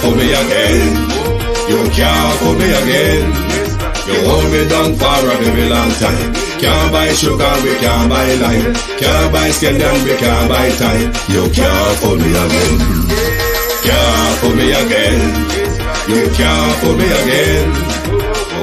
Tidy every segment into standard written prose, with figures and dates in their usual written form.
fool me again. You can't fool me again. You hold me down for a very long time. Can't buy sugar, we can't buy lime. Can't buy scandal, we can't buy time. You can't fool me again. Can't fool me again. You can't fool me again.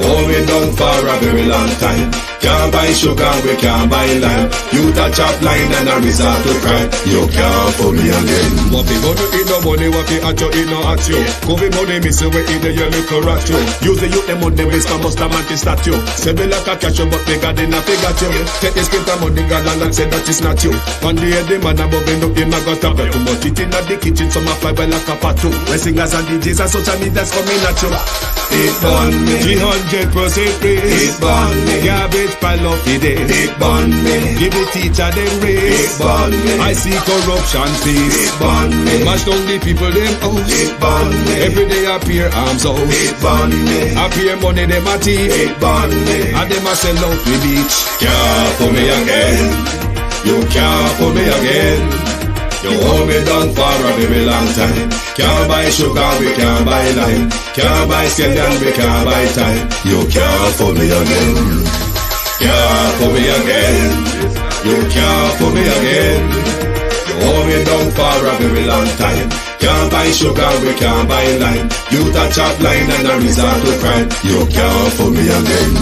Hold me down for a very long time. Can't buy sugar, we can't buy lime. You touch up line and a resort to crime. You can't fool me again. What people do eat no money, what people at you, eat no at you. Covid money, miss away in the yellow rat you. Use the youth, them money, waste a must a man to start you. Say me like a cash, but bigger than a figure you. Take the spit of money, God and say that is not you. One day the man above end up him, I got a bed. Too much it in the kitchen, some a fly by like a patu. The singers and DJs and social media's coming at you. It burn me, 300% free. it burn me, Garbage pile up the day. it burn me, Give the teacher them it raise. burn me, I see corruption it fees. burn me, Mash down the people them house. it burn me, Every day appear arms out. it burn me, Appear money them a thief. it burn me. And them a sell out the beach. Can't fool me again. You can't fool me again. You hold me down for a very long time. Can't buy sugar, we can't buy lime. Can't buy scandal, we can't buy time. You can't fool me again. Can't fool me again. You can't fool me again. You hold me down for a very long time. Can't buy sugar, we can't buy lime. You touch up line and a resort to crime. You can't fool me again.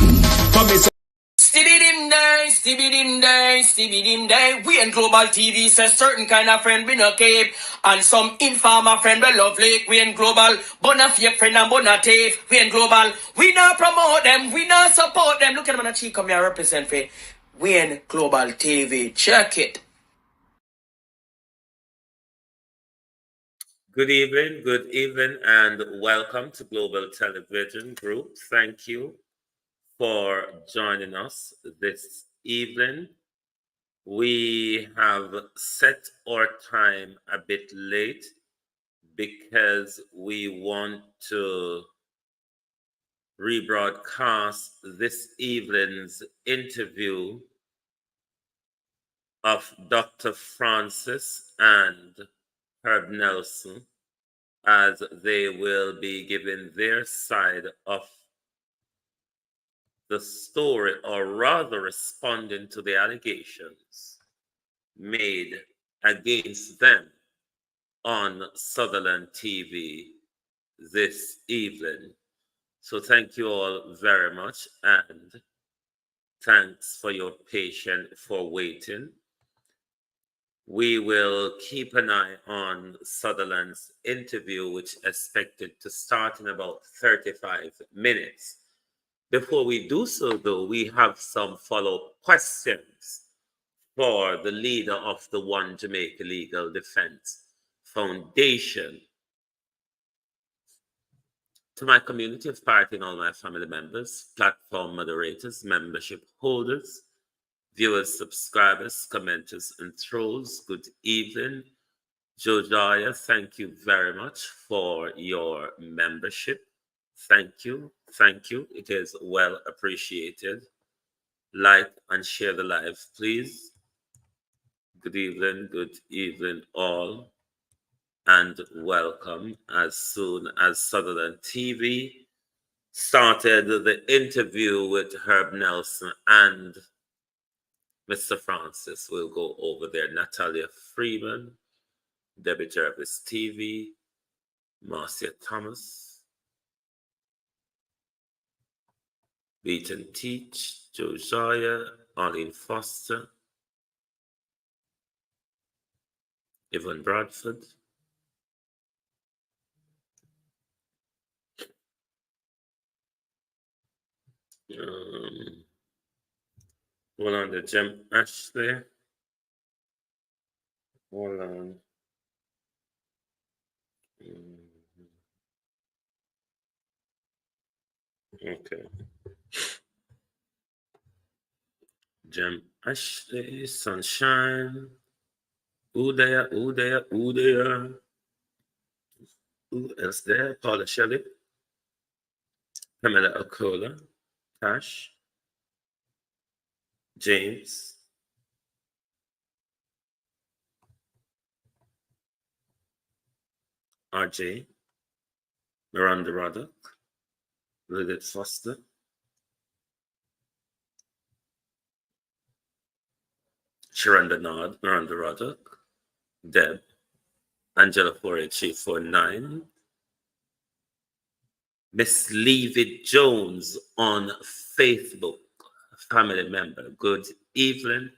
Come me Stibbidim day. We in Global TV says certain kind of friend we no cape. And some informer friend we lovely. We in Global, bona fake friend and bona tape. We in Global, we not promote them, we not support them. Look at them on a cheek, come here represent for. We in Global TV, check it. Good evening, and welcome to Global Television Group. Thank you for joining us this evening. We have set our time a bit late because we want to rebroadcast this evening's interview of Dr. Francis and Herb Nelson, as they will be giving their side of the story, or rather responding to the allegations made against them on Sutherland TV this evening. So thank you all very much, and thanks for your patience for waiting. We will keep an eye on Sutherland's interview, which is expected to start in about 35 minutes. Before we do so, though, we have some follow-up questions for the leader of the One Jamaica Legal Defense Foundation. To my community of party and all my family members, platform moderators, membership holders, viewers, subscribers, commenters, and trolls, good evening. Josiah, thank you very much for your membership. Thank you. It is well appreciated. Like and share the live, please. Good evening all, and welcome. As soon as Sutherland TV started the interview with Herb Nelson and Mr. Francis, we'll go over there. Natalia Freeman, Debbie Jervis TV, Marcia Thomas, Beaton Teach, Josiah, Arlene Foster, Yvonne Bradford, hold on, the Jem Ashley, hold on. Okay. Jem Ashley, Sunshine, Udaya. Who else there? Paula Shelley, Pamela Okola, Tash, James, RJ, Miranda Roddick, Lilith Foster, Sharanda Nod, Miranda Roddick, Deb, Angela 48349, Miss Leavid Jones on Facebook, family member. Good evening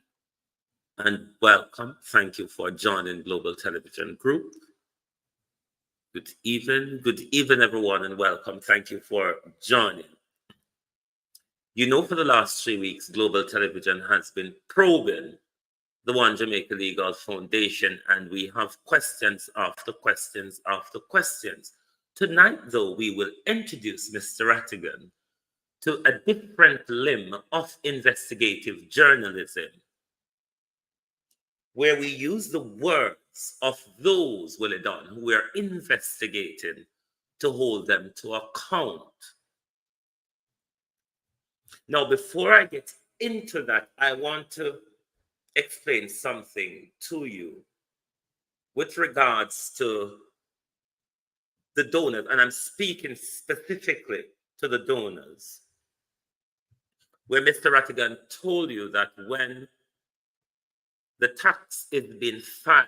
and welcome. Thank you for joining Global Television Group. Good evening, everyone, and welcome. Thank you for joining. You know, for the last 3 weeks, Global Television has been probing the One Jamaica Legal Foundation, and we have questions after questions after questions. Tonight, though, we will introduce Mr. Rattigan to a different limb of investigative journalism, where we use the words of those, Willie Dunn, who we are investigating to hold them to account. Now, before I get into that, I want to explain something to you with regards to the donors, and I'm speaking specifically to the donors, where Mr. Rattigan told you that when the tax is being filed,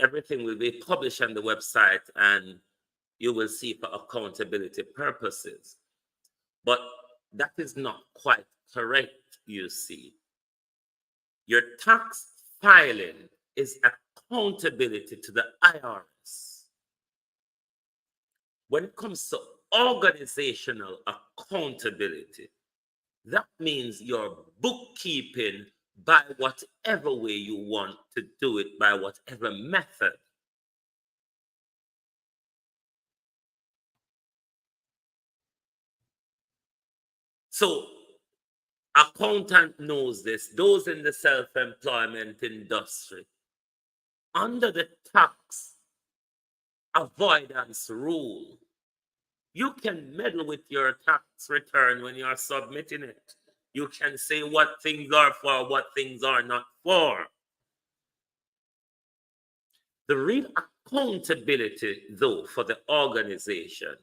everything will be published on the website and you will see for accountability purposes. But that is not quite correct, you see. Your tax filing is accountability to the IRS. When it comes to organizational accountability, that means your bookkeeping by whatever way you want to do it, by whatever method. So, accountant knows this, those in the self-employment industry, under the tax avoidance rule, you can meddle with your tax return when you're submitting it. You can say what things are for, what things are not for. The real accountability, though, for the organization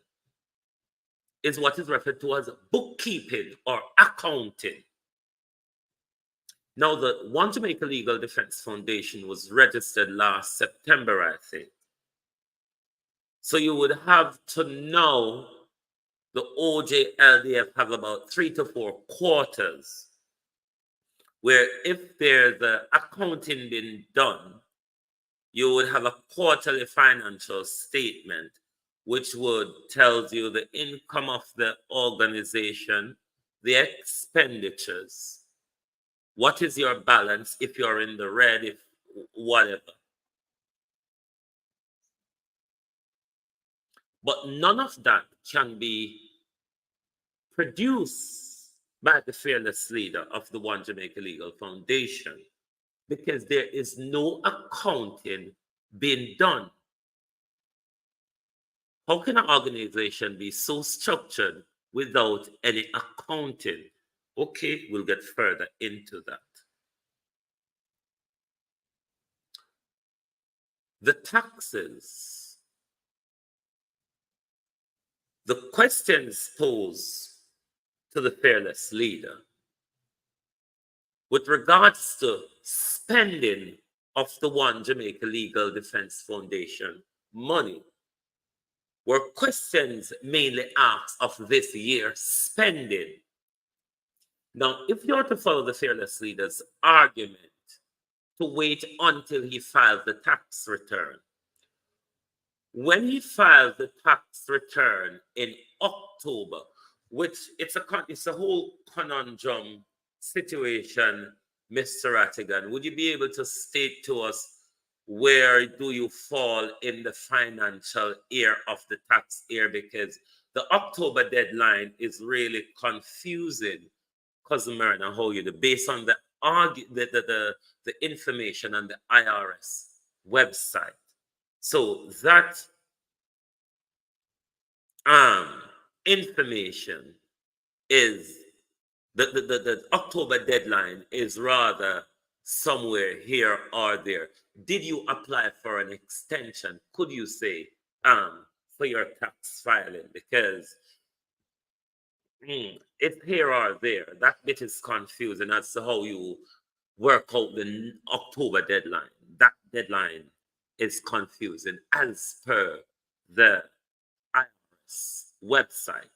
is what is referred to as bookkeeping or accounting. Now, the One Jamaica Legal Defense Foundation was registered last September, I think. So you would have to know the OJLDF have about 3 to 4 quarters where if there's an accounting being done, you would have a quarterly financial statement which would tell you the income of the organization, the expenditures, what is your balance if you're in the red, if whatever. But none of that can be produced by the fearless leader of the One Jamaica Legal Foundation because there is no accounting being done. How can an organization be so structured without any accounting? Okay, we'll get further into that. The taxes, the questions posed to the fearless leader with regards to spending of the One Jamaica Legal Defense Foundation money were questions mainly asked of this year's spending. Now, if you are to follow the fearless leader's argument to wait until he files the tax return, when he filed the tax return in October, which it's a whole conundrum situation, Mr. Rattigan, would you be able to state to us where do you fall in the financial year of the tax year? Because the October deadline is really confusing, Cousin Myrna, how you do, based on the information on the IRS website. So that information is the October deadline is rather somewhere here or there. Did you apply for an extension? Could you say for your tax filing, because it's here or there. That bit is confusing as to how you work out the October deadline. That deadline is confusing as per the IRS website.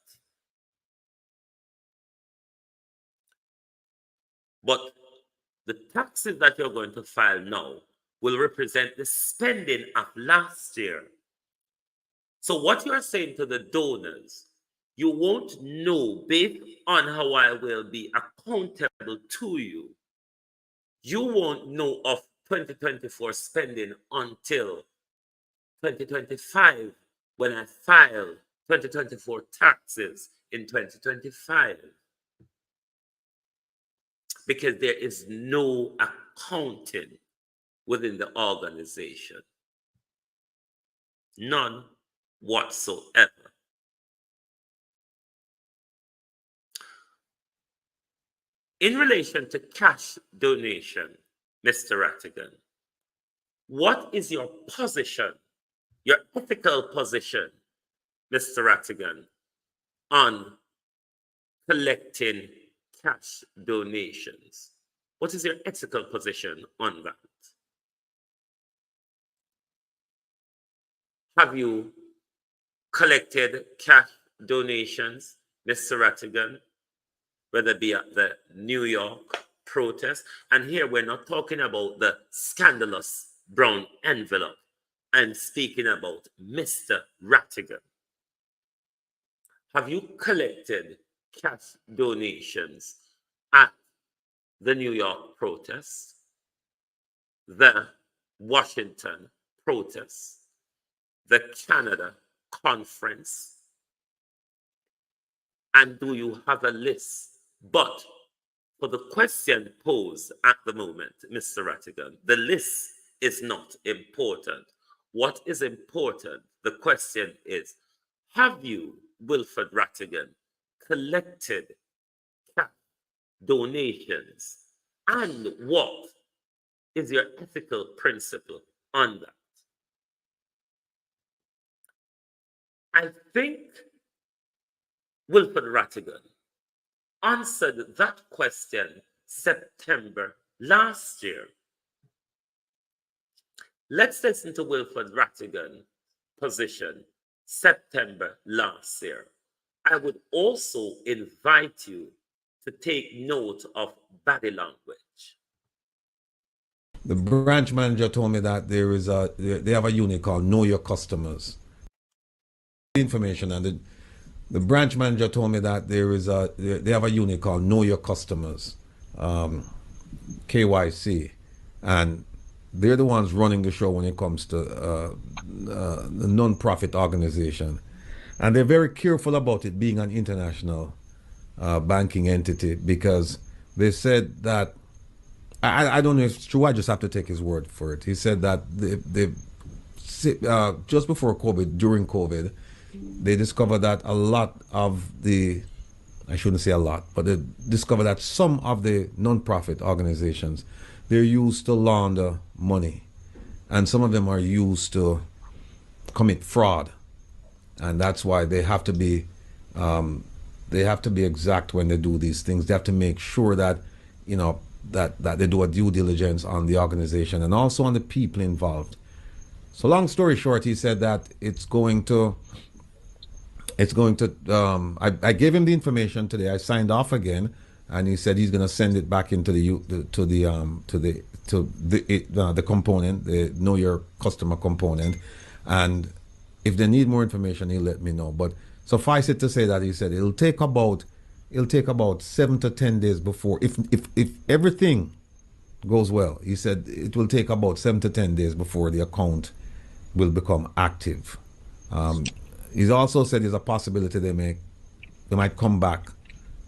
But the taxes that you're going to file now will represent the spending of last year. So what you're saying to the donors, you won't know based on how I will be accountable to you. You won't know of 2024 spending until 2025 when I file 2024 taxes in 2025. Because there is no accounting within the organization. None whatsoever. In relation to cash donation, Mr. Rattigan, what is your position, your ethical position, Mr. Rattigan, on collecting cash donations? What is your ethical position on that? Have you collected cash donations, Mr. Rattigan, whether it be at the New York protest? And here we're not talking about the scandalous brown envelope. I'm speaking about Mr. Rattigan. Have you collected cash donations at the New York protest, the Washington protest, the Canada conference? And do you have a list? But for the question posed at the moment, Mr. Rattigan, the list is not important. What is important, the question is, have you, Wilfred Rattigan, collected cash donations? And what is your ethical principle on that? I think Wilfred Rattigan answered that question September last year. Let's listen to Wilfred Rattigan's position September last year. I would also invite you to take note of body language. The branch manager told me that they have a unit called Know Your Customers. Information, and the branch manager told me that they have a unit called Know Your Customers, KYC, and they're the ones running the show when it comes to the non-profit organization, and they're very careful about it being an international banking entity, because they said that, I don't know if it's true, I just have to take his word for it. He said that they just before COVID, during COVID, they discovered that a lot of the, I shouldn't say a lot, but they discovered that some of the non-profit organizations, they're used to launder money, and some of them are used to commit fraud, and that's why they have to be exact when they do these things. They have to make sure that, you know, that they do a due diligence on the organization and also on the people involved. So long story short, he said that it's going to I gave him the information today. I signed off again, and he said he's going to send it back into the component, the Know Your Customer component, and if they need more information, he'll let me know. But suffice it to say that he said it'll take about 7 to 10 days before, if everything goes well. He said it will take about 7 to 10 days before the account will become active. He's also said there's a possibility they might come back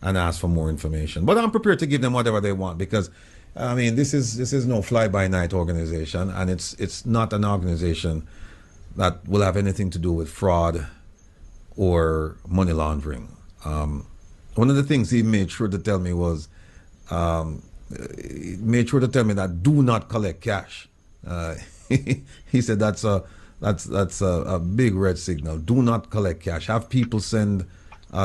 and ask for more information. But I'm prepared to give them whatever they want, because I mean, this is no fly-by-night organization, and it's not an organization that will have anything to do with fraud or money laundering. One of the things he made sure to tell me was, that do not collect cash. He said that's a That's a big red signal. Do not collect cash. Have people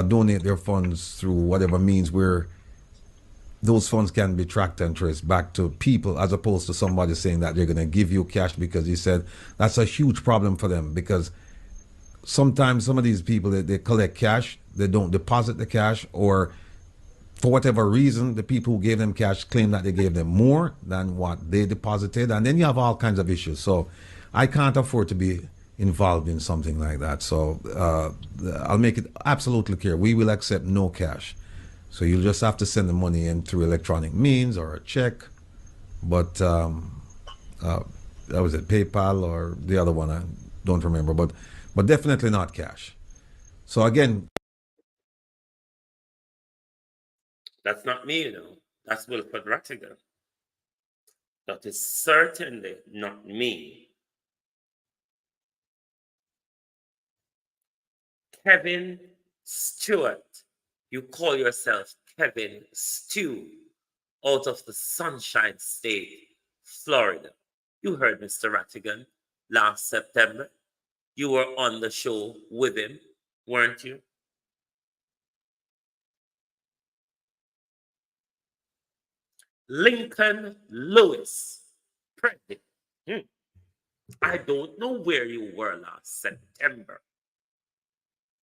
donate their funds through whatever means where those funds can be tracked and traced back to people, as opposed to somebody saying that they're going to give you cash because you said. That's a huge problem for them, because sometimes some of these people, they collect cash, they don't deposit the cash, or for whatever reason, the people who gave them cash claim that they gave them more than what they deposited, and then you have all kinds of issues. So I can't afford to be involved in something like that. So I'll make it absolutely clear: we will accept no cash. So you'll just have to send the money in through electronic means or a check. But that was it, PayPal or the other one, I don't remember. But definitely not cash. So again, That's not me, That's Wilfred Rattigan. That is certainly not me. Kevin Stewart. You call yourself Kevin Stew, out of the Sunshine State, Florida. You heard Mr. Rattigan last September. You were on the show with him, weren't you? Lincoln Lewis, president. I don't know where you were last September.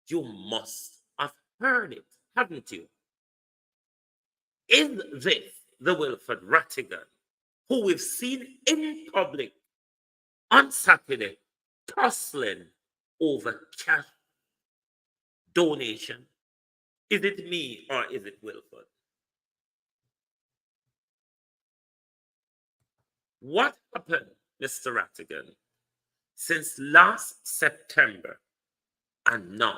You must have heard it, haven't you? Is this the Wilfred Rattigan who we've seen in public on Saturday tussling over cash donation? Is it me or is it Wilfred? What happened, Mr. Rattigan, since last September and now?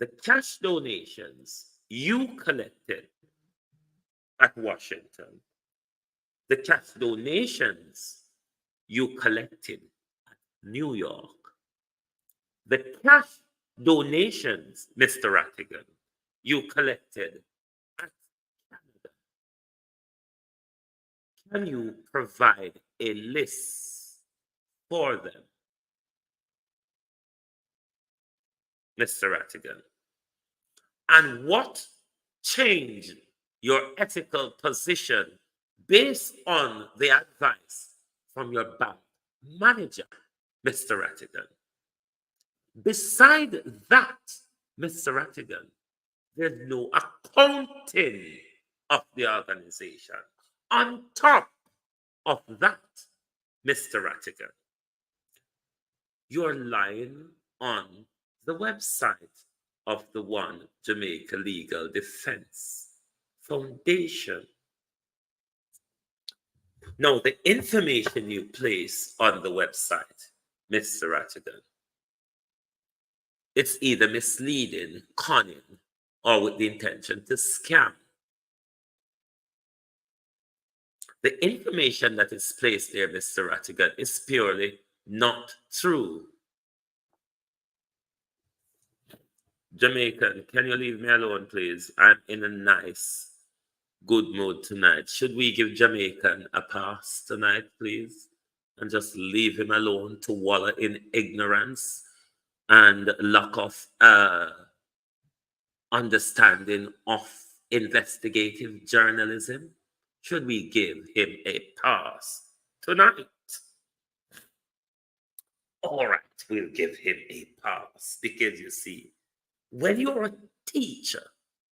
The cash donations you collected at Washington, the cash donations you collected at New York, the cash donations, Mr. Rattigan, you collected at Canada. Can you provide a list for them, Mr. Rattigan? And what changed your ethical position based on the advice from your bank manager, Mr. Rattigan? Beside that, Mr. Rattigan, there's no accounting of the organization. On top of that, Mr. Rattigan, you're lying on the website of the One Jamaica Legal Defense Foundation. Now, the information you place on the website, Mr. Rattigan, it's either misleading, conning, or with the intention to scam. The information that is placed there, Mr. Rattigan, is purely not true. Jamaican, can you leave me alone, please? I'm in a nice, good mood tonight. Should we give Jamaican a pass tonight, please? And just leave him alone to wallow in ignorance and lack of understanding of investigative journalism? Should we give him a pass tonight? All right, we'll give him a pass, because you see, when you're a teacher,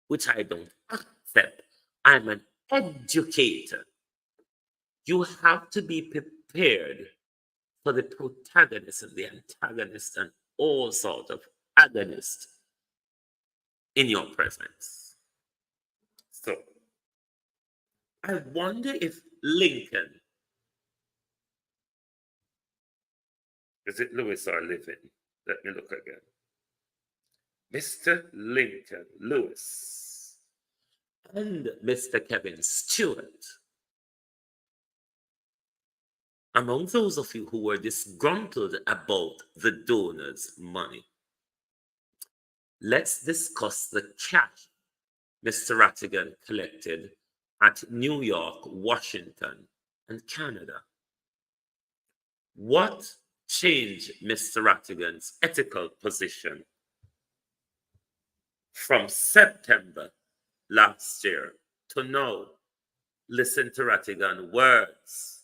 which I don't accept, I'm an educator, you have to be prepared for the protagonist and the antagonist and all sorts of agonists in your presence. So, I wonder if Lincoln, is it Lewis or Living? Let me look again. Mr. Lincoln Lewis and Mr. Kevin Stewart, among those of you who were disgruntled about the donors' money, let's discuss the cash Mr. Rattigan collected at New York, Washington, and Canada. What changed Mr. Rattigan's ethical position from September last year to now? Listen to Rattigan's words.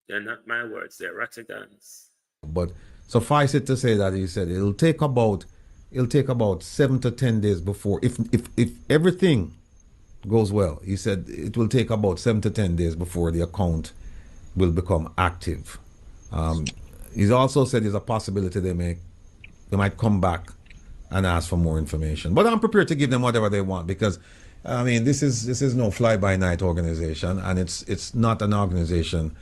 They're not my words, they're Rattigan's. But suffice it to say that he said it'll take about 7 to 10 days before, if everything goes well. He said it will take about 7 to 10 days before the account will become active. He's also said there's a possibility they might come back and ask for more information. But I'm prepared to give them whatever they want, because I mean this is no fly-by-night organization, and it's not an organization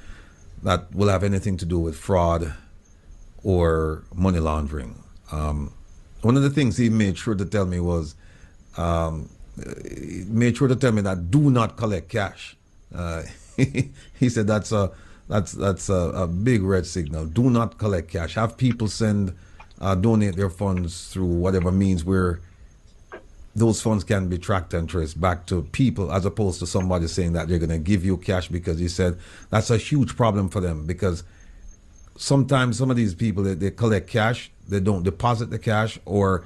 that will have anything to do with fraud or money laundering. One of the things he made sure to tell me was, he made sure to tell me that do not collect cash. He said that's a big red signal. Do not collect cash. Have people donate their funds through whatever means where those funds can be tracked and traced back to people, as opposed to somebody saying that they're going to give you cash, because he said that's a huge problem for them, because sometimes some of these people, they collect cash, they don't deposit the cash, or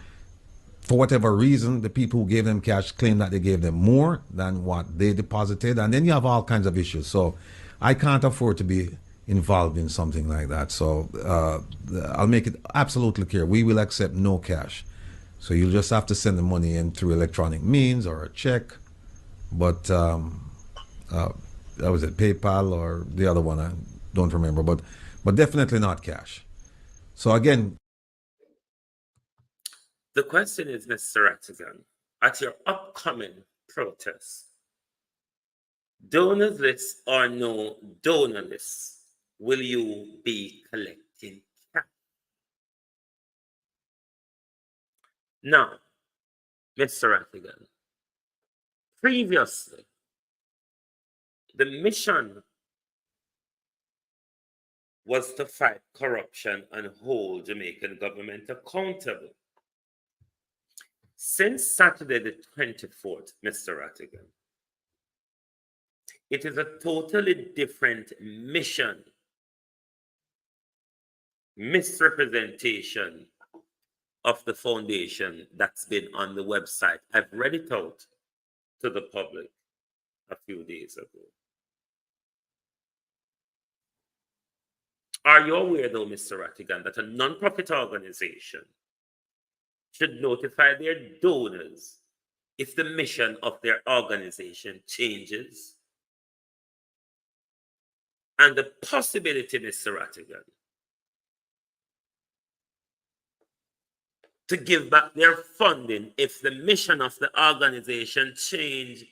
for whatever reason, the people who gave them cash claim that they gave them more than what they deposited, and then you have all kinds of issues. So I can't afford to be involved in something like that. So I'll make it absolutely clear, we will accept no cash. So you'll just have to send the money in through electronic means or a check. But that was it, PayPal or the other one, I don't remember, but definitely not cash. So again, the question is, Mr. Rattigan, at your upcoming protest, donors list or no donor list, will you be collecting cash? Now, Mr. Rattigan, previously, the mission was to fight corruption and hold Jamaican government accountable. Since Saturday the 24th, Mr. Rattigan, it is a totally different mission, misrepresentation of the foundation that's been on the website. I've read it out to the public a few days ago. Are you aware, though, Mr. Rattigan, that a non-profit organization should notify their donors if the mission of their organization changes? And the possibility, Mr. Rattigan, to give back their funding if the mission of the organization change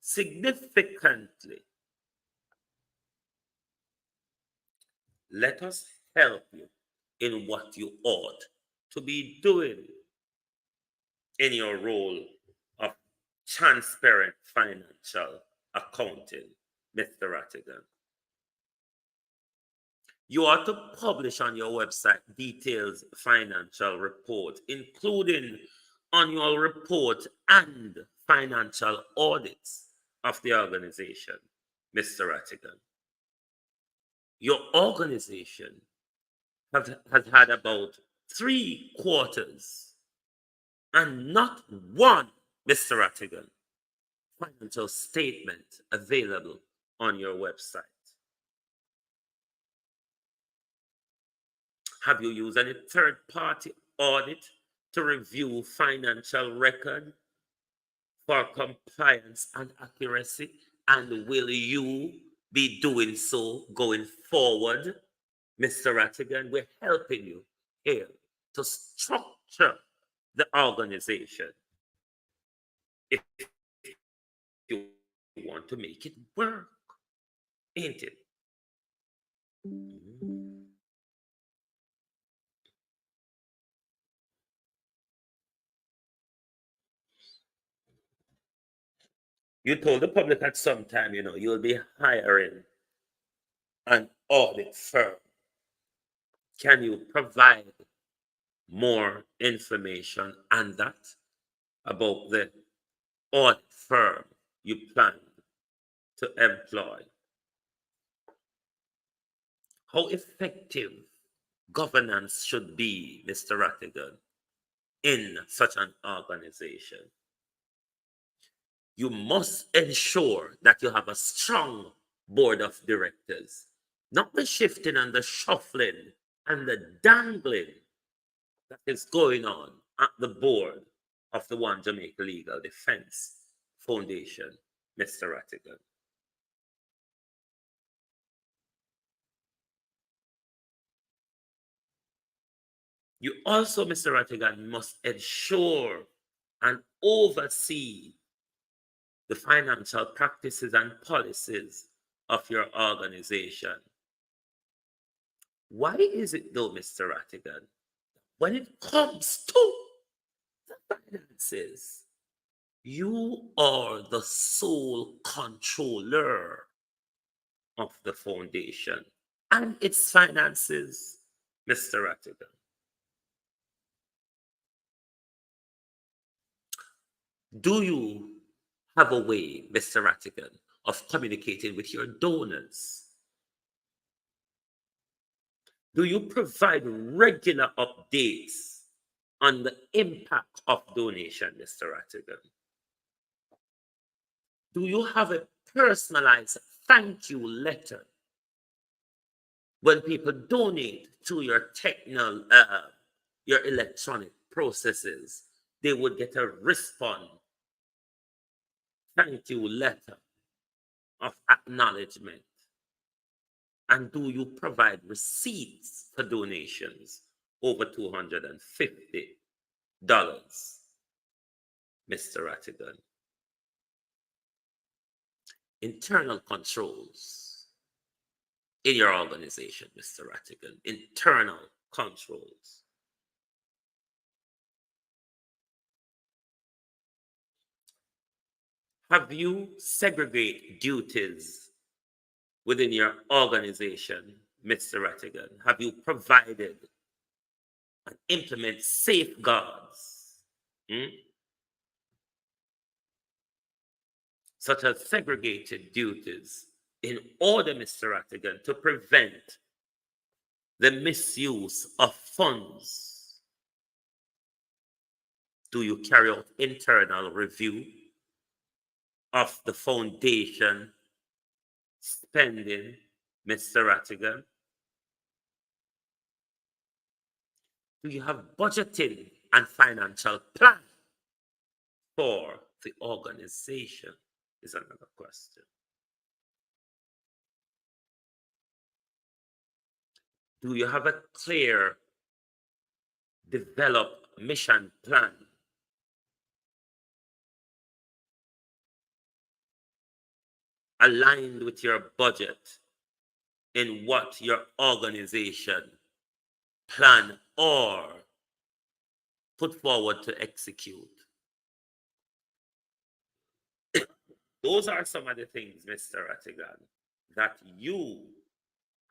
significantly. Let us help you in what you ought to be doing in your role of transparent financial accounting, Mr. Rattigan. You ought to publish on your website detailed financial report, including annual report and financial audits of the organization, Mr. Rattigan. Your organization has had about 3 quarters and not one, Mr. Rattigan, financial statement available on your website. Have you used any third-party audit to review financial record for compliance and accuracy? And will you be doing so going forward? Mr. Rattigan, we're helping you here to structure the organization if you want to make it work, ain't it? You told the public at some time, you'll be hiring an audit firm. Can you provide more information on that, about the audit firm you plan to employ. How effective governance should be, Mr. Rattigan, in such an organization. You must ensure that you have a strong board of directors, not the shifting and the shuffling and the dangling that is going on at the board of the One Jamaica Legal Defense Foundation, Mr. Rattigan. You also, Mr. Rattigan, must ensure and oversee the financial practices and policies of your organization. Why is it though, Mr. Rattigan, when it comes to the finances, you are the sole controller of the foundation and its finances, Mr. Rattigan? Do you have a way, Mr. Rattigan, of communicating with your donors? Do you provide regular updates on the impact of donation, Mr. Rattigan? Do you have a personalized thank you letter when people donate to your your electronic processes? They would get a response thank you letter of acknowledgement. And do you provide receipts for donations over $250, Mr. Rattigan? Internal controls in your organization, Mr. Rattigan. Internal controls. Have you segregated duties within your organization, Mr. Rattigan? Have you provided and implement safeguards, such as segregated duties, in order, Mr. Rattigan, to prevent the misuse of funds? Do you carry out internal review of the foundation spending, Mr. Rattigan? Do you have budgeting and financial plan for the organization? Is another question. Do you have a clear, developed mission plan aligned with your budget in what your organization plan or put forward to execute? Those are some of the things, Mr. Rattigan, that you,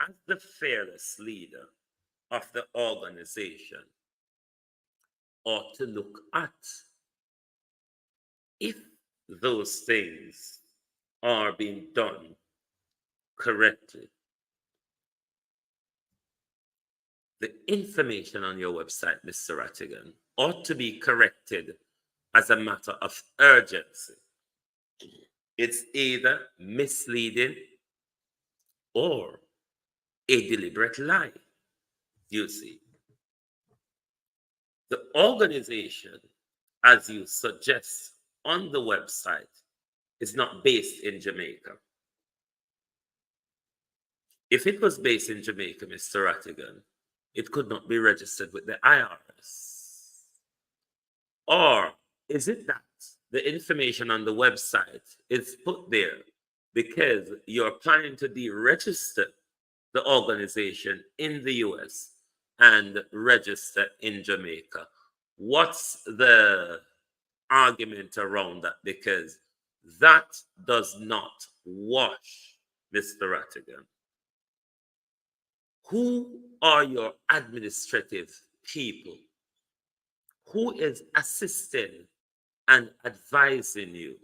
as the fearless leader of the organization, ought to look at. If those things are being done correctly, the information on your website, Mr. Rattigan, ought to be corrected as a matter of urgency. It's either misleading or a deliberate lie, you see. The organization, as you suggest on the website, is not based in Jamaica. If it was based in Jamaica, Mr. Rattigan, it could not be registered with the IRS. Or is it that the information on the website is put there because you're planning to deregister the organization in the US and register in Jamaica? What's the argument around that? Because that does not wash, Mr. Rattigan. Who are your administrative people? Who is assisting and advising you.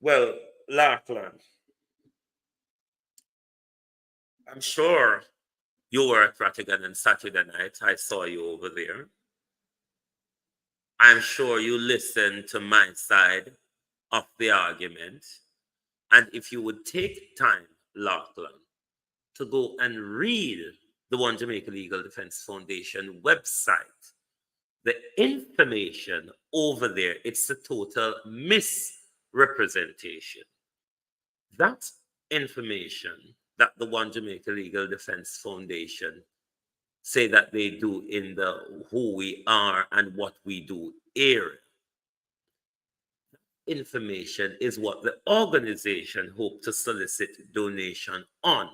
Well, Lachlan, I'm sure you were at Rattigan on Saturday night. I saw you over there. I'm sure you listened to my side of the argument. And if you would take time, Lachlan, to go and read the One Jamaica Legal Defense Foundation website, the information over there, it's a total misrepresentation. That information that the One Jamaica Legal Defense Foundation say that they do in the Who We Are and What We Do area, information is what the organization hope to solicit donation on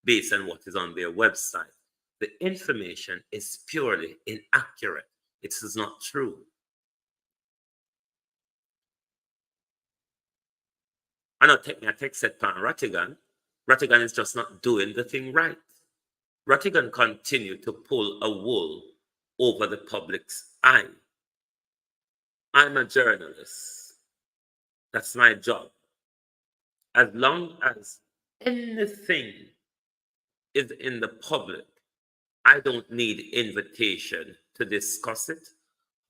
based on what is on their website. The information is purely inaccurate. It is not true. I don't take me a text set on Rattigan. Rattigan is just not doing the thing right. Rattigan continue to pull a wool over the public's eye. I'm a journalist. That's my job. As long as anything is in the public, I don't need invitation to discuss it,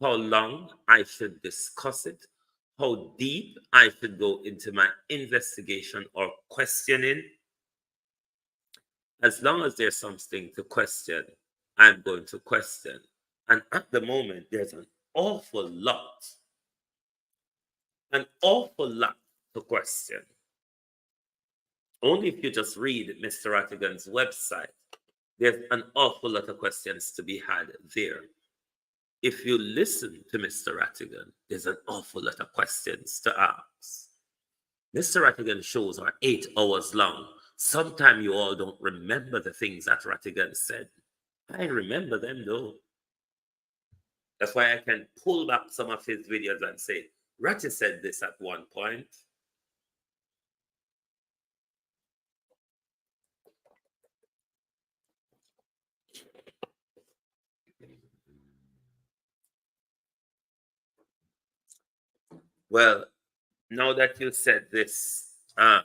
how long I should discuss it, how deep I should go into my investigation or questioning. As long as there's something to question, I'm going to question. And at the moment, there's an awful lot to question. Only if you just read Mr. Rattigan's website, there's an awful lot of questions to be had there. If you listen to Mr. Rattigan, there's an awful lot of questions to ask. Mr. Rattigan shows are 8 hours long. Sometimes you all don't remember the things that Rattigan said. I remember them though. That's why I can pull back some of his videos and say, Ratty said this at one point. Well, now that you said this, I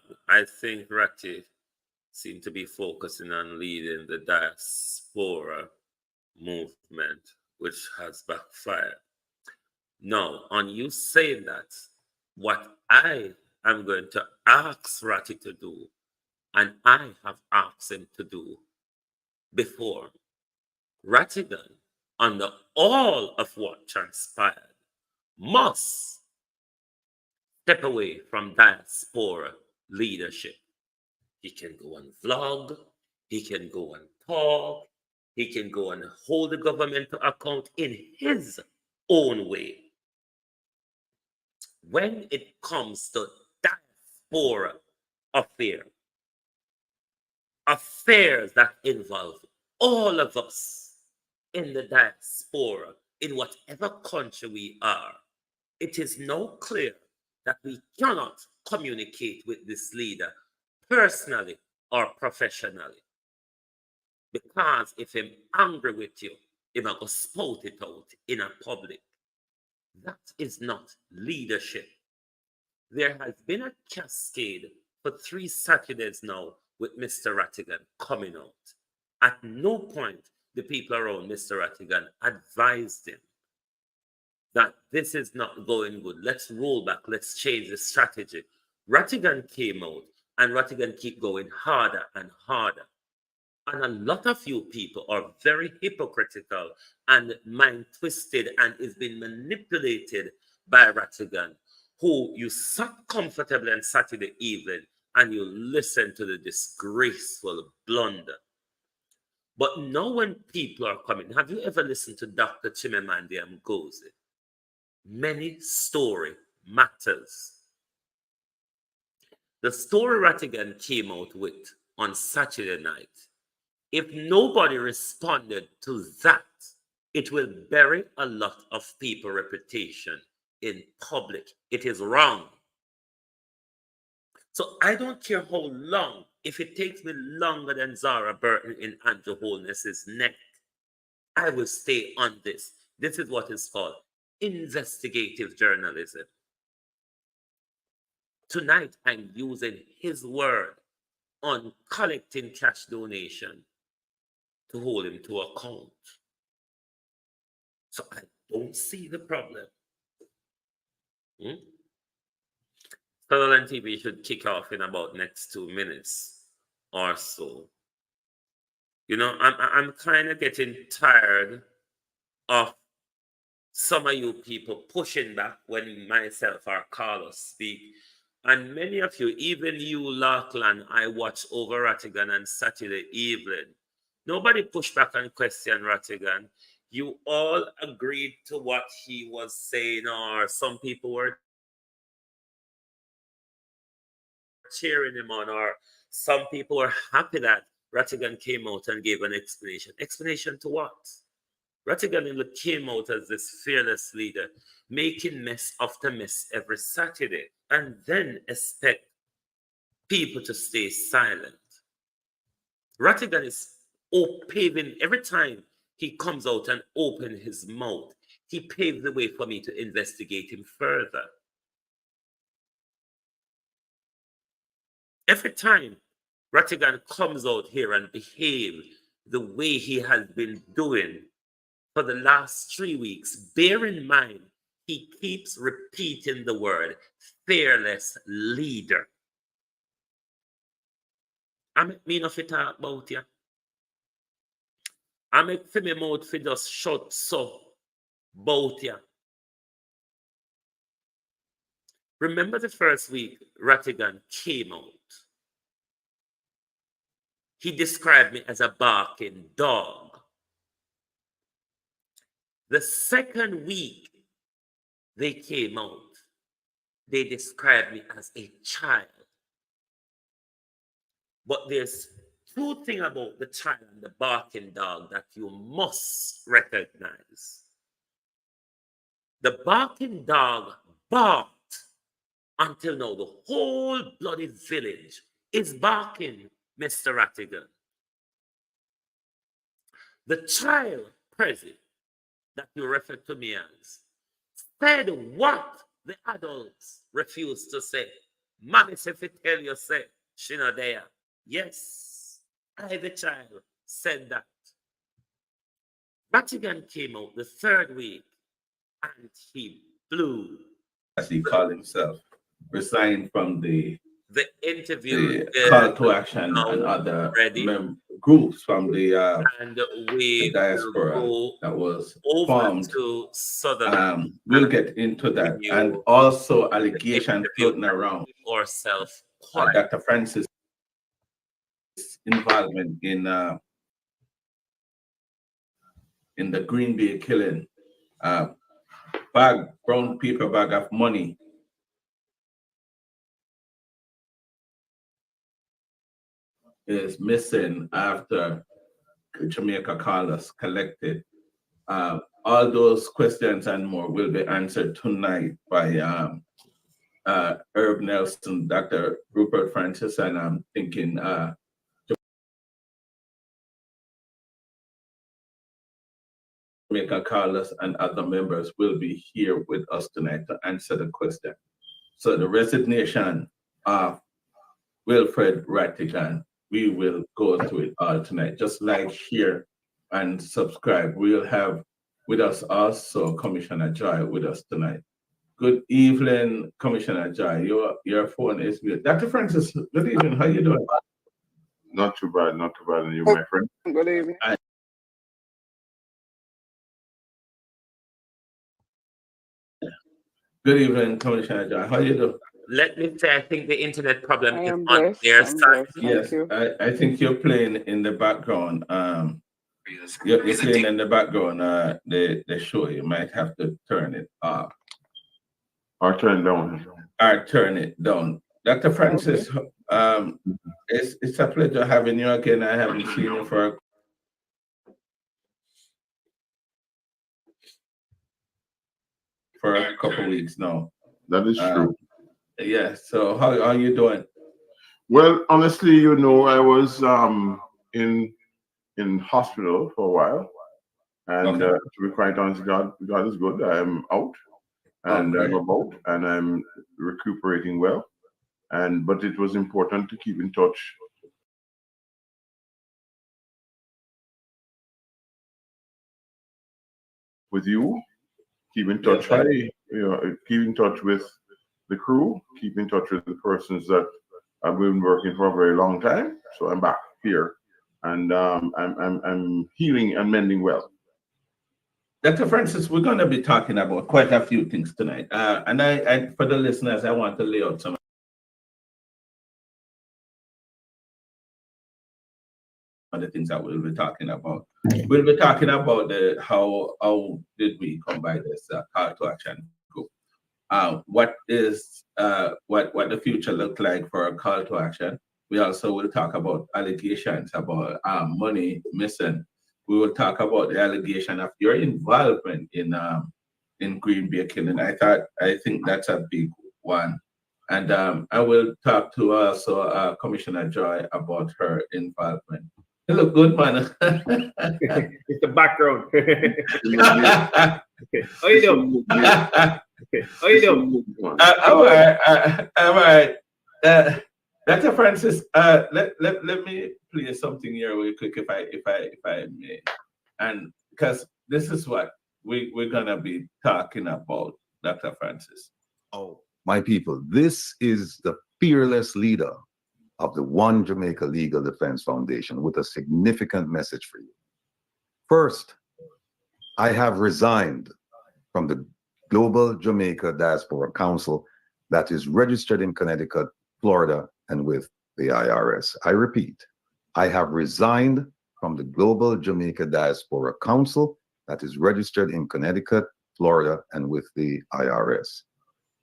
think Ratty seemed to be focusing on leading the diaspora movement, which has backfired. Now, on you saying that, what I am going to ask Ratty to do, and I have asked him to do before, Rattigan, under all of what transpired, must step away from diaspora leadership. He can go and vlog, he can go and talk, he can go and hold the government to account in his own way. When it comes to diaspora affairs that involve all of us in the diaspora, in whatever country we are, it is now clear that we cannot communicate with this leader personally or professionally. Because if I'm angry with you, if I go spout it out in a public, that is not leadership. There has been a cascade for 3 Saturdays now with Mr. Rattigan coming out. At no point the people around Mr. Rattigan advised him that this is not going good. Let's roll back. Let's change the strategy. Rattigan came out and Rattigan keep going harder and harder. And a lot of you people are very hypocritical and mind-twisted and is being manipulated by Rattigan, who you sat comfortably on Saturday evening and you listen to the disgraceful blunder. But now when people are coming, have you ever listened to Dr. Chimamanda Ngozi? Many story matters. The story Rattigan came out with on Saturday night, if nobody responded to that, it will bury a lot of people's reputation in public. It is wrong. So I don't care how long, if it takes me longer than Zara Burton in Andrew Holness's neck, I will stay on this. This is what is called investigative journalism. Tonight, I'm using his word on collecting cash donation to hold him to account. So I don't see the problem. Sutherland TV should kick off in about next 2 minutes or so. You know, I'm kind of getting tired of some of you people pushing back when myself or Carlos speak. And many of you, even you, Lachlan, I watched over Rattigan on Saturday evening. Nobody pushed back and questioned Rattigan. You all agreed to what he was saying, or some people were cheering him on, or some people were happy that Rattigan came out and gave an explanation. Explanation to what? Rattigan came out as this fearless leader, making mess after mess every Saturday, and then expect people to stay silent. Rattigan is paving, every time he comes out and opens his mouth, he paved the way for me to investigate him further. Every time Rattigan comes out here and behaves the way he has been doing for the last 3 weeks, bear in mind, he keeps repeating the word fearless leader. I mean of it talk about you. I make for me mouth for just shut so about you. Remember the first week Rattigan came out. He described me as a barking dog. The second week they came out, they described me as a child. But there's two things about the child and the barking dog that you must recognize. The barking dog barked until now. The whole bloody village is barking, Mr. Rattigan. The child present that you refer to me as said what the adults refused to say. Mommy said, if it tell you, say, she not there. Yes, I, the child, said that. Rattigan came out the third week and he blew. As he called himself, resigned from the interview, call to action and other groups from the and we diaspora that was formed. To Sutherland. We'll get into that, and also allegations floating around or self. Dr. Francis' involvement in the Green Bay killing. Brown paper bag of money is missing after Jamaica Carlos collected. All those questions and more will be answered tonight by Herb Nelson, Dr. Rupert Francis, and I'm thinking Jamaica Carlos and other members will be here with us tonight to answer the question. So the resignation of Wilfred Rattigan, we will go through it all tonight. Just like, share, and subscribe. We'll have with us also Commissioner Joy with us tonight. Good evening, Commissioner Joy. Your phone is muted. Dr. Francis, good evening. How you doing? Not too bad, not too bad. And you, my friend? Good evening. Good evening, Commissioner Joy. How you doing? Let me say, I think the internet problem is on blessed. their side. Yes, I think you're playing in the background. You're playing in the background. The show. You might have to turn it off. Or turn it down. Or turn it down. Dr. Francis, it's a pleasure having you again. I haven't seen you for a couple of weeks now. That is true. Yeah. So how are you doing? Well, honestly, you know, I was in hospital for a while, and Okay. to be quite honest, God is good. I'm out and Okay. I'm about, and I'm recuperating well. And but it was important to keep in touch with you, keep in touch. Yes, I, Keep in touch with the crew, keep in touch with the persons that I've been working for a very long time. So I'm back here, and I'm healing and mending well. Dr. Francis, we're going to be talking about quite a few things tonight. And I, for the listeners, I want to lay out some of the things that we'll be talking about. We'll be talking about how did we come by this call to action group. What is what the future look like for a call to action. We also will talk about allegations about money missing. We will talk about the allegation of your involvement in Green Bay killing. I think that's a big one. And I will talk to also Commissioner Joy about her involvement. You look good, man. It's the background. How you doing? How you doing? All right. Dr. Francis, let me play something here real quick if I may. And because this is what we're gonna be talking about, Dr. Francis. Oh, my people, this is the fearless leader of the One Jamaica Legal Defense Foundation with a significant message for you. First, I have resigned from the Global Jamaica Diaspora Council that is registered in Connecticut, Florida, and with the IRS. I repeat, I have resigned from the Global Jamaica Diaspora Council that is registered in Connecticut, Florida, and with the IRS.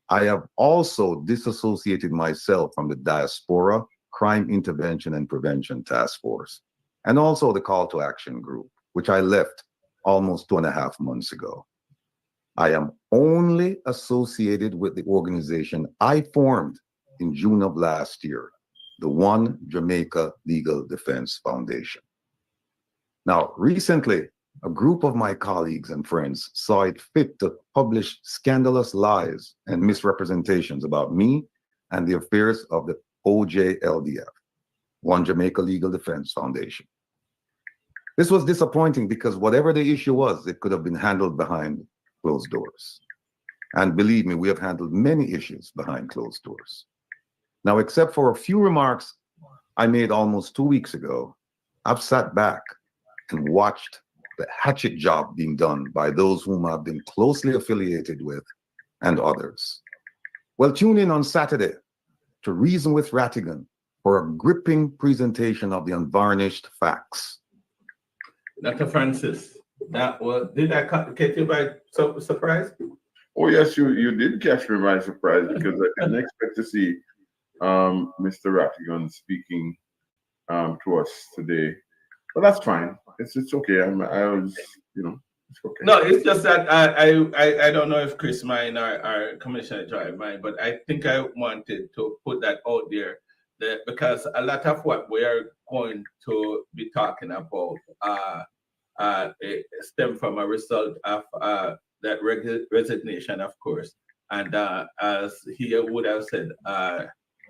I have also disassociated myself from the Diaspora Crime Intervention and Prevention Task Force, and also the Call to Action Group, which I left almost 2.5 months ago. I am only associated with the organization I formed in June of last year, the One Jamaica Legal Defense Foundation. Now, recently, a group of my colleagues and friends saw it fit to publish scandalous lies and misrepresentations about me and the affairs of the OJLDF, One Jamaica Legal Defense Foundation. This was disappointing because whatever the issue was, it could have been handled behind closed doors. And believe me, we have handled many issues behind closed doors. Now, except for a few remarks I made almost 2 weeks ago, I've sat back and watched the hatchet job being done by those whom I've been closely affiliated with and others. Well, tune in on Saturday to Reason with Rattigan for a gripping presentation of the unvarnished facts. Dr. Francis, did I catch you by surprise? Oh yes, you did catch me by surprise because I didn't expect to see Mr. Rattigan speaking to us today. But that's fine. It's okay. I was, it's okay. No, it's just that I don't know if Chris mind or Commissioner Joy mind, but I think I wanted to put that out there because a lot of what we are going to be talking about stem from a result of that resignation, of course. And as he would have said,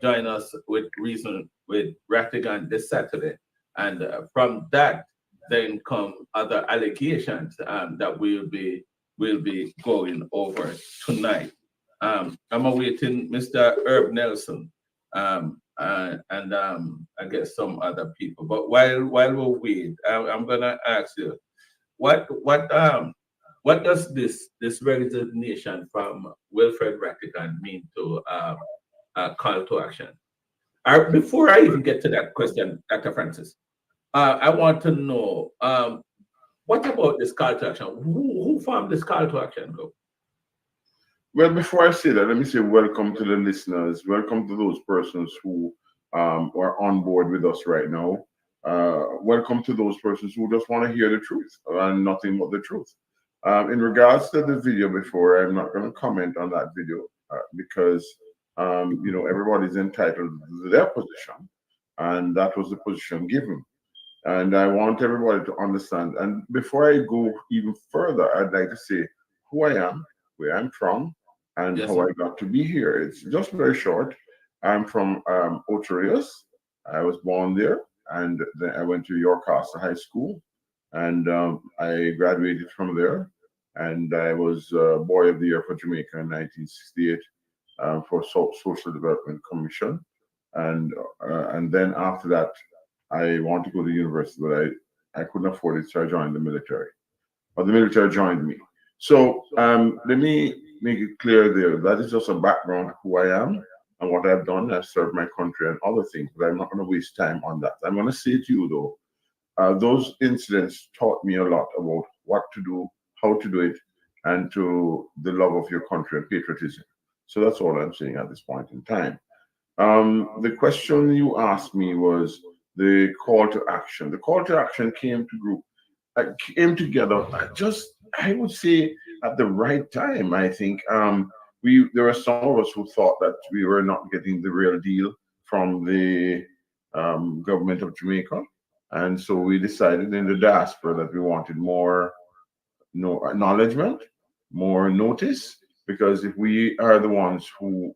join us with Reason with Rattigan this Saturday. And from that, then come other allegations that we'll be going over tonight. I'm awaiting Mr. Herb Nelson and I guess some other people. But while we wait, I'm gonna ask you, what does this resignation from Wilfred Rattigan mean to call to action? Before I even get to that question, Dr. Francis, I want to know what about this call to action? Who formed this call to action group? Well, before I say that, let me say welcome to the listeners. Welcome to those persons who are on board with us right now. Welcome to those persons who just want to hear the truth and nothing but the truth. In regards to the video before, I'm not going to comment on that video because everybody's entitled to their position, and that was the position given. And I want everybody to understand. And before I go even further, I'd like to say who I am, where I'm from, and how I got to be here. It's just very short. I'm from Ocho Rios. I was born there, and then I went to Yorkcaster High School, and I graduated from there. And I was Boy of the Year for Jamaica in 1968 for Social Development Commission. And then after that, I wanted to go to university, but I couldn't afford it, so I joined the military. But the military joined me. So let me make it clear there. That is just a background of who I am and what I've done. I've served my country and other things, but I'm not going to waste time on that. I'm going to say to you, though, those incidents taught me a lot about what to do, how to do it, and to the love of your country and patriotism. So that's all I'm saying at this point in time. The question you asked me was the call to action. The call to action came together I would say at the right time. I think there were some of us who thought that we were not getting the real deal from the government of Jamaica, and so we decided in the diaspora that we wanted more acknowledgement, more notice, because if we are the ones who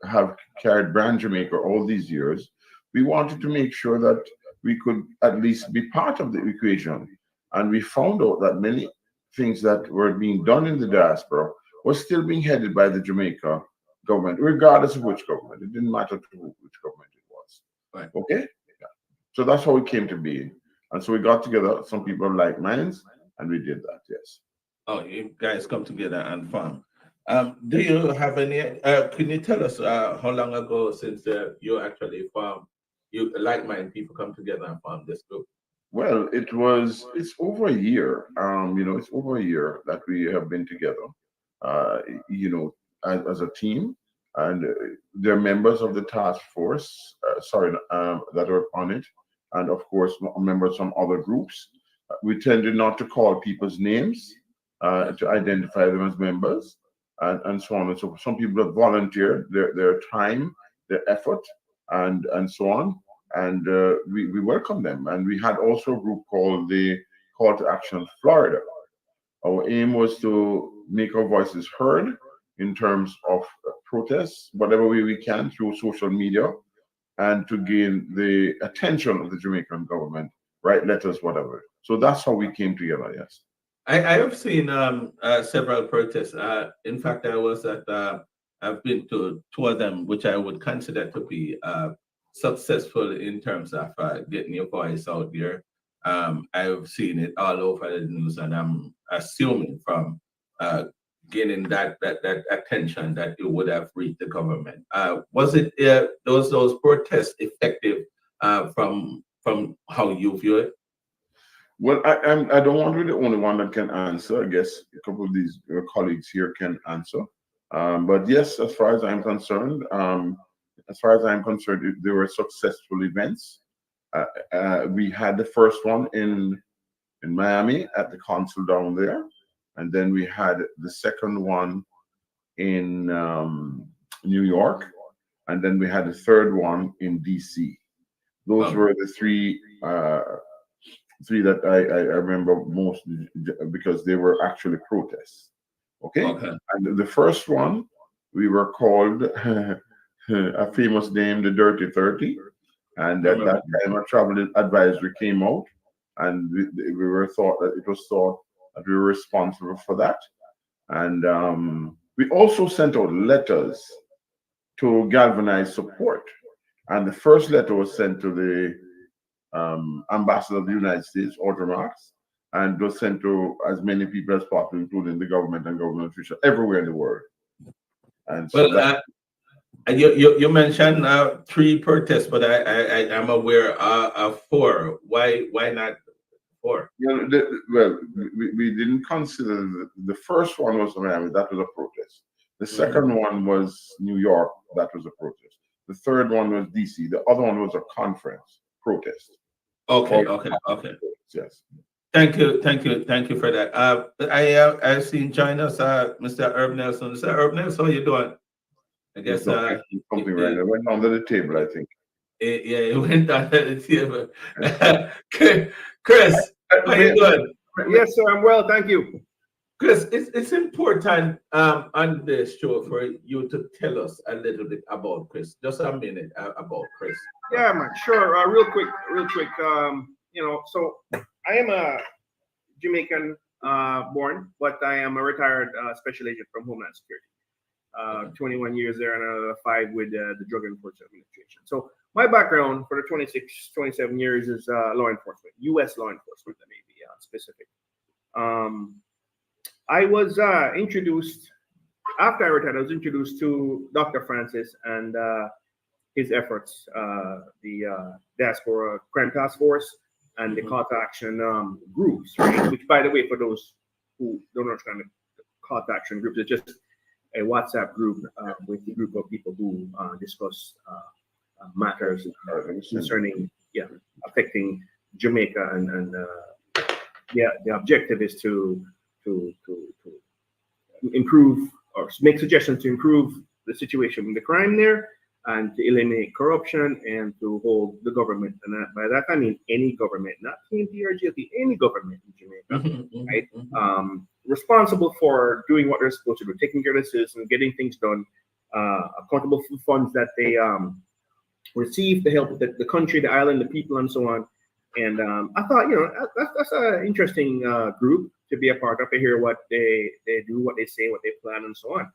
have carried brand Jamaica all these years, we wanted to make sure that we could at least be part of the equation. And we found out that many things that were being done in the diaspora was still being headed by the Jamaica government, regardless of which government. It didn't matter to which government it was. Right. Okay? Yeah. So that's how it came to be. And so we got together, some people of like minds, and we did that, yes. Oh, you guys come together and farm. Do you have any, can you tell us how long ago since you actually farm, you like-minded people come together and form this group? Well, it's over a year. It's over a year that we have been together, as a team. And they're members of the task force, that are on it. And of course, members from other groups. We tended not to call people's names to identify them as members. And so on and so forth. Some people have volunteered their time, their effort, and so on. And we welcome them. And we had also a group called the Call to Action Florida. Our aim was to make our voices heard in terms of protests, whatever way we can through social media, and to gain the attention of the Jamaican government, write letters, whatever. So that's how we came together, yes. I have seen several protests. In fact, I've been to two of them, which I would consider to be successful in terms of getting your voice out there. I've seen it all over the news, and I'm assuming from gaining that attention that it would have reached the government. Was it those protests effective from how you view it? Well, I don't want to be the only one that can answer. I guess a couple of these colleagues here can answer. But yes, as far as I'm concerned, there were successful events. We had the first one in Miami at the consul down there, and then we had the second one in New York, and then we had the third one in DC. Those were the three that I remember most, because they were actually protests. Okay? And the first one, we were called a famous name, the Dirty 30. And at that time, a travel advisory came out, and we were thought that we were responsible for that. And we also sent out letters to galvanize support. And the first letter was sent to the ambassador of the United States, Otto Marks, and was sent to as many people as possible, including the government and government officials everywhere in the world. And so you mentioned 3 protests, but I am aware of 4. Why not 4? We didn't consider the first one was Miami. That was a protest. The second one was New York. That was a protest. The third one was DC. The other one was a conference protest. Okay. Yes. Thank you for that. I've seen join us, Mr. Herb Nelson. Mr. Herb Nelson, how you doing? I guess something right. It went under the table, I think. It went under the table. Chris, how you doing? Yes, sir, I'm well, thank you. Chris, it's important on this show for you to tell us a little bit about Chris. Just a minute about Chris. Yeah, man, sure. Real quick. So I am a Jamaican born, but I am a retired special agent from Homeland Security. 21 years there and another 5 with the Drug Enforcement Administration. So my background for the 27 years is law enforcement, U.S. law enforcement, that may be specific. I was introduced, after I retired, I was introduced to Dr. Francis and his efforts, the Diaspora Crime Task Force and the call to action groups, right? Which, by the way, for those who don't understand the call to action groups, it's just a WhatsApp group with a group of people who discuss matters concerning, affecting Jamaica, and the objective is to improve or make suggestions to improve the situation with the crime there, and to eliminate corruption, and to hold the government, and by that I mean any government, not PNP or GLP, any government in Jamaica, right? Responsible for doing what they're supposed to do, taking care of the citizens, getting things done, accountable for funds that they receive to help the country, the island, the people, and so on. And I thought, that's an interesting group to be a part of, to hear what they do, what they say, what they plan, and so on.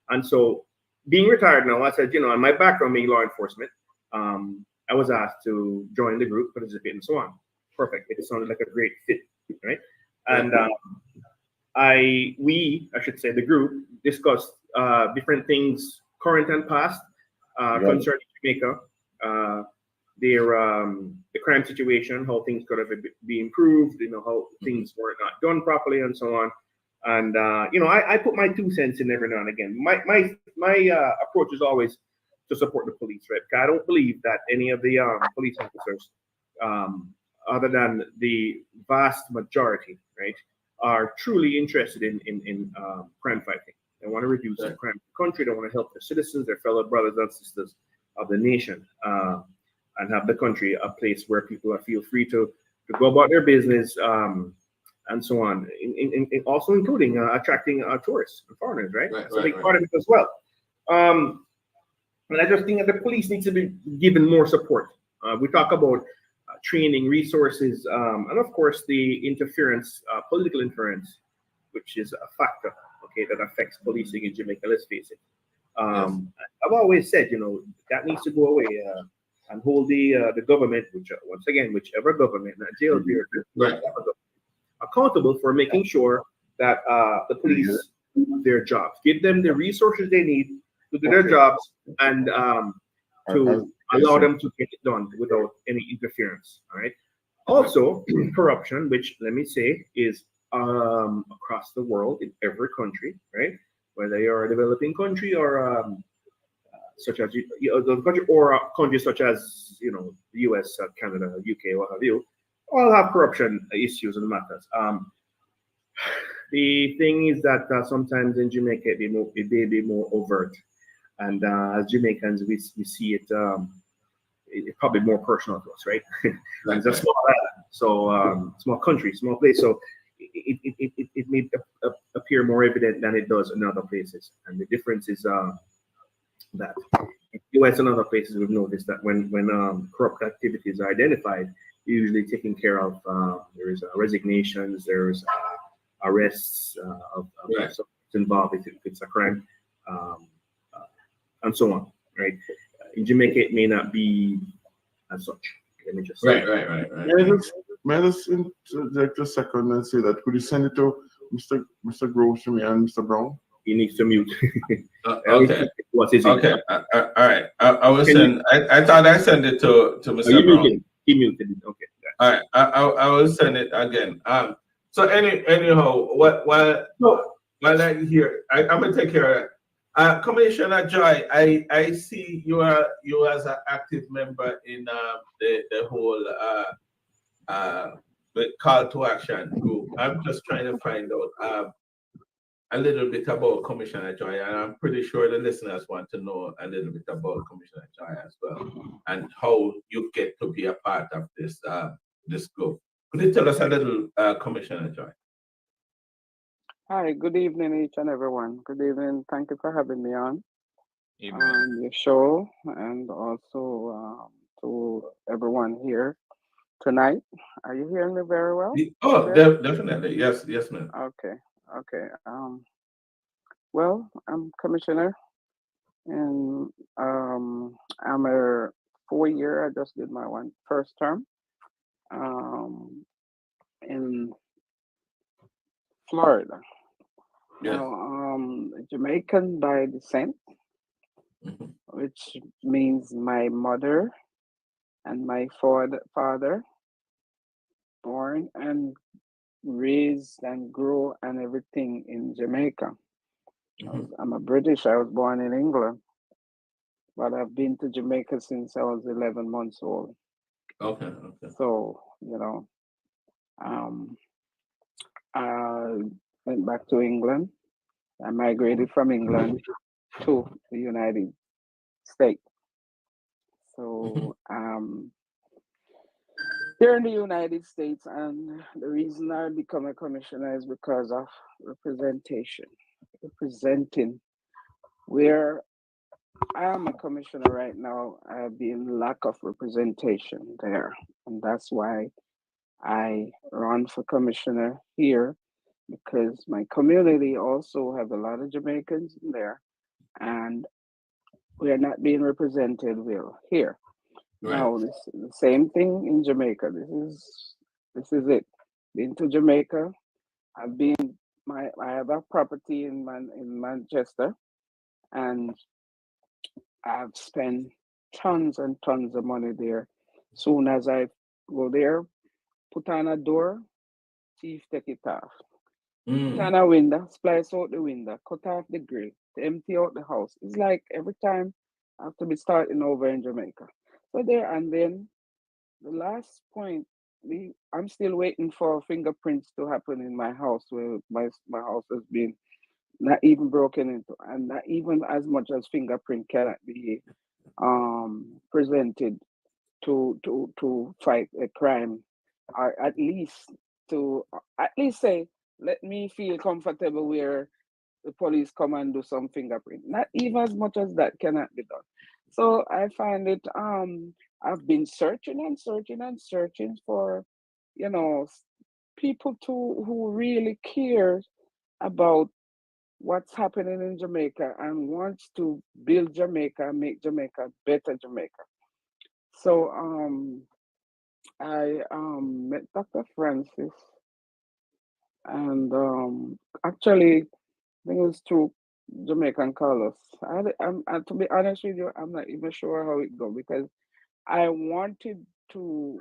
And so, being retired now, I said, and my background being law enforcement, I was asked to join the group, participate, and so on. Perfect. It sounded like a great fit, right? And the group discussed different things, current and past, concerning Jamaica, the crime situation, how things could have be improved, how things were not done properly, and so on. And I put my 2 cents in every now and again. My approach is always to support the police, right? Because I don't believe that any of the police officers, other than the vast majority, right, are truly interested in crime fighting. They want to reduce the crime in the country. They want to help their citizens, their fellow brothers and sisters of the nation, and have the country a place where people feel free to go about their business, and so on. Also including attracting tourists and foreigners, right? That's a big part of it as well. And I just think that the police needs to be given more support. We talk about training, resources, and of course the interference, political interference, which is a factor, okay, that affects policing in Jamaica. Let's face it. I've always said, that needs to go away, and hold the government, once again, whichever government, not JLP, accountable for making sure that the police do their jobs, give them the resources they need to do their jobs, and to allow them to get it done without any interference. All right. Also, corruption, which let me say is across the world in every country, right? Whether you're a developing country or such as the country, or countries such as the US, Canada, UK, what have you, all have corruption issues and matters. The thing is that sometimes in Jamaica it may be more overt, and as Jamaicans we see it. It's probably more personal to us, right? It's a small island, small country, small place, so it may appear more evident than it does in other places. And the difference is that in the US and other places, we've noticed that when corrupt activities are identified, usually taken care of. There's resignations, there's arrests of involved if it's a crime, and so on, right? In Jamaica, it may not be as such. Let me just say. Right. May I just interject a second and say that could you send it to Mr. Gross and Mr. Brown? He needs to mute. Okay. What is it? Okay. All right. I will send. I thought I sent it to Mr. Brown. He muted it. Okay. All right. I will send it again. So anyhow, while I'm here, I'm gonna take care of it. Commissioner Joy, I see you as an active member in the whole call to action group. I'm just trying to find out a little bit about Commissioner Joy, and I'm pretty sure the listeners want to know a little bit about Commissioner Joy as well, and how you get to be a part of this this group. Could you tell us a little, Commissioner Joy? Hi, good evening, each and everyone. Good evening. Thank you for having me on your show, and also to everyone here tonight. Are you hearing me very well? Oh, definitely. Yes, yes, ma'am. Okay, okay. Well, I'm commissioner, and I'm a 4 year. I just did my first term in Florida. Yes. Now, Jamaican by descent, Mhm. which means my mother and my father born and raised and grew and everything in Jamaica. I'm a British. I was born in England, but I've been to Jamaica since I was 11 months old. Okay, okay. So, you know, I went back to England. I migrated from England to the United States. So, here in the United States, and the reason I become a commissioner is because of representation, representing where I am a commissioner right now. I've been lack of representation there, and that's why I run for commissioner here, because my community also have a lot of Jamaicans in there, and we are not being represented well here. Right. Now, the same thing in Jamaica. This is it. Been to Jamaica. I have a property in Manchester, and I've spent tons and tons of money there. Soon as I go there, put on a door, thief take it off. Put on a window, splice out the window, cut off the grill, empty out the house. It's like every time I have to be starting over in Jamaica. So there, and then the last point, I'm still waiting for fingerprints to happen in my house, where my house has been not even broken into, and not even as much as fingerprint cannot be presented to fight a crime, or at least say, let me feel comfortable where the police come and do some fingerprint. Not even as much as that cannot be done. So I find it I've been searching and searching and searching for, people who really care about what's happening in Jamaica and wants to build Jamaica, make Jamaica better Jamaica. So I met Dr. Francis, and actually, I think it was through Jamaican Carlos. To be honest with you, I'm not even sure how it go, because I wanted to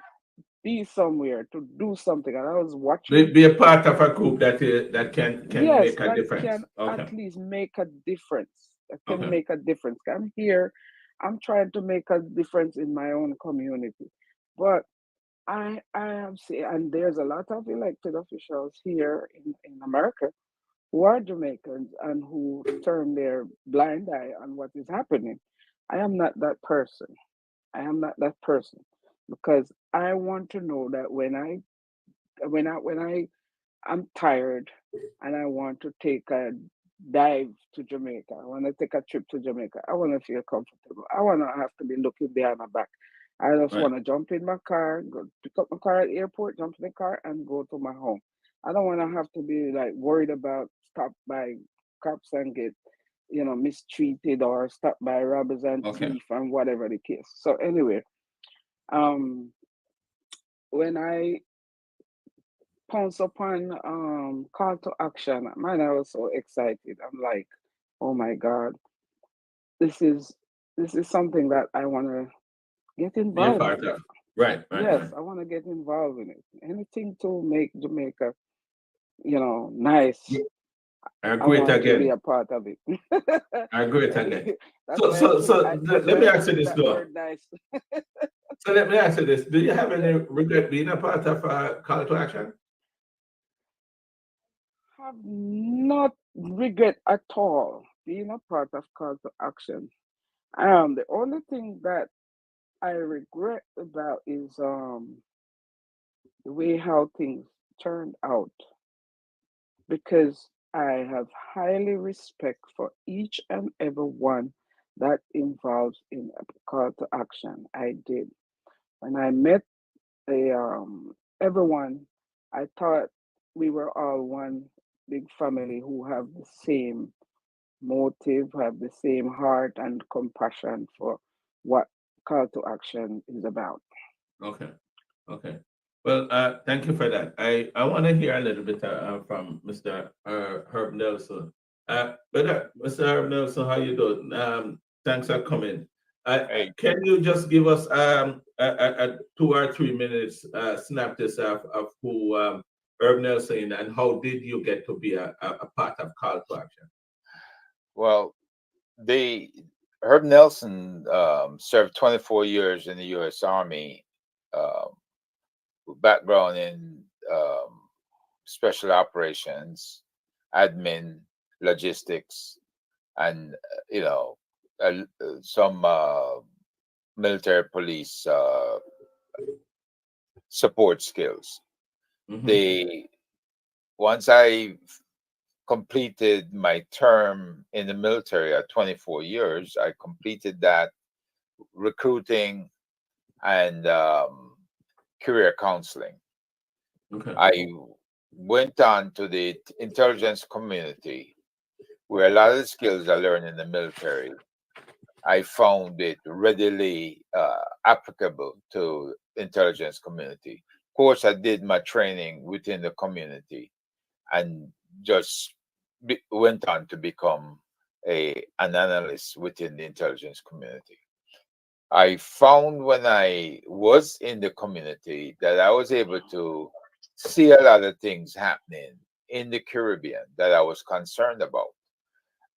be somewhere to do something, and I was watching. Be a part of a group that can Yes, make a that difference. can Okay. at least make a difference. That can Okay. make a difference. I'm here. I'm trying to make a difference in my own community, but I have seen, and there's a lot of elected officials here in America who are Jamaicans and who turn their blind eye on what is happening. I am not that person. I am not that person, because I want to know that when I'm tired and I want to take a dive to Jamaica, I want to take a trip to Jamaica, I want to feel comfortable. I want to have to be looking behind my back. I just Right. want to jump in my car, go pick up my car at the airport, jump in the car, and go to my home. I don't want to have to be like worried about stopped by cops and get, mistreated, or stopped by robbers and Okay. thief and whatever the case. So anyway, um, when I pounce upon call to action, man, I was so excited. I'm like, oh my God, this is something that I want to get Be a involved part in. of. Right. Yes, I want to get involved in it. Anything to make Jamaica, nice. I I agree want to be again. a part of it. I agree again. That's So why so I so keep, let that's let why me I ask you keep this that though. word nice. So let me ask you this: do you have any Yeah. regret being a part of Call to Action? Have not regret at all being a part of Call to Action. The only thing that I regret about is the way how things turned out, because I have highly respect for each and every one that involves in a Call to Action. I did. When I met the everyone, I thought we were all one big family who have the same motive, have the same heart and compassion for what Call to Action is about. Okay. Okay. Well, thank you for that. I want to hear a little bit from Mr. Herb Nelson. Mr. Herb Nelson, how you doing? Thanks for coming. Hey, Can you just give us a 2 or 3 minutes synopsis of who Herb Nelson and how did you get to be a part of Call to Action? well, the Herb Nelson served 24 years in the U.S. Army, with background in special operations, admin, logistics, and some military police support skills. Mhm. Once I completed my term in the military at 24 years, I completed that recruiting and career counseling. Okay. I went on to the intelligence community, where a lot of the skills I learned in the military, I found it readily applicable to intelligence community. Of course, I did my training within the community and just went on to become an analyst within the intelligence community. I found when I was in the community that I was able to see a lot of things happening in the Caribbean that I was concerned about.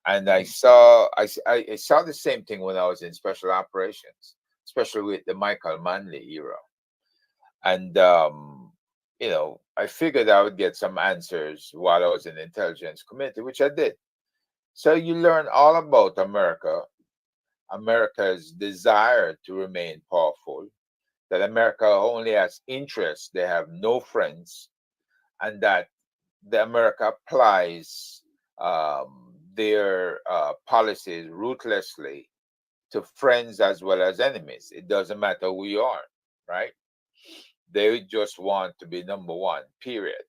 And I saw the same thing when I was in special operations, especially with the Michael Manley era. And I figured I would get some answers while I was in the intelligence community, which I did. So you learn all about America, America's desire to remain powerful, that America only has interests, they have no friends, and that the America applies their policies ruthlessly to friends as well as enemies. It doesn't matter who you are, right? They just want to be number one, period.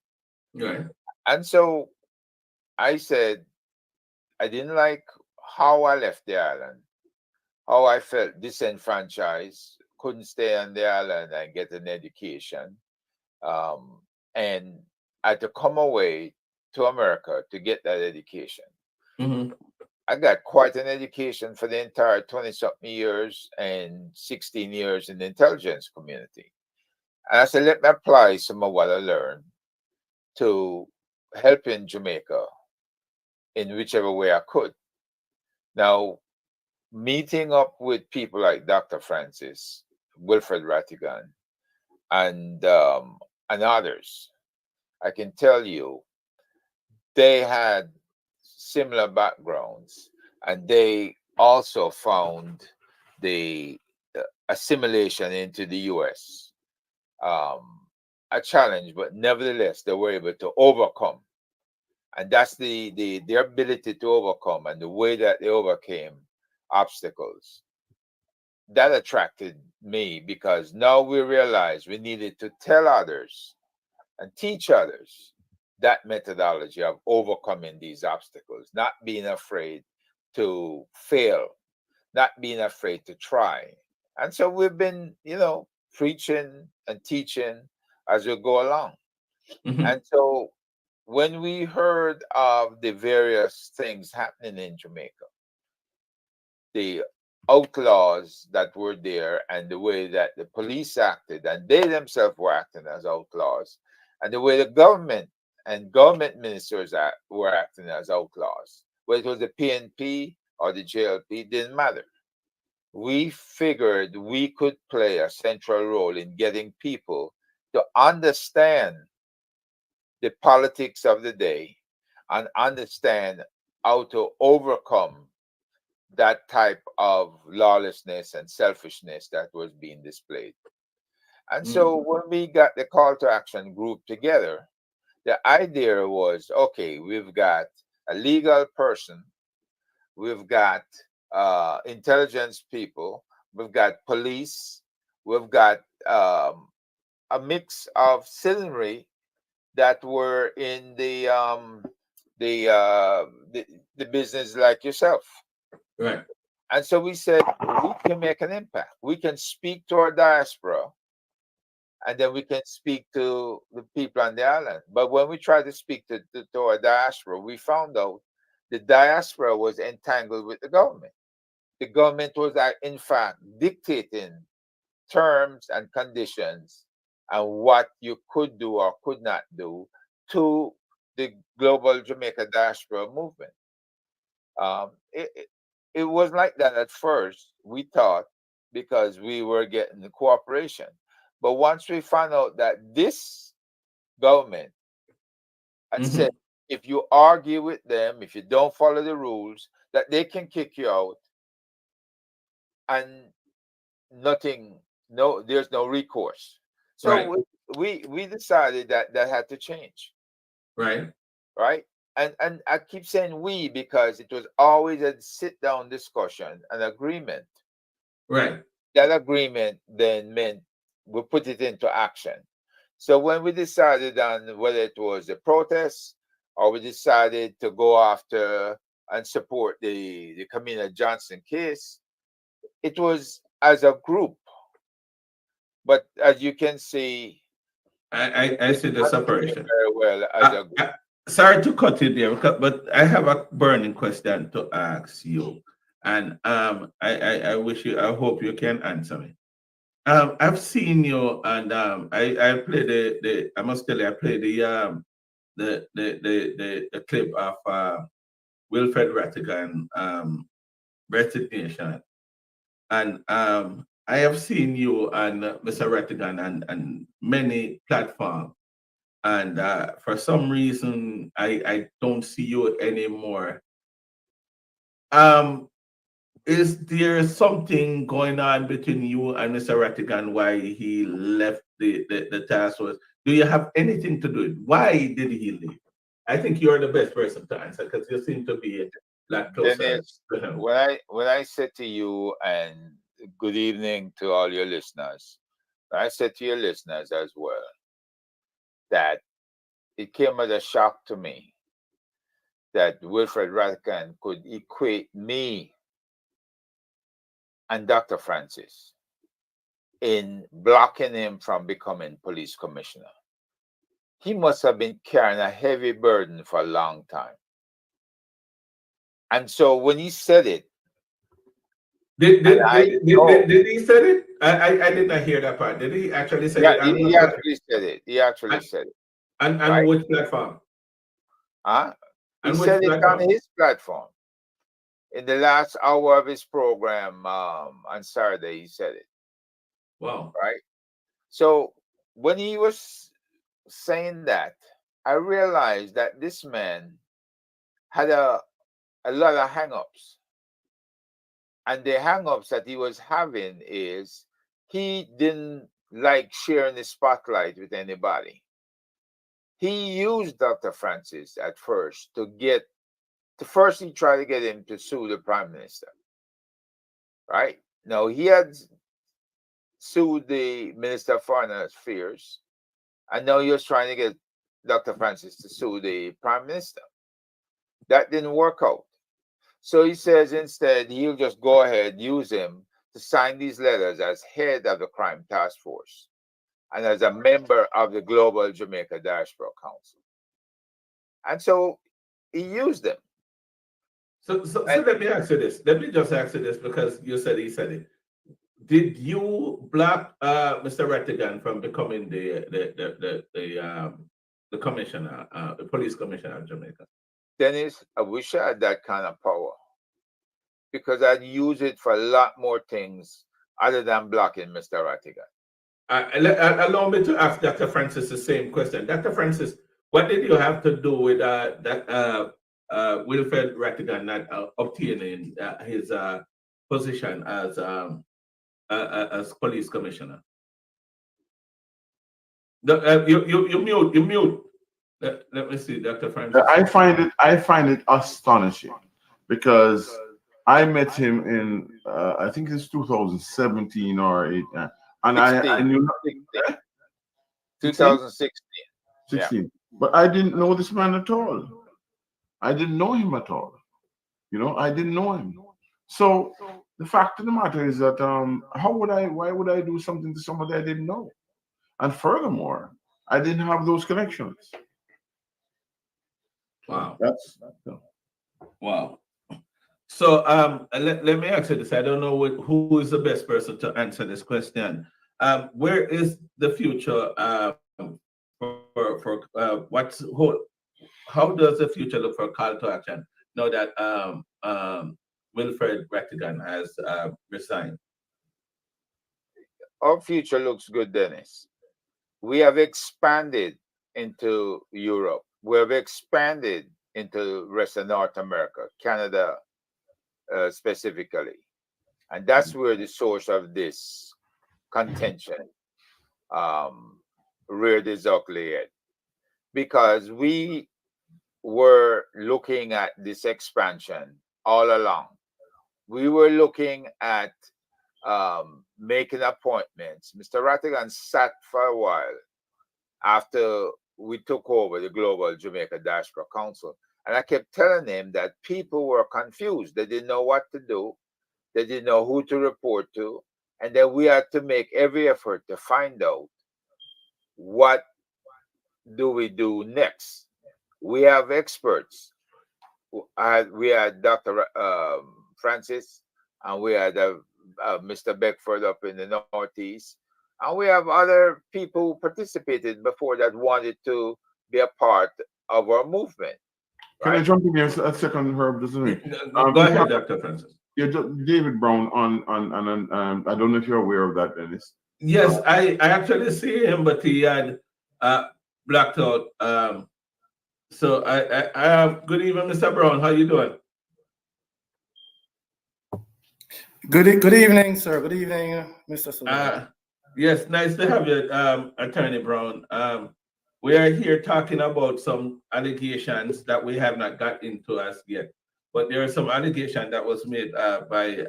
Right. And so I said, I didn't like how I left the island, how I felt disenfranchised, couldn't stay on the island and get an education. And I had to come away to America to get that education. Mhm. I got quite an education for the entire 20 something years and 16 years in the intelligence community. And I said, let me apply some of what I learned to helping Jamaica in whichever way I could. Now, meeting up with people like Dr. Francis, Wilfred Rattigan, and others, I can tell you they had similar backgrounds, and they also found the assimilation into the U.S. A challenge, but nevertheless they were able to overcome, and that's their ability to overcome and the way that they overcame obstacles. That attracted me because now we realized we needed to tell others and teach others that methodology of overcoming these obstacles, not being afraid to fail, not being afraid to try. And so we've been, preaching and teaching as we go along. Mhm. And so when we heard of the various things happening in Jamaica, the outlaws that were there and the way that the police acted and they themselves were acting as outlaws and the way the government and government ministers were acting as outlaws, whether it was the PNP or the JLP, didn't matter. We figured we could play a central role in getting people to understand the politics of the day and understand how to overcome that type of lawlessness and selfishness that was being displayed. And so when we got the call to action group together, the idea was, okay, we've got a legal person, we've got intelligence people, we've got police, we've got a mix of citizenry that were in the business like yourself. Right. And so we said, we can make an impact. We can speak to our diaspora, and then we can speak to the people on the island. But when we tried to speak to our diaspora, we found out the diaspora was entangled with the government. The government was, in fact, dictating terms and conditions and what you could do or could not do to the global Jamaica diaspora movement. It was like that at first, we thought, because we were getting the cooperation. But once we found out that this government had said, if you argue with them, if you don't follow the rules, that they can kick you out, and there's no recourse. So we decided that had to change. Right. And I keep saying we because it was always a sit-down discussion, an agreement. Right. That agreement then meant we put it into action. So when we decided on whether it was a protest or we decided to go after and support the Kamina Johnson case, it was as a group. But as you can see, I see the separation very well as a group. Sorry to cut you there, but I have a burning question to ask you, and I hope you can answer me. I've seen you, and I played I must tell you, I played the clip of Wilfred Rattigan resignation, and I have seen you and Mr. Rattigan and many platforms. And for some reason, I don't see you anymore. Is there something going on between you and Mr. Rattigan why he left the task force? Do you have anything to do with it? Why did he leave? I think you're the best person to answer because you seem to be like closer. Dennis, when I said to you, and good evening to all your listeners, I said to your listeners as well, that it came as a shock to me that Wilfred Rattigan could equate me and Dr. Francis in blocking him from becoming police commissioner. He must have been carrying a heavy burden for a long time. And so when he said it, did he say it? I did not hear that part. Did he actually say it? He actually said it. He actually said it. And right? Which platform? He said it on his platform. In the last hour of his program on Saturday, he said it. Wow. Right? So when he was saying that, I realized that this man had a lot of hang-ups. And the hang-ups that he was having is he didn't like sharing the spotlight with anybody. He used Dr. Francis at first first he tried to get him to sue the Prime Minister. Right? Now, he had sued the Minister of Foreign Affairs, and now he was trying to get Dr. Francis to sue the Prime Minister. That didn't work out. So he says instead he'll just go ahead, use him to sign these letters as head of the Crime Task Force and as a member of the Global Jamaica Diaspora Council. And so he used them. So let me ask you this. Let me just ask you this because you said he said it. Did you block Mr. Rattigan from becoming the commissioner, the police commissioner of Jamaica? Dennis, I wish I had that kind of power because I'd use it for a lot more things other than blocking Mr. Rattigan. Allow me to ask Dr. Francis the same question. Dr. Francis, What did you have to do with that Wilfred Rattigan not obtaining his position as police commissioner? You mute. Let me see, Dr. Francis. I find it astonishing because I met him in I think it's 2017 or 8, and I knew 2016. 16. Yeah. But I didn't know this man at all. I didn't know him at all. You know, I didn't know him. So the fact of the matter is that why would I do something to somebody I didn't know? And furthermore, I didn't have those connections. Wow. Wow. So let me ask you this. I don't know who is the best person to answer this question. Where is the future for how does the future look for call to action now that Wilfred Rattigan has resigned? Our future looks good, Dennis. We have expanded into Europe. We have expanded into rest of North America, Canada specifically. And that's where the source of this contention reared its ugly head. Because we were looking at this expansion all along. We were looking at making appointments. Mr. Rattigan sat for a while after we took over the Global Jamaica Diaspora Council. And I kept telling him that people were confused. They didn't know what to do. They didn't know who to report to. And then we had to make every effort to find out what do we do next. We have experts. We had Dr. Francis, and we had Mr. Beckford up in the Northeast. And we have other people who participated before that wanted to be a part of our movement. Can I jump in here a second, Herb? Doesn't it? Go ahead, Dr. Francis. Yeah, David Brown on I don't know if you're aware of that, Dennis. Yes, I actually see him, but he had blacked out. So I good evening, Mr. Brown. How you doing? Good evening, sir. Good evening, Mr. Sullivan. Yes, nice to have you, Attorney Brown. We are here talking about some allegations that we have not got into as yet, but there are some allegations that was made by,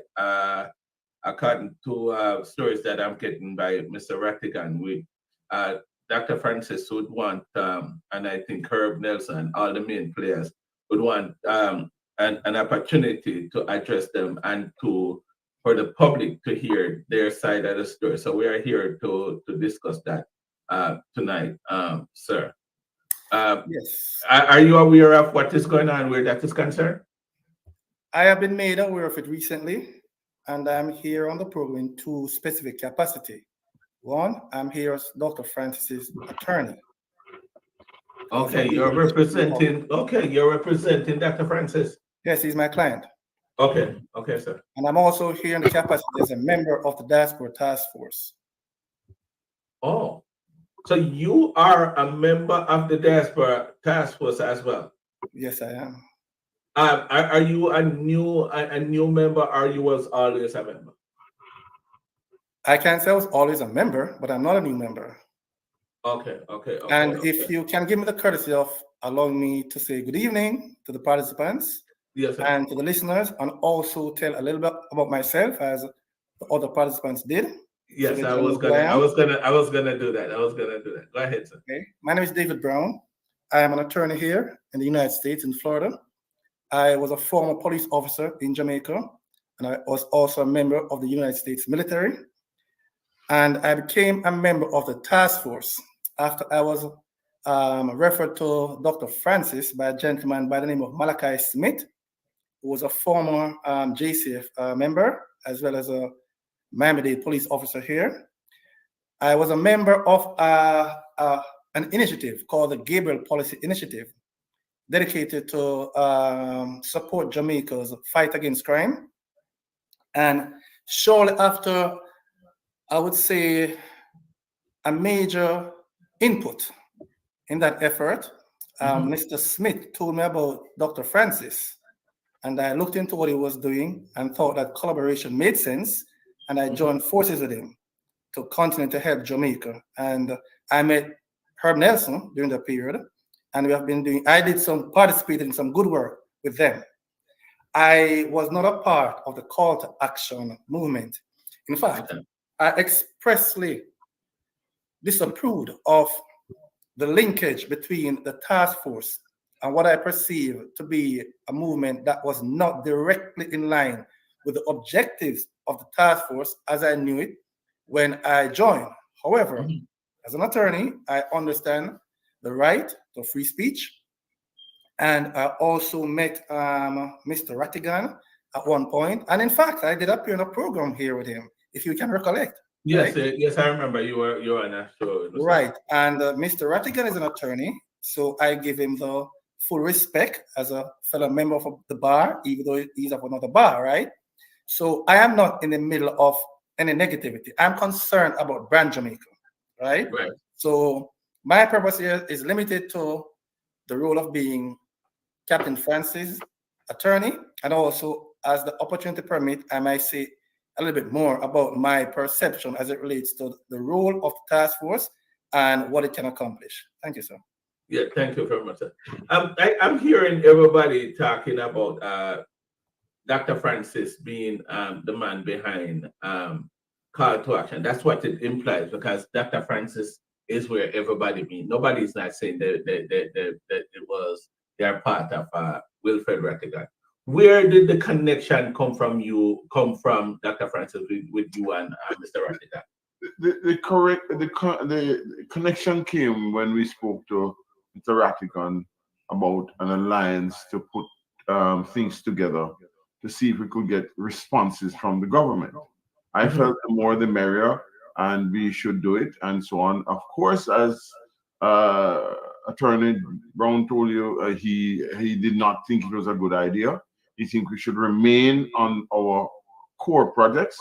according to stories that I'm getting by Mr. Rattigan. Dr. Francis would want, and I think Herb Nelson, all the main players would want an opportunity to address them and for the public to hear their side of the story. So we are here to discuss that tonight, sir. Yes. Are you aware of what is going on where that is concerned? I have been made aware of it recently, and I'm here on the program in two specific capacity. One, I'm here as Dr. Francis's attorney. Okay, you're representing Dr. Francis. Yes, he's my client. Okay, sir. And I'm also here in the capacity as a member of the Diaspora Task Force. Oh, so you are a member of the Diaspora Task Force as well? Yes, I am. Are you a new member, or you was always a member? I can't say I was always a member, but I'm not a new member. Okay. And if you can give me the courtesy of allowing me to say good evening to the participants, yes, sir, and to the listeners, and also tell a little bit about myself as the other participants did. Yes, so I was gonna do that. Go ahead, sir. Okay. My name is David Brown. I am an attorney here in the United States, in Florida. I was a former police officer in Jamaica, and I was also a member of the United States military. And I became a member of the task force after I was referred to Dr. Francis by a gentleman by the name of Malachi Smith, who was a former JCF member, as well as a Miami-Dade police officer here. I was a member of an initiative called the Gabriel Policy Initiative, dedicated to support Jamaica's fight against crime. And shortly after, I would say, a major input in that effort, Mr. Smith told me about Dr. Francis, and I looked into what he was doing and thought that collaboration made sense, and I joined forces with him to continue to help Jamaica. And I met Herb Nelson during that period, and we have been doing, participated in some good work with them. I was not a part of the call to action movement. In fact, I expressly disapproved of the linkage between the task force and what I perceive to be a movement that was not directly in line with the objectives of the task force as I knew it when I joined. However, as an attorney, I understand the right to free speech. And I also met Mr. Rattigan at one point. And in fact, I did appear in a program here with him, if you can recollect. Yes, right? yes, I remember you were on that show. Right. And Mr. Rattigan is an attorney, so I give him the full respect as a fellow member of the bar, even though he's of another bar, right? So I am not in the middle of any negativity. I'm concerned about brand Jamaica, right? Right. So my purpose here is limited to the role of being Captain Francis' attorney, and also as the opportunity permit, I might say a little bit more about my perception as it relates to the role of the task force and what it can accomplish. Thank you, sir. Yeah, thank you very much, sir. I'm hearing everybody talking about Dr. Francis being the man behind call to action. That's what it implies, because Dr. Francis is where everybody means. Nobody's not saying that it was they're part of Wilfred Rattigan. Where did the connection come from? Dr. Francis, with you and Mr. Rattigan? The connection came when we spoke to Mr. Rattigan about an alliance to put things together to see if we could get responses from the government. I felt the more the merrier, and we should do it, and so on. Of course, as Attorney Brown told you, he did not think it was a good idea. He thinks we should remain on our core projects.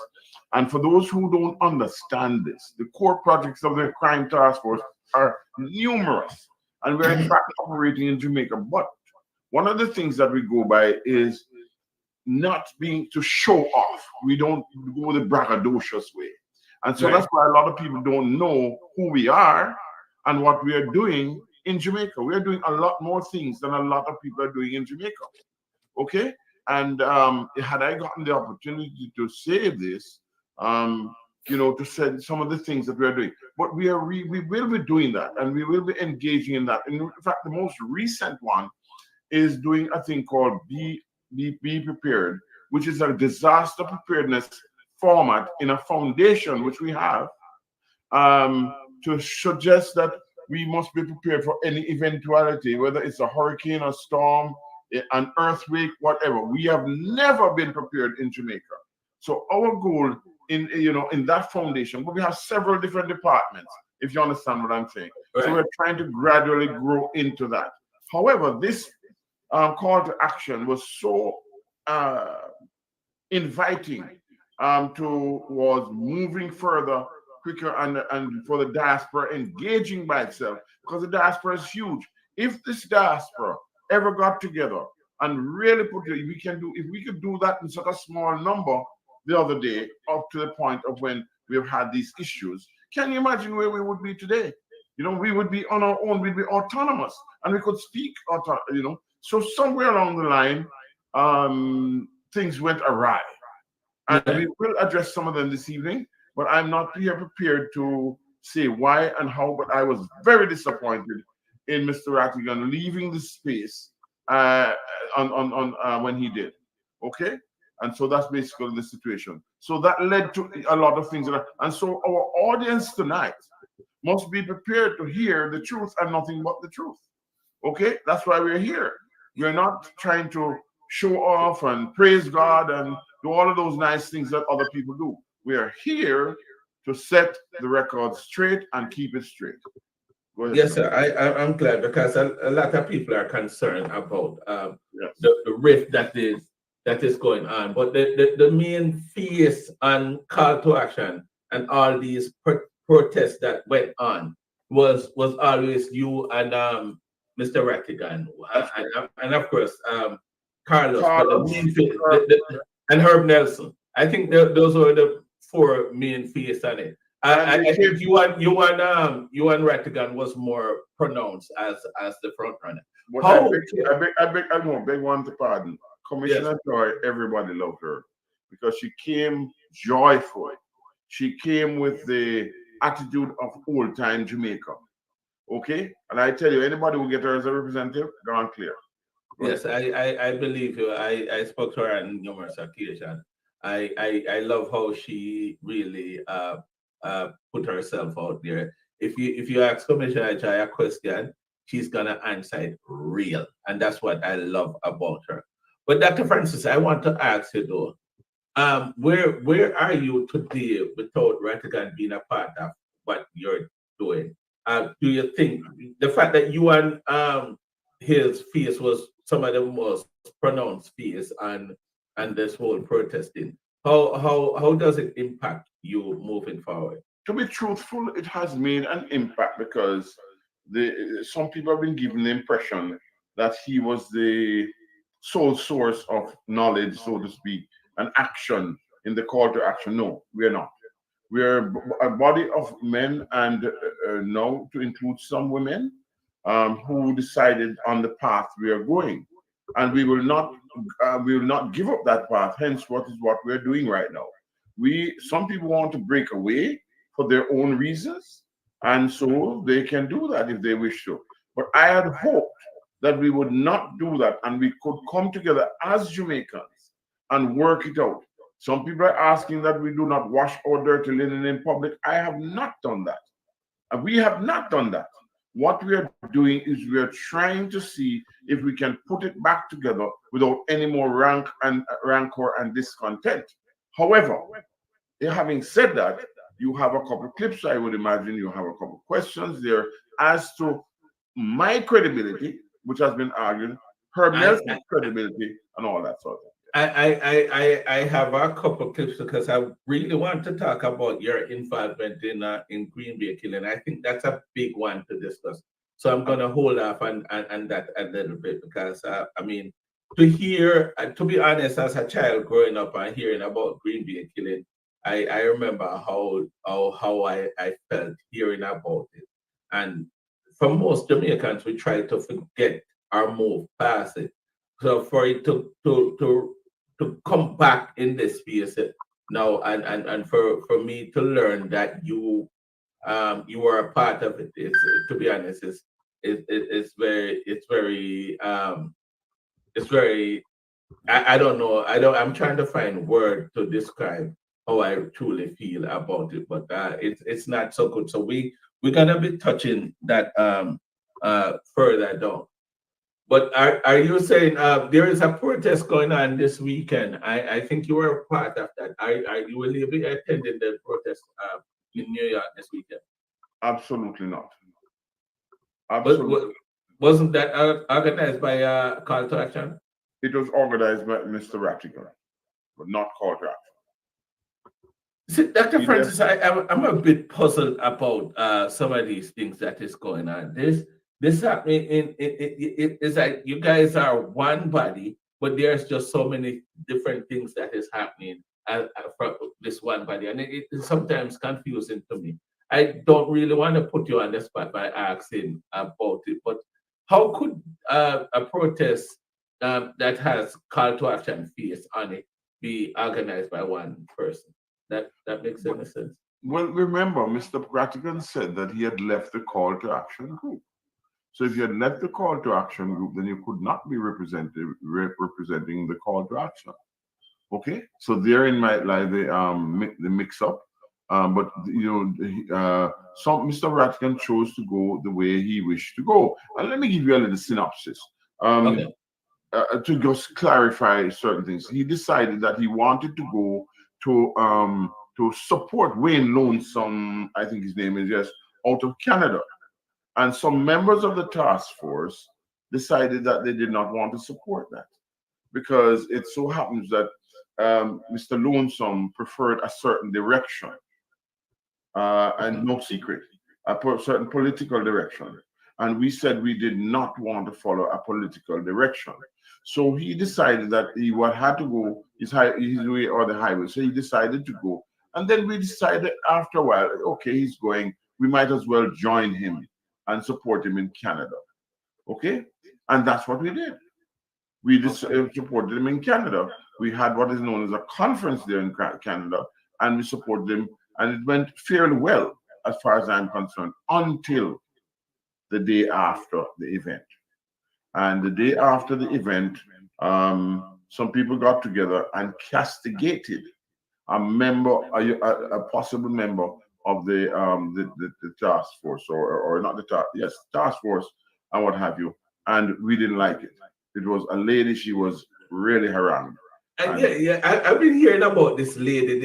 And for those who don't understand this, the core projects of the Crime Task Force are numerous, and we're in fact operating in Jamaica. But one of the things that we go by is not being to show off. We don't go the braggadocious way. And so that's why a lot of people don't know who we are and what we are doing in Jamaica. We are doing a lot more things than a lot of people are doing in Jamaica. Okay? And had I gotten the opportunity to say this, to say some of the things that we are doing, but we will be doing that, and we will be engaging in that. In fact, the most recent one is doing a thing called Be Prepared, which is a disaster preparedness format in a foundation which we have to suggest that we must be prepared for any eventuality, whether it's a hurricane, a storm, an earthquake, whatever. We have never been prepared in Jamaica. So our goal in that foundation, but we have several different departments, if you understand what I'm saying. Right. So we're trying to gradually grow into that. However, this call to action was so inviting towards moving further quicker and for the diaspora engaging by itself, because the diaspora is huge. If this diaspora ever got together and really if we could do that in such a small number the other day, up to the point of when we've had these issues, can you imagine where we would be today? We would be on our own, we'd be autonomous, and we could speak, So somewhere along the line, things went awry. And we will address some of them this evening, but I'm not here prepared to say why and how, but I was very disappointed in Mr. Rattigan leaving the space when he did. Okay? And so that's basically the situation. So that led to a lot of things. And so our audience tonight must be prepared to hear the truth and nothing but the truth. Okay? That's why we're here. We're not trying to show off and praise God and do all of those nice things that other people do. We are here to set the record straight and keep it straight. Go ahead, yes, sir. I'm glad, because a lot of people are concerned about the rift that is going on. But the main face on call to action and all these protests that went on was always you and Mr. Rattigan, and of course, Carlos, but the main face, and Herb Nelson. I think those were the four main faces on it. I think you and Rattigan was more pronounced as the front runner. I beg one to pardon. Commissioner Joy, everybody loved her because she came joyful. She came with the attitude of old time Jamaica. Okay? And I tell you, anybody who get her as a representative, gone clear. Yes, I believe you. I spoke to her on numerous occasions. I love how she really put herself out there. If you ask Commissioner Joy a question, she's gonna answer it real, and that's what I love about her. But Dr. Francis, I want to ask you though, where are you today without Rattigan being a part of what you're doing? Do you think the fact that you and his face was some of the most pronounced face and this whole protesting, how does it impact you moving forward? To be truthful, it has made an impact because some people have been given the impression that he was the sole source of knowledge, so to speak, and action in the call to action. No, we are not. We are a body of men, and now to include some women who decided on the path we are going, and we will not give up that path. Hence, what we're doing right now. Some people want to break away for their own reasons, and so they can do that if they wish to. But I had hoped that we would not do that, and we could come together as Jamaicans and work it out. Some people are asking that we do not wash our dirty linen in public. I have not done that. We have not done that. What we are doing is we are trying to see if we can put it back together without any more rancor and discontent. However, having said that, you have a couple of clips, I would imagine you have a couple of questions there as to my credibility, which has been argued, Herb Nelson's credibility, and all that sort of thing. I have a couple of clips because I really want to talk about your involvement in Green Bay killing. I think that's a big one to discuss. So I'm going to hold off on that a little bit because I mean, to be honest, as a child growing up and hearing about Green Bay killing, I remember how I felt hearing about it. And for most Jamaicans, we try to forget or move past it. So for it to come back in this space now, and for me to learn that you were a part of it, to be honest, it's very I don't know. I'm trying to find word to describe how I truly feel about it, but it's not so good. So we're gonna be touching that further down. But are you saying there is a protest going on this weekend? I think you were a part of that. You will be attending the protest in New York this weekend? Absolutely not. Absolutely. But wasn't that organized by Call to Action? It was organized by Mr. Rattigan, but not Call to Action. See, Dr. Francis, I'm a bit puzzled about some of these things that is going on. This happening it's like you guys are one body, but there's just so many different things that is happening from this one body, and it is sometimes confusing to me. I don't really want to put you on the spot by asking about it, but how could a protest that has Call to Action face on it be organized by one person? That makes any sense. Well, remember, Mr. Rattigan said that he had left the Call to Action group. So if you had left the Call to Action group, then you could not be representing the Call to Action. Okay, so therein might lie the mix-up. But you know, Mr. Rattigan chose to go the way he wished to go. And let me give you a little synopsis. Okay. To just clarify certain things, he decided that he wanted to go to support Wayne Lonesome, I think his name is, yes, out of Canada. And some members of the task force decided that they did not want to support that because it so happens that Mr. Lonesome preferred a certain direction and no secret, a certain political direction. and we said we did not want to follow a political direction. So he decided that he had to go his way or the highway. So he decided to go. And then we decided after a while, okay, he's going, we might as well join him and support him in Canada. Okay? And that's what we did. We just supported him in Canada. We had what is known as a conference there in Canada, and we supported him, and it went fairly well as far as I'm concerned, until the day after the event. And the day after the event, some people got together and castigated a possible member of the task force, or not the task force, and what have you. And we didn't like it. It was a lady. She was really harangued. And I've been hearing about this lady,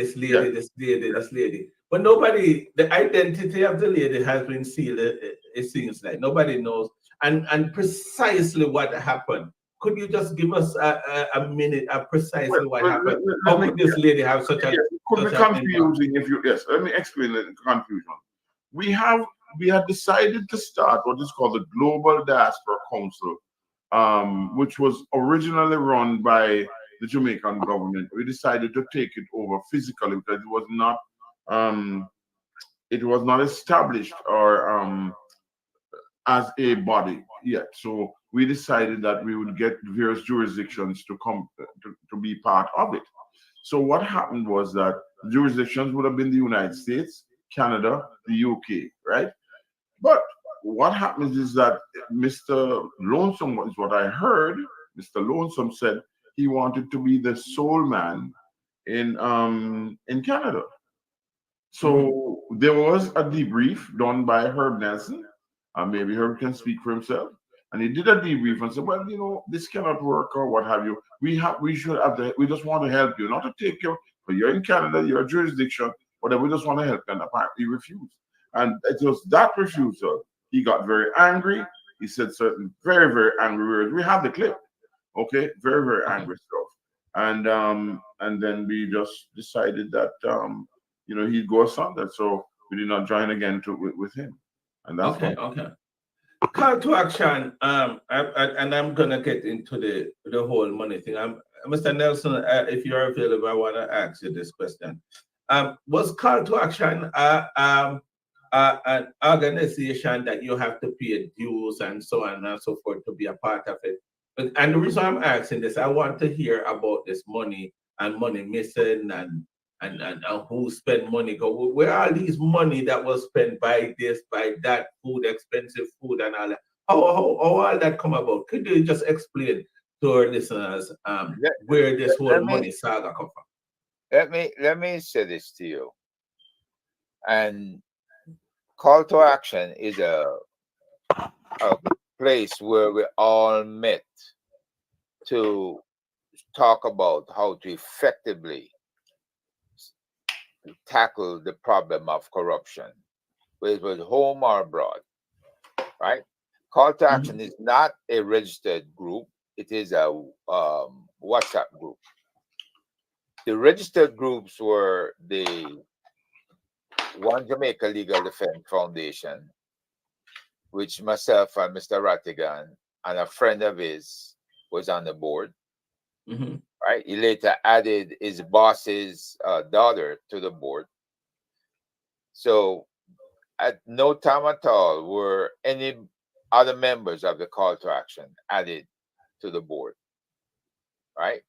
but nobody, the identity of the lady has been sealed. It seems like nobody knows, and precisely what happened. Could you just give us a minute of precisely what happened? How could this lady have such a? It could be confusing if you. Yes, let me explain the confusion. We had decided to start what is called the Global Diaspora Council, which was originally run by the Jamaican government. We decided to take it over physically because it was not established or as a body yet. So we decided that we would get various jurisdictions to come to be part of it. So what happened was that jurisdictions would have been the United States, Canada, the UK, right? But what happens is that Mr. Lonesome, is what I heard, Mr. Lonesome said he wanted to be the sole man in Canada. So there was a debrief done by Herb Nelson. Maybe Herb can speak for himself. And he did a debrief and said, well, you know, this cannot work or what have you. We we just want to help you, not to take you, but you're in Canada, you're a jurisdiction, but we just want to help you. And apparently he refused. And it was that refusal. He got very angry. He said certain very, very angry words. We have the clip. Okay, very, very angry stuff. And then we just decided that he'd go asunder. So we did not join again with him. And that's okay. Call to action. And I'm gonna get into the whole money thing. Mr. Nelson, if you're available, I want to ask you this question. Was Call to Action an organization that you have to pay dues and so on and so forth to be a part of it? And the reason I'm asking this, I want to hear about this money and money missing and who spent money. Where are these money that was spent by this, by that, food, expensive food and all that? How all that come about? Could you just explain to our listeners where this whole money saga come from? Let me say this to you. And Call to Action is a place where we all met to talk about how to effectively tackle the problem of corruption, whether it was home or abroad, right? Call to Action is not a registered group. It is a WhatsApp group. The registered groups were the One Jamaica Legal Defense Foundation, which myself and Mr. Rattigan and a friend of his was on the board. Right? He later added his boss's daughter to the board. So at no time at all were any other members of the Call to Action added to the board. Right?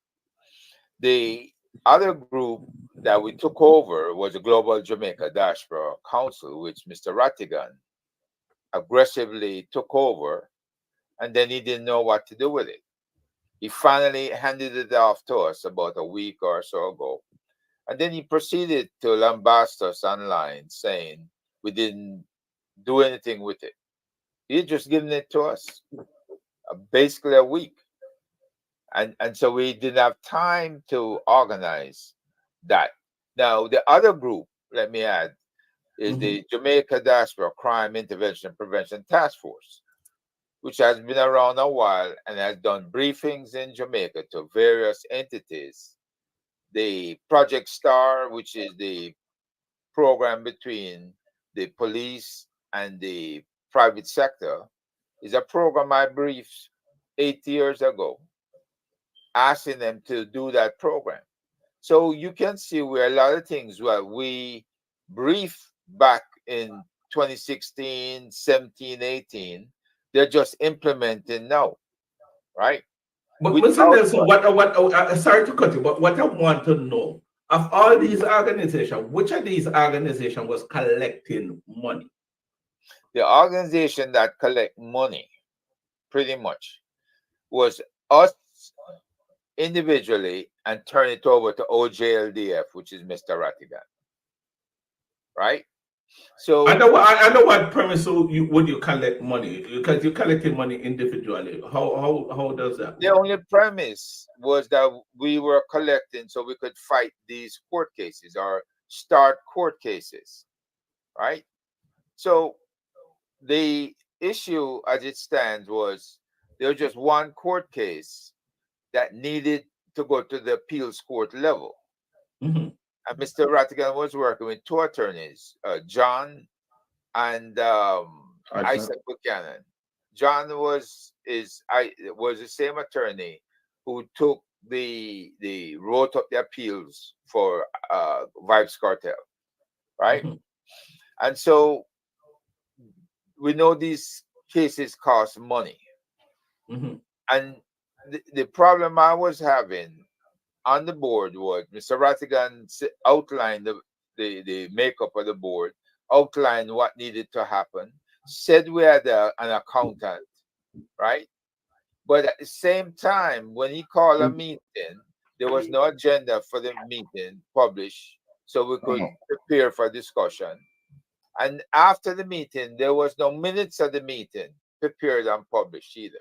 The other group that we took over was the Global Jamaica Diaspora Council, which Mr. Rattigan aggressively took over, and then he didn't know what to do with it. He finally handed it off to us about a week or so ago. And then he proceeded to lambast us online saying we didn't do anything with it. He had just given it to us basically a week. And so we didn't have time to organize that. Now, the other group, let me add, is the Jamaica Diaspora Crime Intervention and Prevention Task Force, which has been around a while and has done briefings in Jamaica to various entities. The Project STAR, which is the program between the police and the private sector, Is a program I briefed 8 years ago, asking them to do that program. So you can see where a lot of things we briefed back in 2016, 17, 18, they're just implementing now, right? But Mr. Nelson, sorry to cut you, but what I want to know, of all these organizations, which of these organizations was collecting money? The organization that collect money, pretty much, was us individually and turn it over to OJLDF, which is Mr. Rattigan, right? So I know what premise would you collect money, because you're collecting money individually. How does that work? The only premise was that we were collecting so we could fight these court cases or start court cases, right? So the issue as it stands was there was just one court case that needed to go to the appeals court level. Mm-hmm. And Mr. Rattigan was working with two attorneys, John and Isaac Buchanan. John was the same attorney who took wrote up the appeals for Vybz Kartel, right? Mm-hmm. And so we know these cases cost money. Mm-hmm. And the problem I was having on the board was Mr. Rattigan outlined the makeup of the board, outlined what needed to happen, said we had an accountant, right? But at the same time, when he called a meeting, there was no agenda for the meeting published, so we could prepare for discussion. And after the meeting, there was no minutes of the meeting prepared and published either.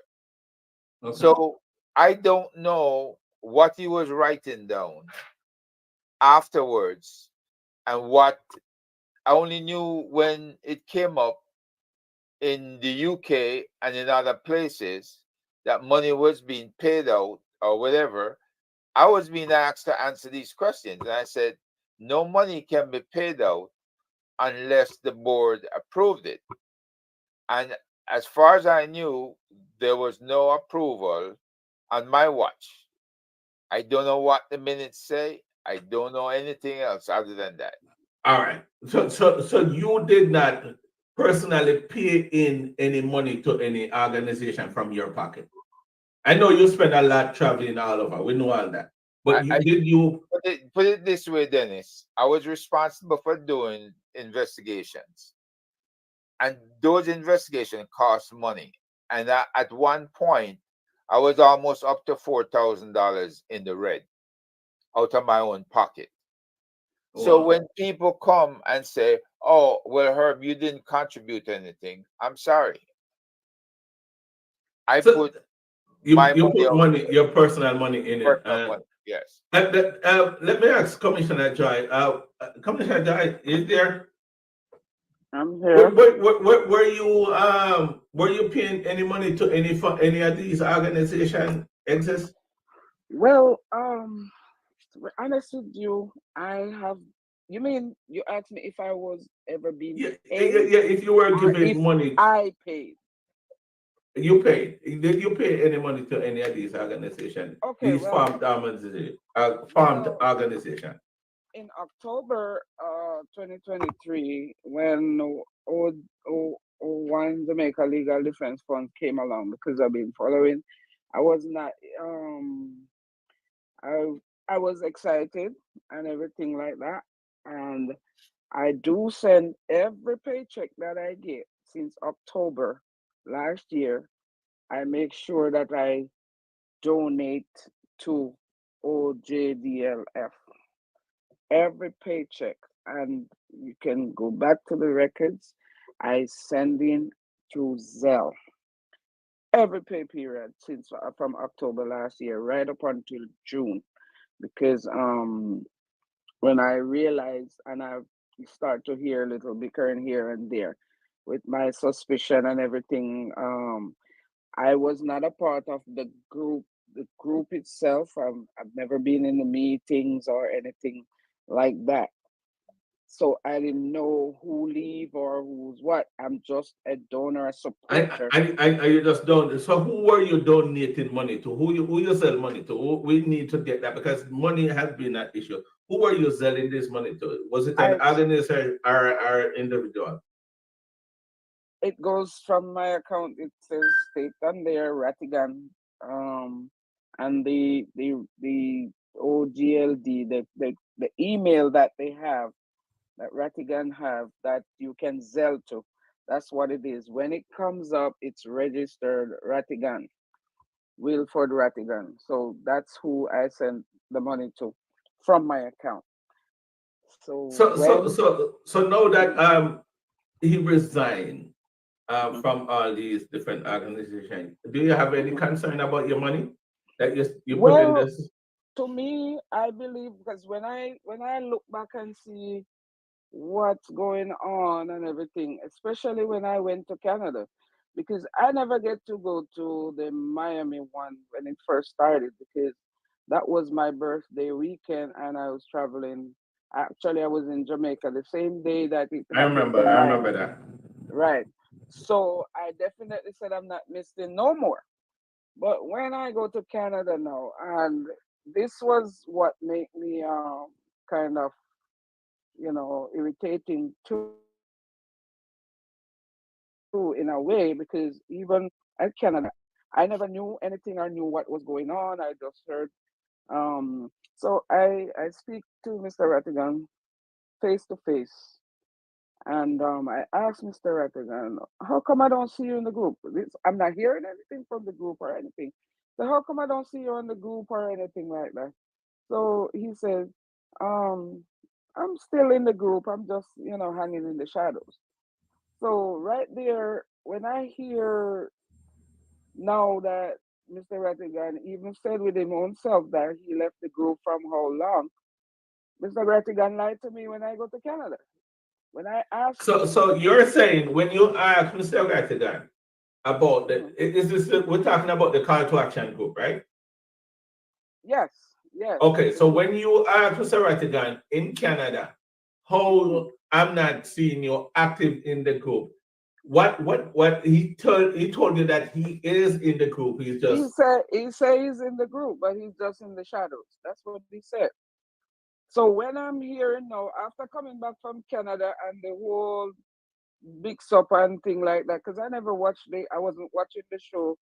Okay. So I don't know what he was writing down afterwards, and what I only knew when it came up in the UK and in other places that money was being paid out or whatever. I was being asked to answer these questions, and I said, no money can be paid out unless the board approved it. And as far as I knew, there was no approval on my watch. I don't know what the minutes say. I don't know anything else other than that. All right. So you did not personally pay in any money to any organization from your pocket. I know you spend a lot traveling all over. We know all that. But did you put it this way, Dennis? I was responsible for doing investigations, and those investigations cost money. And at one point, I was almost up to $4,000 in the red out of my own pocket. So when people come and say, "Oh, well, Herb, you didn't contribute anything," I'm sorry. put your personal money in it. Yes. Let me ask Commissioner Joy. Commissioner Joy, is there? I'm here. Were you paying any money to any of these organizations exist? Well, to be honest with you, I have. You mean you asked me if I was ever being paid? Yeah. If you were giving money, I paid. You paid. Did you pay any money to any of these organizations? Okay, these farmed organizations. In October 2023, when One Jamaica Legal Defense Fund came along, because I've been following, I was not I was excited and everything like that. And I do send every paycheck that I get since October last year. I make sure that I donate to OJDLF. Every paycheck, and you can go back to the records. I send in through Zelle. Every pay period since from October last year, right up until June, because when I realized, and I start to hear a little bickering here and there with my suspicion and everything, I was not a part of the group itself. I've never been in the meetings or anything like that. So I didn't know who leave or who's what. I'm just a donor, a supporter. And you just don't. So who were you donating money to? Who you sell money to? We need to get that because money has been an issue. Who were you selling this money to? Was it an organization or individual? It goes from my account. It says state on there, Ratigan, and the OGLD, the email that they have, that Ratigan have, that you can Zelle to. That's what it is. When it comes up, it's registered Ratigan, Wilford Ratigan. So that's who I sent the money to from my account. So now that he resigned from all these different organizations, do you have any concern about your money that you put in this? To me, I believe, because when I look back and see what's going on and everything, especially when I went to Canada, because I never get to go to the Miami one when it first started, because that was my birthday weekend and I was traveling. Actually, I was in Jamaica the same day that it happened. I remember that. Right. So I definitely said I'm not missing no more. But when I go to Canada now, and this was what made me kind of, irritating too, in a way, because even at Canada, I never knew anything or knew what was going on. I just heard. So I speak to Mr. Ratigan face to face, and I asked Mr. Ratigan, how come I don't see you in the group? I'm not hearing anything from the group or anything. So how come I don't see you in the group or anything like that? So he said, I'm still in the group. I'm just, hanging in the shadows. So right there, when I hear now that Mr. Ratigan even said with him own self that he left the group from how long, Mr. Ratigan lied to me when I go to Canada. When I asked So you're saying when you ask Mr. Ratigan about we're talking about the call to action group, right? Yes. Okay, so when you ask Mr. Ratigan in Canada, how I'm not seeing you active in the group, what he told you that he is in the group. He said he's in the group, but he's just in the shadows. That's what he said. So when I'm hearing now, after coming back from Canada and the whole big up and thing like that, because I never watched I wasn't watching the show,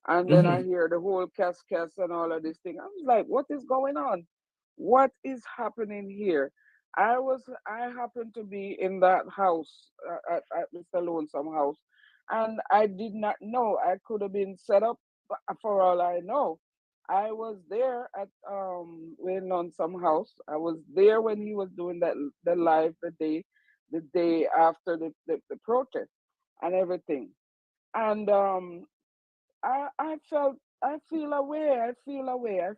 and then I hear the whole cascade and all of this thing. I was like, what is going on? What is happening here? I happened to be in that house at Mr. Lonesome house, and I did not know. I could have been set up for all I know. I was there at Wayne Lonesome house. I was there when he was doing the live the day after the protest and everything. And I feel away. I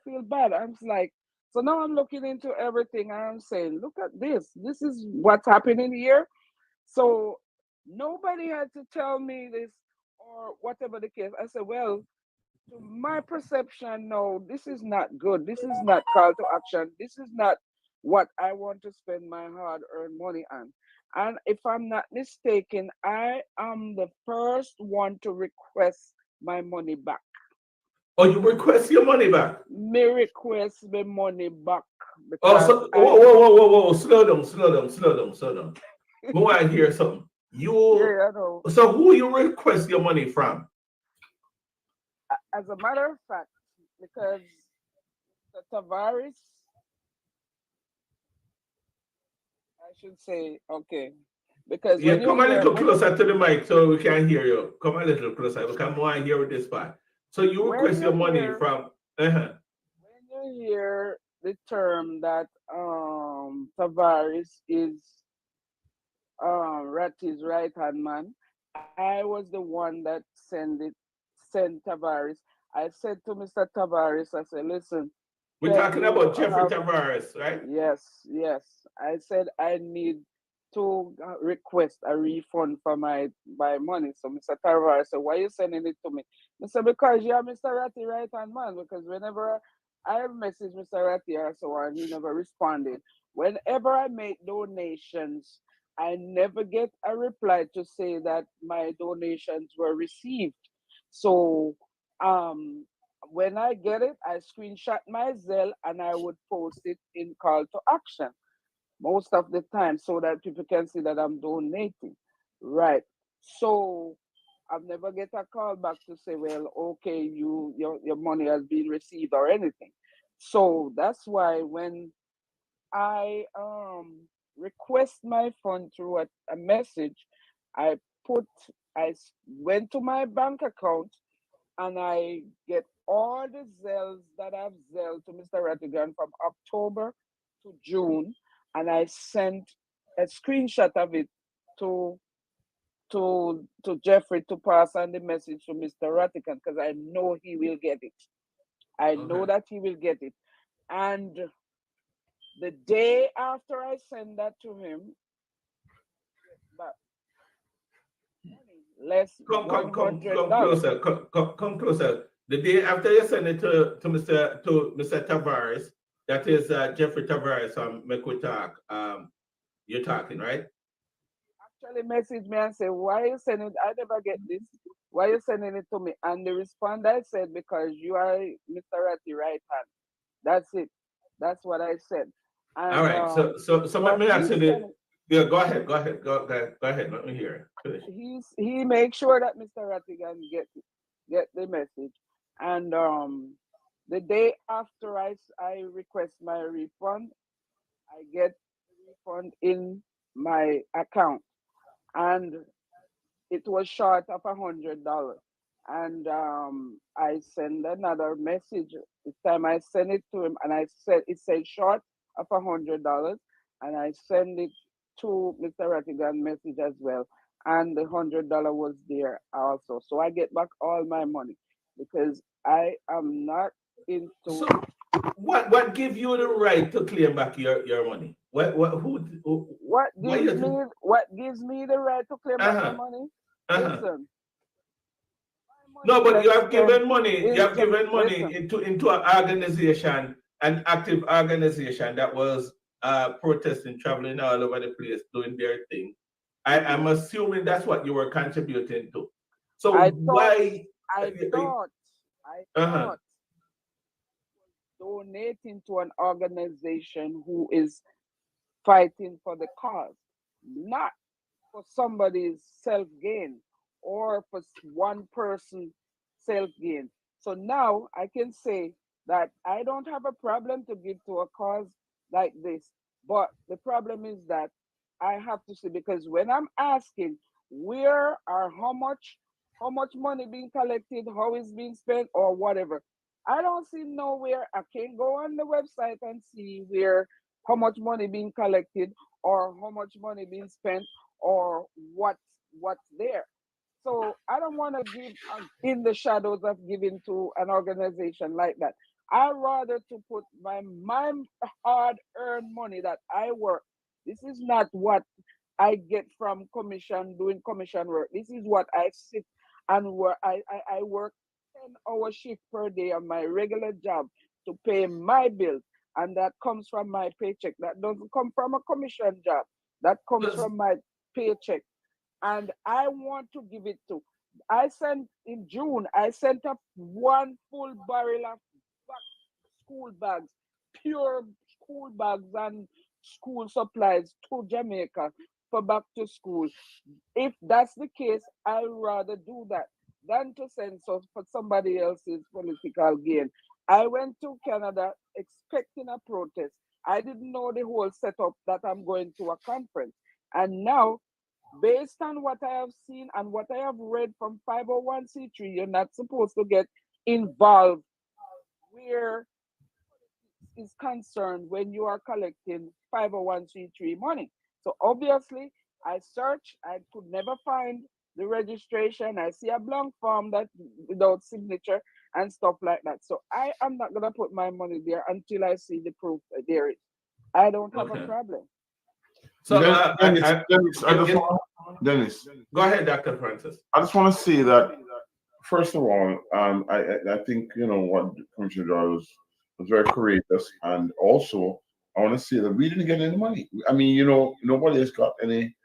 feel bad. I'm like, so now I'm looking into everything and I'm saying, look at this. This is what's happening here. So nobody had to tell me this or whatever the case. I said, well, to my perception, no, this is not good. This is not call to action. This is not what I want to spend my hard-earned money on. And if I'm not mistaken, I am the first one to request my money back. Oh, you request your money back? Me request my money back. Whoa, slow down. More I hear something. I know. So who you request your money from? As a matter of fact, because the Tavares, I should say, okay. Because come a little closer to the mic so we can hear you. Come a little closer. We can more hear with this part. So you request your money from. When you hear the term that Tavares is Ratty's right hand man, I was the one that sent Tavares. I said to Mr. Tavares, I said, listen. We're talking about Jeffrey Tavares, right? Yes. I said I need to request a refund for my money. So Mr. Tavares said, why are you sending it to me? I said, because you're Mr. Ratty right hand man. Because whenever I messaged Mr. Ratty or so on, he never responded. whenever I make donations, I never get a reply to say that my donations were received. So when I get it, I screenshot my Zelle and I would post it in call to action most of the time so that people can see that I'm donating. Right. So I've never get a call back to say, well, okay, your money has been received or anything. So that's why when I request my fund through a message, I went to my bank account and I get all the Zells that I've Zelled to Mr. Rattigan from October to June, and I sent a screenshot of it to Jeffrey to pass on the message to Mr. Rattigan because I know he will get it. I know that he will get it. And the day after I send that to him, but less Come $100. closer. Come closer. The day after you send it to Mr. Tavares, that is Jeffrey Tavares from Mekutak. You're talking, right? Actually message me and say, why are you sending it? I never get this. Why are you sending it to me? And the response I said, because you are Mr. Ratty right hand. That's it. That's what I said. And, all right. So let me ask you. Yeah, go ahead. Let me hear it. Finish. He makes sure that Mr. Rattigan get the message. And the day after I request my refund, I get the refund in my account. And it was short of $100. And I send another message. This time I send it to him and it said short of $100. And I send it to Mr. Rattigan message as well. And the $100 was there also. So I get back all my money because I am not into. So what gives you the right to claim back your money? What gives me the right to claim back the money? Listen. No, but you have given money. You have given money into an organization, an active organization that was protesting, traveling all over the place, doing their thing. I'm assuming that's what you were contributing to. So I thought donating to an organization who is fighting for the cause, not for somebody's self-gain or for one person's self-gain. So now I can say that I don't have a problem to give to a cause like this. But the problem is that I have to see, because when I'm asking where or how much money being collected, how it's being spent or whatever, I don't see nowhere. I can go on the website and see how much money being collected or how much money being spent or what's there. So I don't want to give in the shadows of giving to an organization like that. I rather to put my hard-earned money that I work. This is not what I get from doing commission work. This is what I sit and work. I work 10-hour shift per day on my regular job to pay my bills, and that comes from my paycheck. That doesn't come from a commission job. That comes from my paycheck. And I want to give it to. In June, I sent up one full barrel of school bags, pure school bags and school supplies to Jamaica for back to school. If that's the case, I'd rather do that than to send for somebody else's political gain. I went to Canada expecting a protest. I didn't know the whole setup that I'm going to a conference. And now, based on what I have seen and what I have read from 501c3, you're not supposed to get involved where is concerned when you are collecting 501c3 money. So obviously, I searched, I could never find the registration. I see a blank form that without signature and stuff like that. So I am not gonna put my money there until I see the proof that there is. I don't have a problem. So Dennis, go ahead, Dr. Francis. I just want to say that first of all, I think what Commissioner Doyle was very courageous, and also I want to say that we didn't get any money. I mean, nobody has got any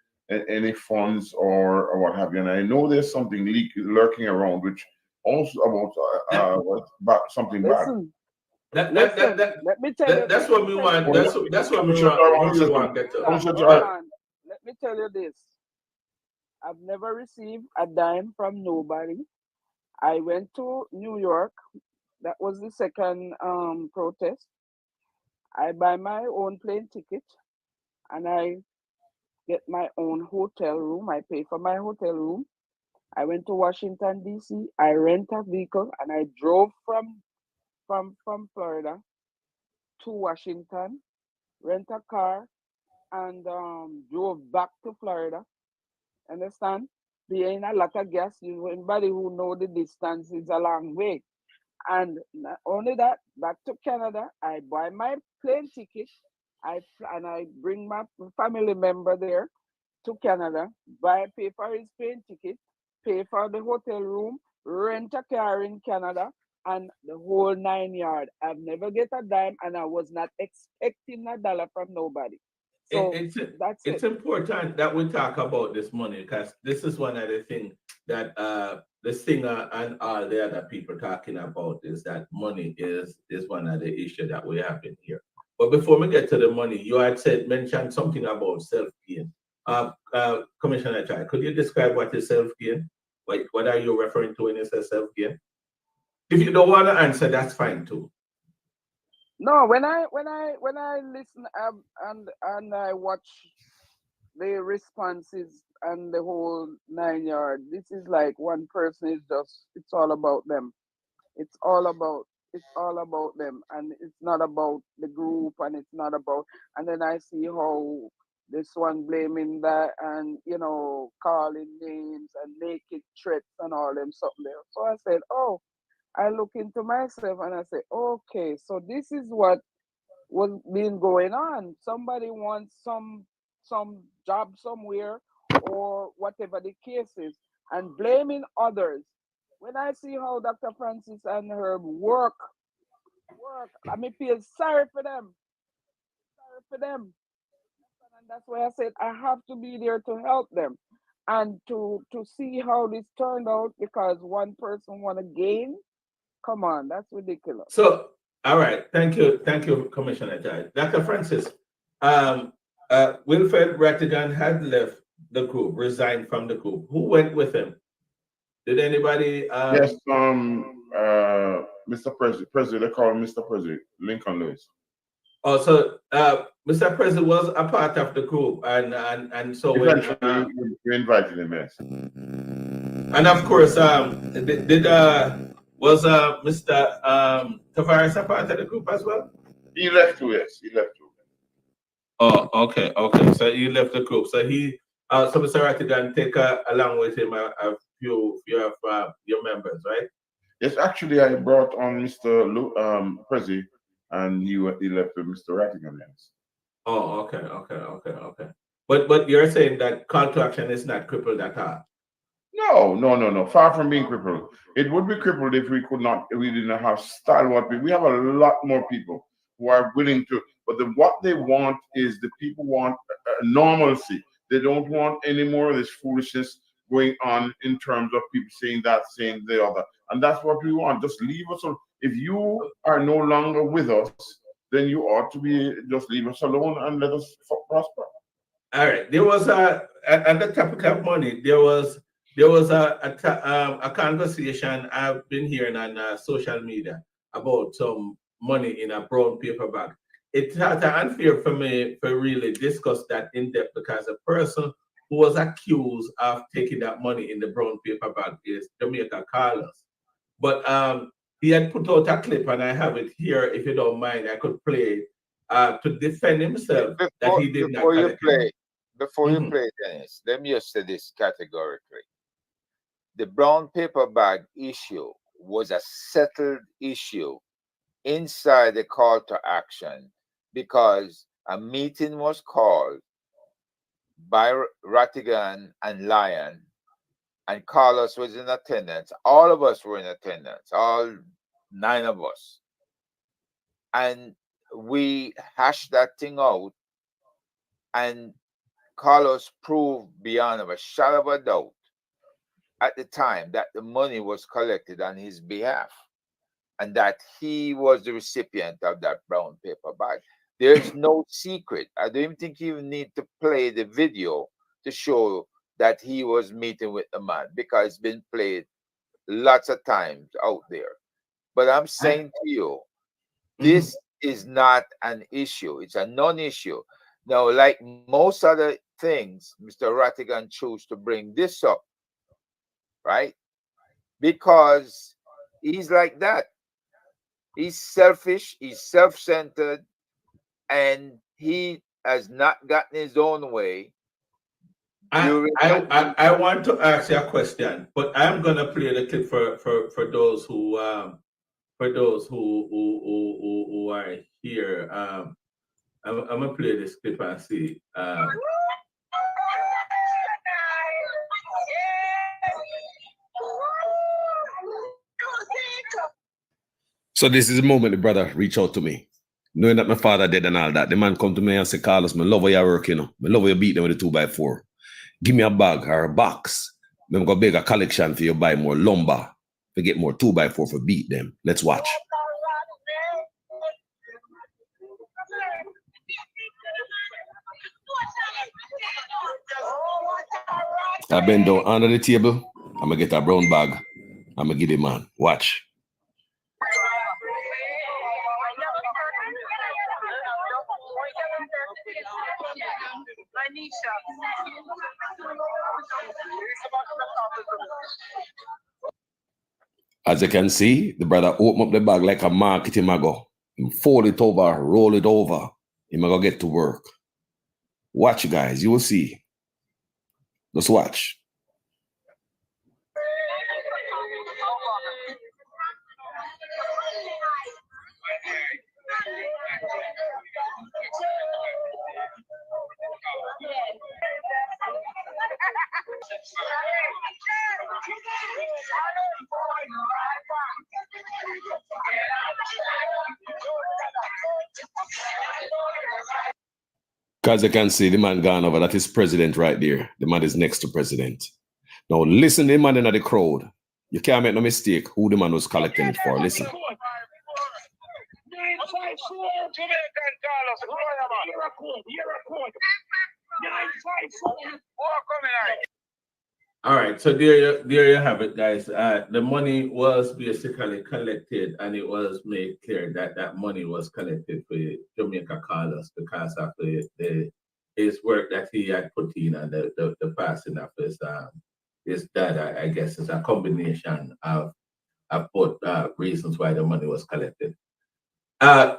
funds or what have you. And I know there's something lurking around, which also about something bad. Listen, let me tell you. That's what we want. That's what we really want. Let me tell you this. I've never received a dime from nobody. I went to New York. That was the second protest. I buy my own plane ticket and I get my own hotel room. I pay for my hotel room. I went to Washington, D.C. I rent a vehicle and I drove from Florida to Washington, rent a car, and drove back to Florida. Understand? There ain't a lot of gas. Anybody who know the distance is a long way. And not only that, back to Canada, I buy my plane ticket. I bring my family member there to Canada, pay for his plane ticket, pay for the hotel room, rent a car in Canada, and the whole 9 yards. I've never get a dime, and I was not expecting a dollar from nobody. So it's important that we talk about this money, because this is one of the things that the singer and all the other people talking about, is that money is one of the issues that we have in here. But before we get to the money, you had mentioned something about self-gain. Commissioner Chai, could you describe what is self-gain? What are you referring to when you say self-gain? If you don't want to answer, that's fine too. No, when I listen and I watch the responses and the whole 9 yards, this is like one person is it's all about them. It's all about them, and it's not about the group, and it's not about. And then I see how this one blaming that, and calling names and making threats and all them something there. So I said, oh. I look into myself and I say, okay, so this is what was been going on. Somebody wants some job somewhere or whatever the case is, and blaming others. When I see how Dr. Francis and her work, I feel sorry for them. And that's why I said I have to be there to help them and to see how this turned out, because one person want to gain. Come on, that's ridiculous. So, all right, thank you, Commissioner Jai. Dr. Francis, Wilfred Rattigan had left the group, resigned from the group. Who went with him? Did anybody? Yes, Mr. President, they call him Mr. President, Lincoln Lewis. Oh, so Mr. President was a part of the group, and so we invited him, yes. And of course, was Mr. Tavares a part of the group as well? He left too, yes. He left too. Oh, okay. So he left the group. So so Mr. Rattigan take along with him a few of your members, right? Yes, actually, I brought on Mr. Prezi, and he left with Mr. Rattigan, yes. Oh, okay. But you're saying that call to action is not crippled at all? No. Far from being crippled. It would be crippled if we didn't have stalwart people. We have a lot more people who are willing to, but what they want is, the people want normalcy. They don't want any more of this foolishness going on in terms of people saying that, saying the other. And that's what we want. Just leave us alone. If you are no longer with us, then you ought to just leave us alone and let us prosper. All right. There was on the topic of money, there was a conversation I've been hearing on social media about some money in a brown paper bag. It's unfair for me to really discuss that in depth, because the person who was accused of taking that money in the brown paper bag is Jamaica Carlos. But he had put out a clip, and I have it here. If you don't mind, I could play to defend himself that he did not. Before you play, Dennis, let me just say this categorically. The brown paper bag issue was a settled issue inside the call to action, because a meeting was called by Rattigan and Lyon, and Carlos was in attendance. All of us were in attendance, all 9 of us. And we hashed that thing out, and Carlos proved beyond a shadow of a doubt at the time that the money was collected on his behalf and that he was the recipient of that brown paper bag. There's no secret. I don't even think you need to play the video to show that he was meeting with the man, because it's been played lots of times out there. But I'm saying to you, this is not an issue. It's a non-issue. Now, like most other things, Mr. Rattigan chose to bring this up, right? Because he's like that. He's selfish, he's self-centered, and he has not gotten his own way. I want to ask you a question, but I'm gonna play the clip for those who are here. I'm gonna play this clip and see. So this is the moment the brother reached out to me, knowing that my father dead and all that. The man come to me and say, Carlos, I love how you work, you know. I love how you beat them with the 2x4. Give me a bag or a box. I'm going to beg a collection for you buy more lumber to get more 2x4 for beat them. Let's watch. I bend down under the table. I'm going to get a brown bag. I'm going to give the man. Watch. As you can see, the brother open up the bag like a marketing mago. Fold it over, roll it over. He might go get to work. Watch, guys. You will see. Just watch. As you can see, the man gone over. That is president right there. The man is next to president. Now listen to the man in the crowd. You can't make no mistake who the man was collecting it for. Listen. All right, so there you have it, guys. The money was basically collected, and it was made clear that that money was collected for Jamaica Carlos because of his work that he had put in and the passing of his dad. I guess is a combination of both reasons why the money was collected. I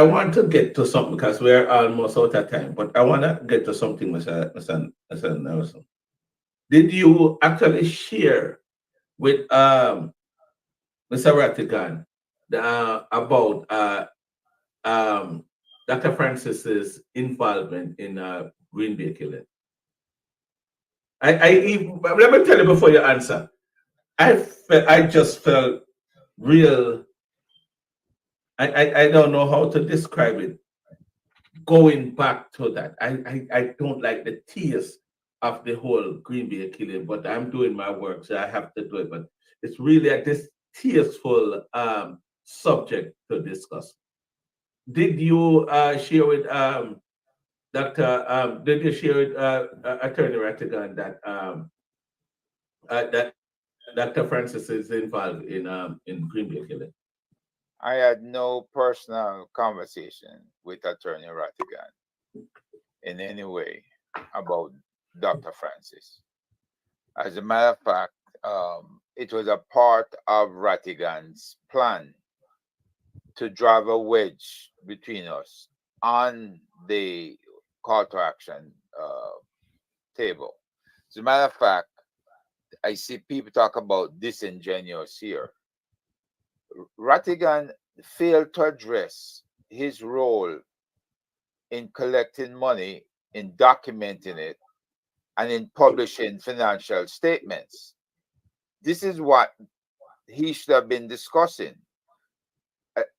want to get to something because we're almost out of time, but I want to get to something, Mr. Nelson. Did you actually share with Mr. Rattigan about Dr. Francis's involvement in Green Bay killing? Let me tell you before you answer. I just felt real. I don't know how to describe it. Going back to that, I don't like the tears of the whole Green Bay killing, but I'm doing my work, so I have to do it. But it's really a distasteful subject to discuss. Did you share with Did you share with Attorney Rattigan that that Dr. Francis is involved in Green Bay killing? I had no personal conversation with Attorney Rattigan in any way about Dr. Francis. As a matter of fact, it was a part of Rattigan's plan to drive a wedge between us on the call to action table. As a matter of fact, I see people talk about disingenuous here. Rattigan failed to address his role in collecting money, in documenting it, and in publishing financial statements. This is what he should have been discussing.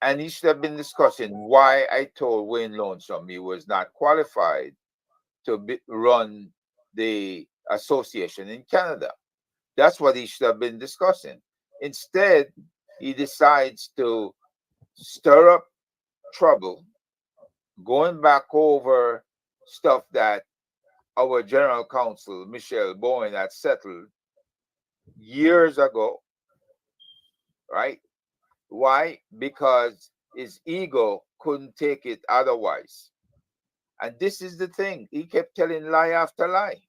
and he should have been discussing why I told Wayne Lonesome he was not qualified to run the association in Canada. That's what he should have been discussing. Instead, he decides to stir up trouble, going back over stuff that our general counsel, Michelle Bowen, had settled years ago, right? Why? Because his ego couldn't take it otherwise. And this is the thing. He kept telling lie after lie.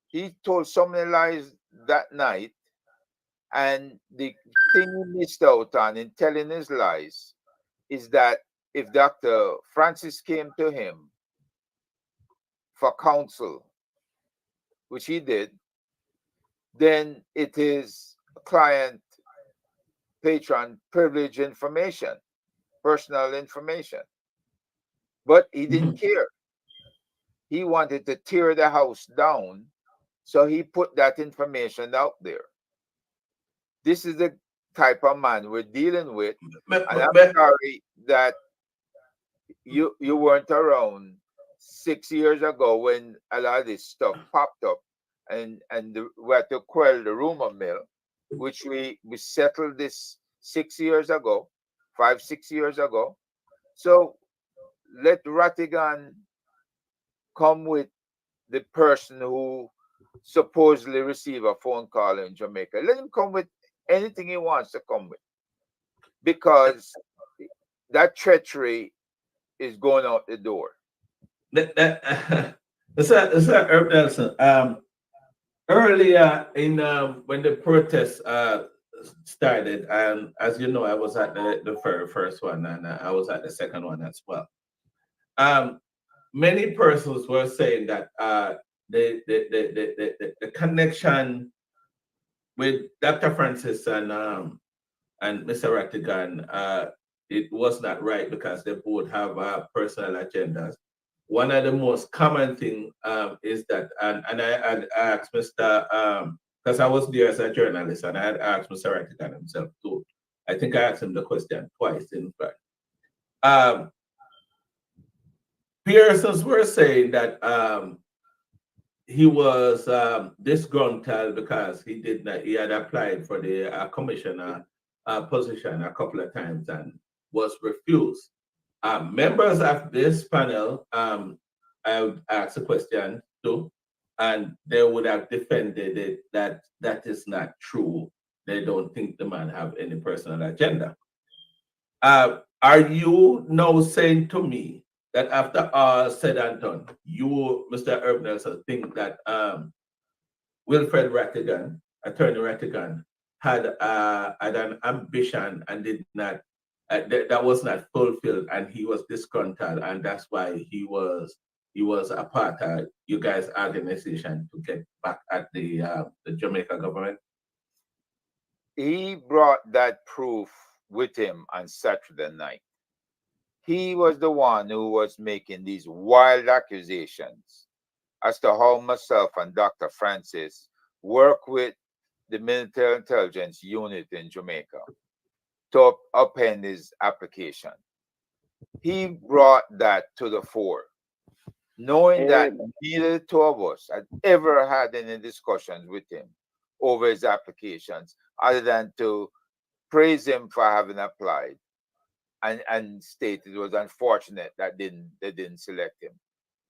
He told so many lies that night, and the thing he missed out on in telling his lies is that if Dr. Francis came to him for counsel, which he did, then it is client, patron privilege information, personal information. But he didn't care. He wanted to tear the house down, so he put that information out there. This is the type of man we're dealing with. And I'm sorry that you weren't around 6 years ago when a lot of this stuff popped up, and we had to quell the rumor mill, which we settled this 6 years ago, 5, 6 years ago. So let Rattigan come with the person who supposedly received a phone call in Jamaica. Let him come with anything he wants to come with, because that treachery is going out the door. It's Herb Nelson. Earlier in when the protests started, as you know, I was at the very first one, and I was at the second one as well. Many persons were saying that the connection with Dr. Francis and Mr. Rattigan, it was not right because they both have personal agendas. One of the most common thing is that, and I had asked Mr. Because I was there as a journalist, and I had asked Mr. Rattigan himself too. I think I asked him the question twice, in fact. Pearsons were saying that he was disgruntled because he had applied for the commissioner position a couple of times and was refused. Members of this panel, I would ask a question too, and they would have defended it that is not true. They don't think the man have any personal agenda. Are you now saying to me that after all said and done, you, Mr. Herb Nelson, think that Wilfred Rattigan, Attorney Rattigan, had an ambition and did not, that was not fulfilled, and he was disgruntled, and that's why he was a part of you guys' organization to get back at the Jamaica government? He brought that proof with him on Saturday night. He was the one who was making these wild accusations as to how myself and Dr. Francis work with the military intelligence unit in Jamaica to upend his application. He brought that to the fore, knowing that neither two of us had ever had any discussions with him over his applications, other than to praise him for having applied and state it was unfortunate that they didn't select him.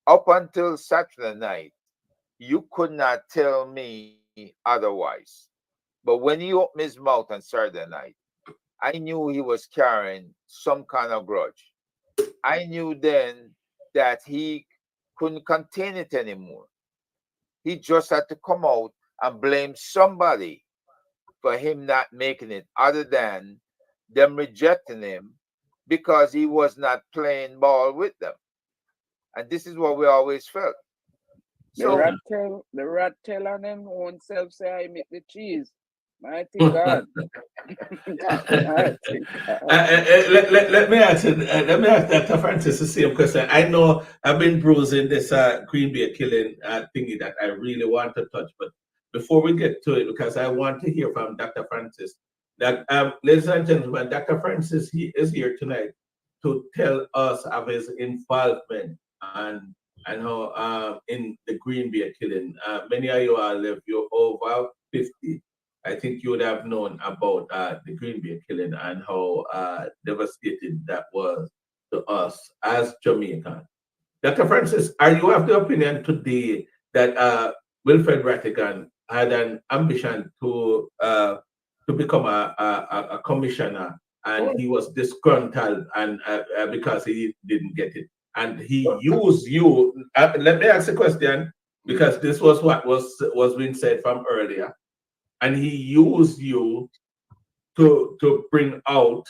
Up until Saturday night, you could not tell me otherwise. But when he opened his mouth on Saturday night, I knew he was carrying some kind of grudge. I knew then that he couldn't contain it anymore. He just had to come out and blame somebody for him not making it, other than them rejecting him because he was not playing ball with them. And this is what we always felt. So the rat tail on him own self say I make the cheese. Mighty God. Let me ask Dr. Francis the same question. I know I've been bruising this Green Bay killing thingy that I really want to touch, but before we get to it, because I want to hear from Dr. Francis That, ladies and gentlemen, Dr. Francis, he is here tonight to tell us of his involvement and how in the Green Bay killing. Many of you all, if you're over 50, I think you would have known about the Green Bay killing and how devastating that was to us as Jamaicans. Dr. Francis, are you of the opinion today that Wilfred Rattigan had an ambition to become a commissioner, and he was disgruntled and because he didn't get it, and he used you? Let me ask a question, because this was what was being said from earlier, and he used you to bring out.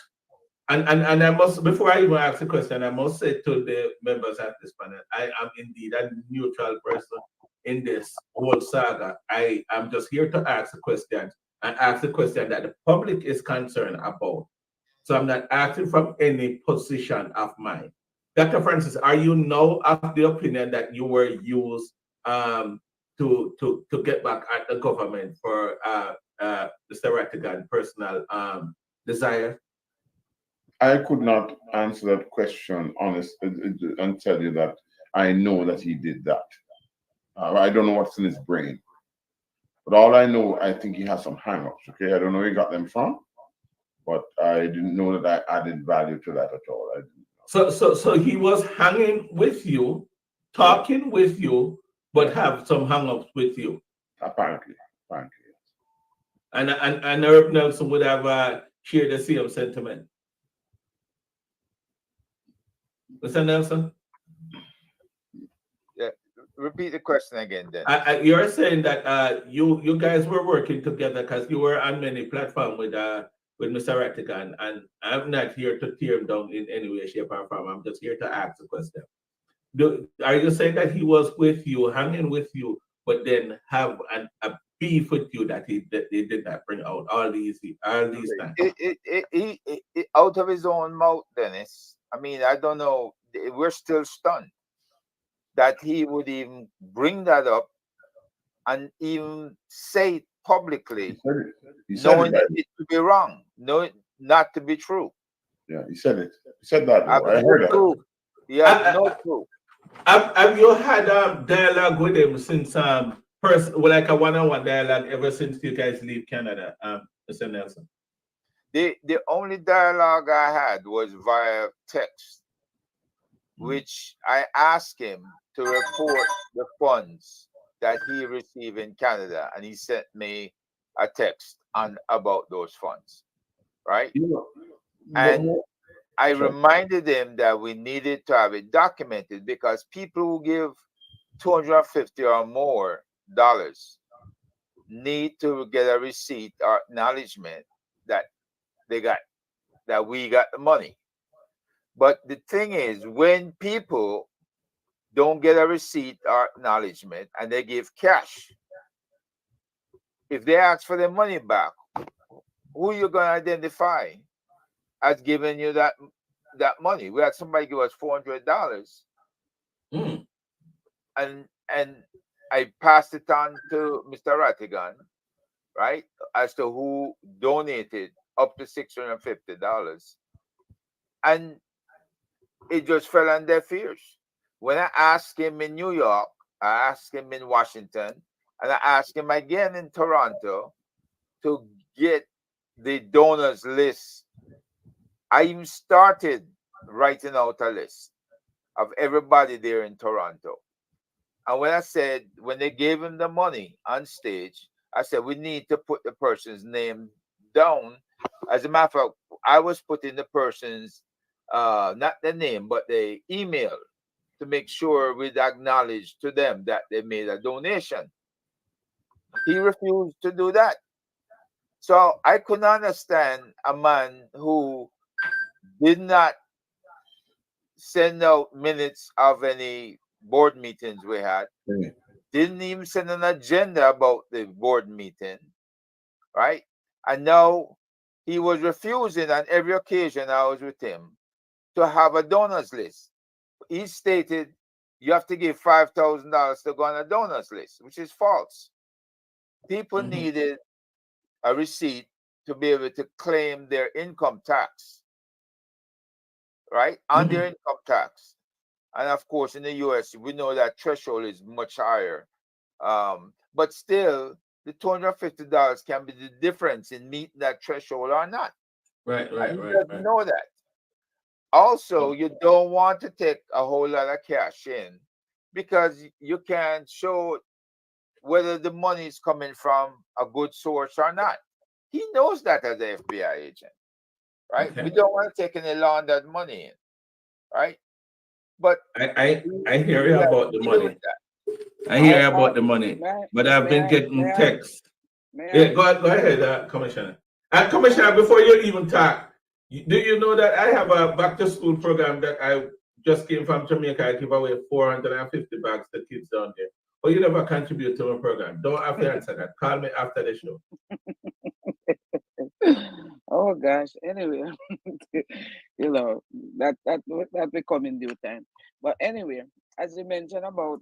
And I must, before I even ask the question, I must say to the members at this panel, I am indeed a neutral person in this whole saga. I am just here to ask the question, and ask the question that the public is concerned about. So I'm not acting from any position of mine. Dr. Francis, are you now of the opinion that you were used to get back at the government for Mr. Rattigan's personal desire? I could not answer that question honestly and tell you that I know that he did that. I don't know what's in his brain. But all I know, I think he has some hang-ups, okay? I don't know where he got them from, but I didn't know that I added value to that at all. So he was hanging with you, talking with you, but have some hang-ups with you. Apparently. And Herb Nelson would have shared the same sentiment. Mr. Nelson? Yeah, repeat the question again then. You're saying that you guys were working together because you were on many platforms with Mr. Rattigan, and I'm not here to tear him down in any way, shape, or form. I'm just here to ask a question. Are you saying that he was with you, hanging with you, but then have a beef with you that they did not bring out all these times? It out of his own mouth, Dennis. I mean, I don't know. We're still stunned that he would even bring that up and even say it publicly, knowing it to be wrong, knowing not to be true. Yeah, he said it. He said that. I heard that. Yeah, no proof. Have you had dialogue with him since like a one-on-one dialogue ever since you guys leave Canada, Mr. Nelson? The only dialogue I had was via text, which I asked him to report the funds that he received in Canada, and he sent me a text about those funds, right? And I reminded him that we needed to have it documented, because people who give $250 or more need to get a receipt or acknowledgement that we got the money. But the thing is, when people don't get a receipt or acknowledgement and they give cash, if they ask for their money back, who are you going to identify as giving you that money? We had somebody give us $400, and I passed it on to Mr. Rattigan, right, as to who donated up to $650, and it just fell on deaf ears. When I asked him in New York, I asked him in Washington, and I asked him again in Toronto to get the donors list. I even started writing out a list of everybody there in Toronto. And when they gave him the money on stage, I said, we need to put the person's name down. As a matter of fact, I was putting the person's, not the name, but the email, to make sure we'd acknowledge to them that they made a donation. He refused to do that. So I couldn't understand a man who did not send out minutes of any board meetings we had, didn't even send an agenda about the board meeting, right? And now he was refusing on every occasion I was with him to have a donors list. He stated you have to give $5,000 to go on a donors list, which is false. People needed a receipt to be able to claim their income tax, right? On their income tax. And of course, in the US, we know that threshold is much higher. But still, the $250 can be the difference in meeting that threshold or not. Right. You know that. Also, you don't want to take a whole lot of cash in because you can't show whether the money is coming from a good source or not. He knows that as an FBI agent, right? Okay. We don't want to take any laundered money in, right? But I hear you about the money. I hear you about the money, but I've been getting texts. Yeah, go ahead, Commissioner. And Commissioner, before you even talk, do you know that I have a back to school program that I just came from Jamaica? I give away 450 bags to kids down there. But you never contribute to my program. Don't have to answer that. Call me after the show. Oh gosh. Anyway, you know that will come in due time. But anyway, as you mentioned about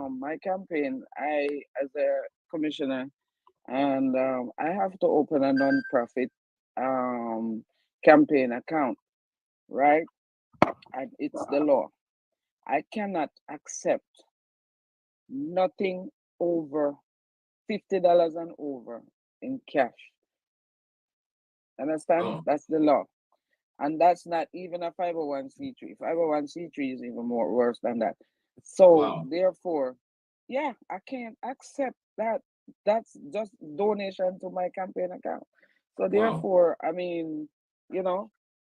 my campaign, I as a commissioner, and I have to open a non-profit campaign account, right? And it's the law. I cannot accept nothing over $50 and over in cash. Understand? Oh. That's the law. And that's not even a 501c3. 501c3 is even more worse than that. So therefore, yeah, I can't accept that. That's just donation to my campaign account. So therefore, I mean, you know,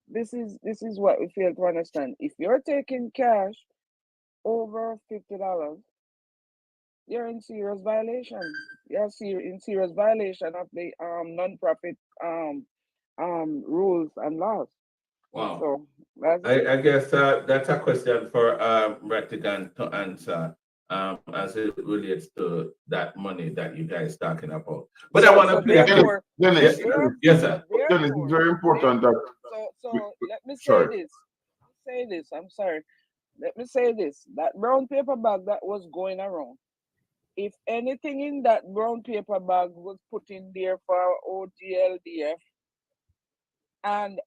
this is what we fail to understand. If you're taking cash over $50, you're in serious violation. You're in serious violation of the non-profit rules and laws. Wow. So that's I guess that's a question for Rattigan to answer as it relates to that money that you guys talking about. But I want to play. Dennis, Yes, sir. Dennis, it's very important that. So let me say this. I'm sorry. Let me say this. That brown paper bag that was going around, if anything in that brown paper bag was put in there for OGLDF, and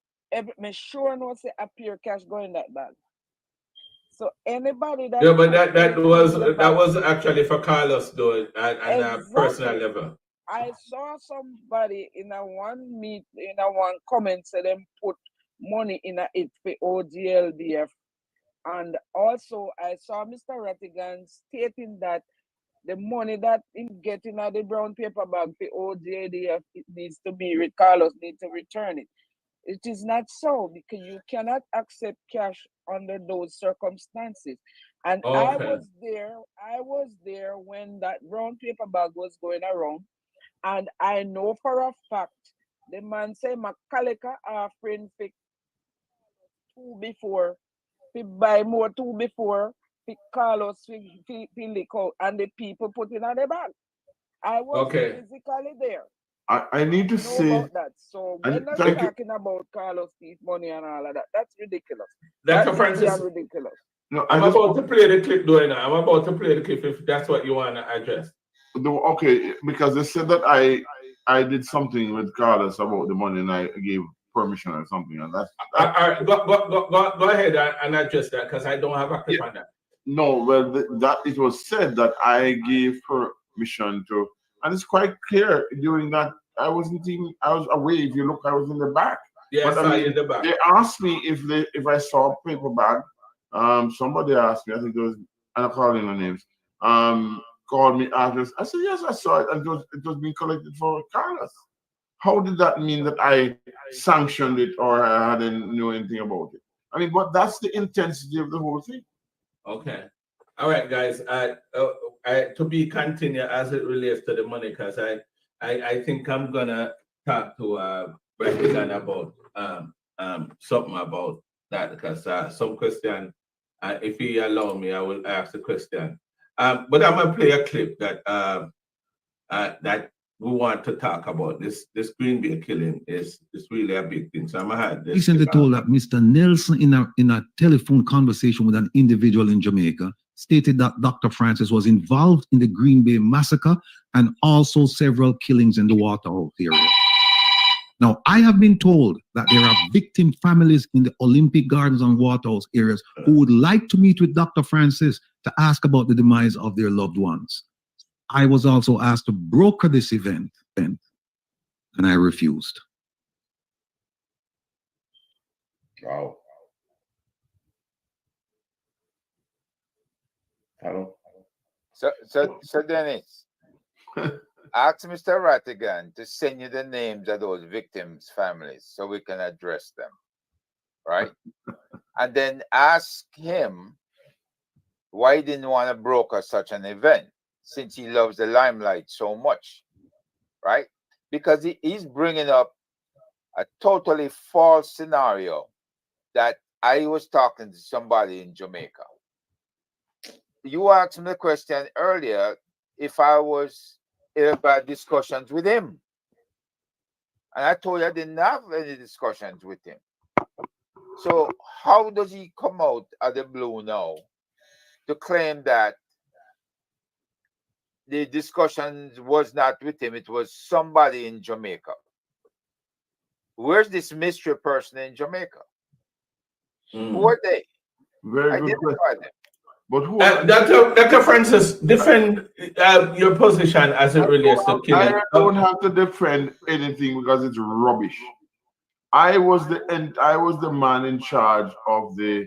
me sure no say a pure cash go in that bag. So anybody that but that was actually for Carlos though at a personal level. I saw somebody in a one comment say them put money in it for OGLDF, and also I saw Mr. Rattigan stating that the money that he getting out the brown paper bag for OGLDF, it needs to be Carlos needs to return it. It is not so, because you cannot accept cash under those circumstances. And I was there when that brown paper bag was going around, and I know for a fact the man say Macaleka offering for two before, to buy more two before, to Carlos for lick out, and the people put in the bag. I was physically there. I need to say about that. So when they're talking about Carlos thief money and all of that, that's ridiculous. Dr. Francis, ridiculous. No, I'm about to play the clip though now. I'm about to play the clip if that's what you want to address. Okay, because they said that I did something with Carlos about the money and I gave permission or something, and that's all right, go ahead and address that, because I don't have a clip on that. No, well, that it was said that I gave permission to, and it's quite clear during that I was away. If you look, I was in the back. Yeah, but, I saw you in the back. They asked me if I saw a paper bag. Somebody asked me, I think it was, I'm not calling the names. Called me after. I said yes, I saw it, and it was being collected for Carlos. How did that mean that I sanctioned it or I didn't know anything about it? I mean, but that's the intensity of the whole thing. Okay. All right, guys. To be continued as it relates to the money, because I think I'm gonna talk to Rattigan about something about that, because some question, if he allow me, I will ask the question. But I'm gonna play a clip that that we want to talk about. This Green Bay killing is really a big thing. So I'm gonna have this. Recently told that Mr. Nelson in a telephone conversation with an individual in Jamaica stated that Dr. Francis was involved in the Green Bay massacre and also several killings in the Waterhouse area. Now, I have been told that there are victim families in the Olympic Gardens and Waterhouse areas who would like to meet with Dr. Francis to ask about the demise of their loved ones. I was also asked to broker this event, and I refused. Wow. Hello. So Dennis, ask Mr. Rattigan to send you the names of those victims' families so we can address them, right? And then ask him why he didn't want to broker such an event since he loves the limelight so much, right? Because he's bringing up a totally false scenario that I was talking to somebody in Jamaica. You asked me the question earlier if I was about discussions with him. And I told you I didn't have any discussions with him. So how does he come out of the blue now to claim that the discussions was not with him, it was somebody in Jamaica? Where's this mystery person in Jamaica? Who are they? Very good question. But who Dr. Francis, defend your position as it relates to killing. I don't have to defend anything because it's rubbish. I was the man in charge of the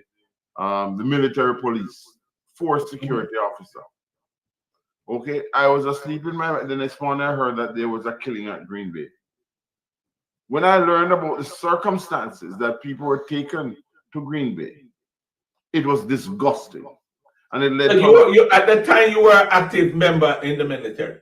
military police, force security officer. Okay, I was asleep in my bed. The next morning I heard that there was a killing at Green Bay. When I learned about the circumstances that people were taken to Green Bay, it was disgusting. And it led you at the time you were an active member in the military.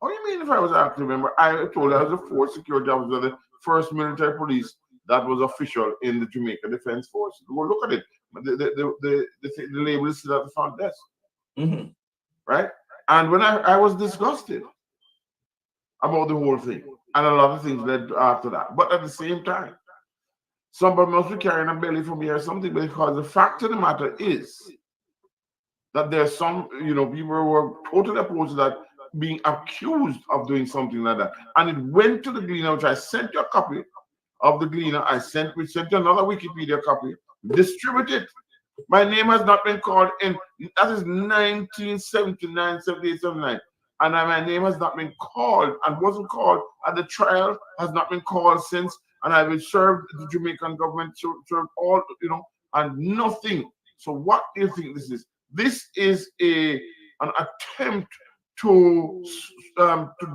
What do you mean if I was an active member? I told you I was a force security officer, the first military police that was official in the Jamaica Defense Force. Go look at it. The label is still at the front desk. Right? And when I was disgusted about the whole thing. And a lot of things led after that. But at the same time, somebody must be carrying a belly for me or something, because the fact of the matter is that there's some, people who were totally opposed to that being accused of doing something like that. And it went to the Gleaner, which I sent you a copy of the Gleaner. We sent you another Wikipedia copy. Distribute it. My name has not been called in, that is 1979, 78, 79. And my name has not been called and wasn't called at the trial, has not been called since. And I've been served the Jamaican government, served all, and nothing. So what do you think this is? This is an attempt to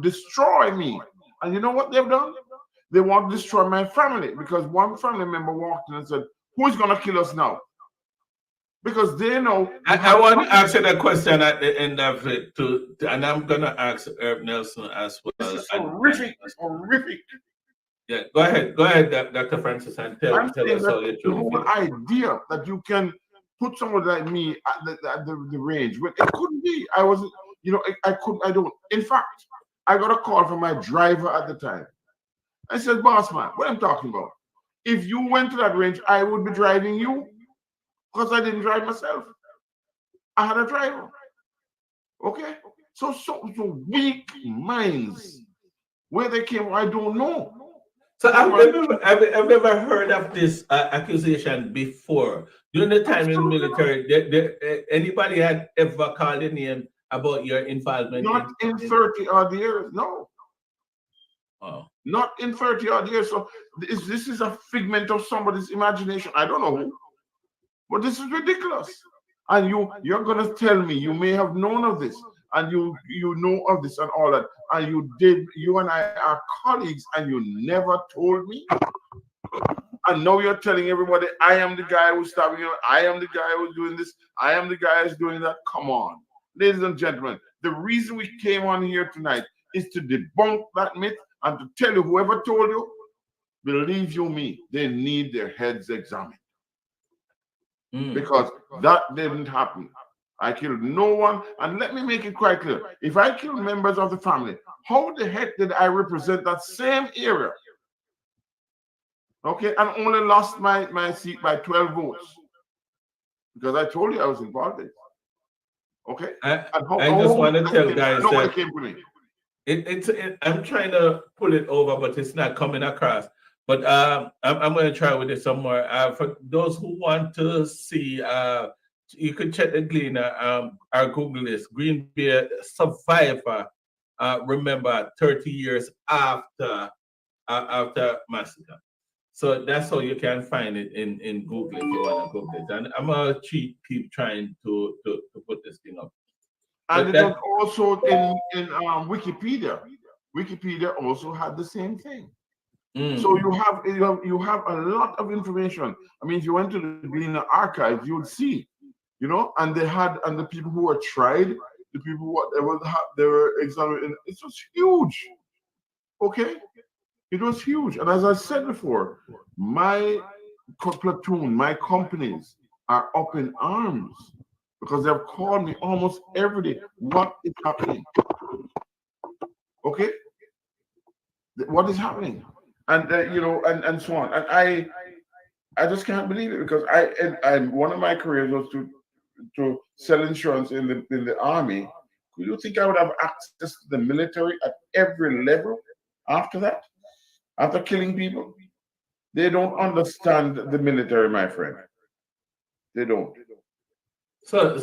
destroy me. And you know what they've done? They want to destroy my family, because one family member walked in and said, "Who's going to kill us now?" Because they know. I want to ask you that question at the end of it too, and I'm going to ask Herb Nelson as well. This is horrific. It's horrific. Yeah, go ahead, Dr. Francis, and tell us all the truth. The whole idea that you can put somebody like me at the range, but it couldn't be. I wasn't, I couldn't. I don't. In fact, I got a call from my driver at the time. I said, "Boss man, what I'm talking about? If you went to that range, I would be driving you, because I didn't drive myself. I had a driver." Okay, so weak minds, where they came, I don't know. So I've never heard of this accusation before. During the time in the military, anybody had ever called your name about your involvement? Not in 30 odd years, no. Oh. Not in 30 odd years. So this is a figment of somebody's imagination. I don't know who, but this is ridiculous. And you're gonna tell me you may have known of this, and you know of this and all that, and you and I are colleagues, and you never told me. And now you're telling everybody, I am the guy who's stabbing you, I am the guy who's doing this, I am the guy who's doing that. Come on. Ladies and gentlemen, the reason we came on here tonight is to debunk that myth and to tell you, whoever told you, believe you me, they need their heads examined. Because that didn't happen. I killed no one. And let me make it quite clear. If I killed members of the family, how the heck did I represent that same area? Okay, and only lost my seat by 12 votes. Because I told you I was involved in it. Okay? I just want to tell guys nobody that came to me. I'm trying to pull it over, but it's not coming across. But I'm going to try with it some more. For those who want to see, you could check the Gleaner or Google this. Green Bay survivor. Remember, 30 years after massacre. So that's how you can find it in Google if you want to Google it. And I'm going to keep trying to put this thing up. And it was also in Wikipedia. Wikipedia also had the same thing. So you have a lot of information. I mean, if you went to the Gleaner archives, you would see, and the people who were tried, the people they were examined. It was huge. Okay, it was huge. And as I said before, my platoon, my companies are up in arms because they've called me almost every day. What is happening? Okay, what is happening? And and so on. And I just can't believe it because I one of my careers was to sell insurance in the army. Do you think I would have access to the military at every level after that? After killing people? They don't understand the military, my friend. They don't. So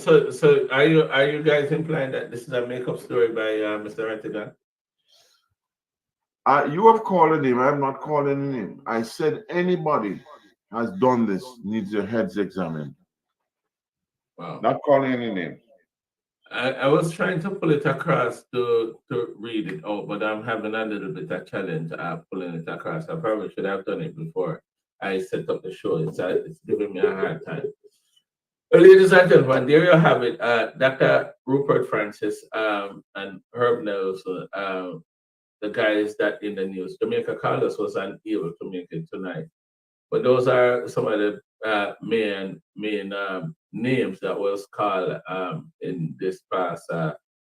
are you guys implying that this is a make-up story by Mr. Rattigan? You have called a name. I have not called any name. I said anybody has done this needs their heads examined. Wow. Not calling any names. I was trying to pull it across to read it out, but I'm having a little bit of challenge pulling it across. I probably should have done it before I set up the show. It's giving me a hard time. Ladies and gentlemen, there you have it. Dr. Rupert Francis and Herb Nelson, the guys that in the news. Jamaica Carlos was unable to make it tonight. But those are some of the main names that was called in this past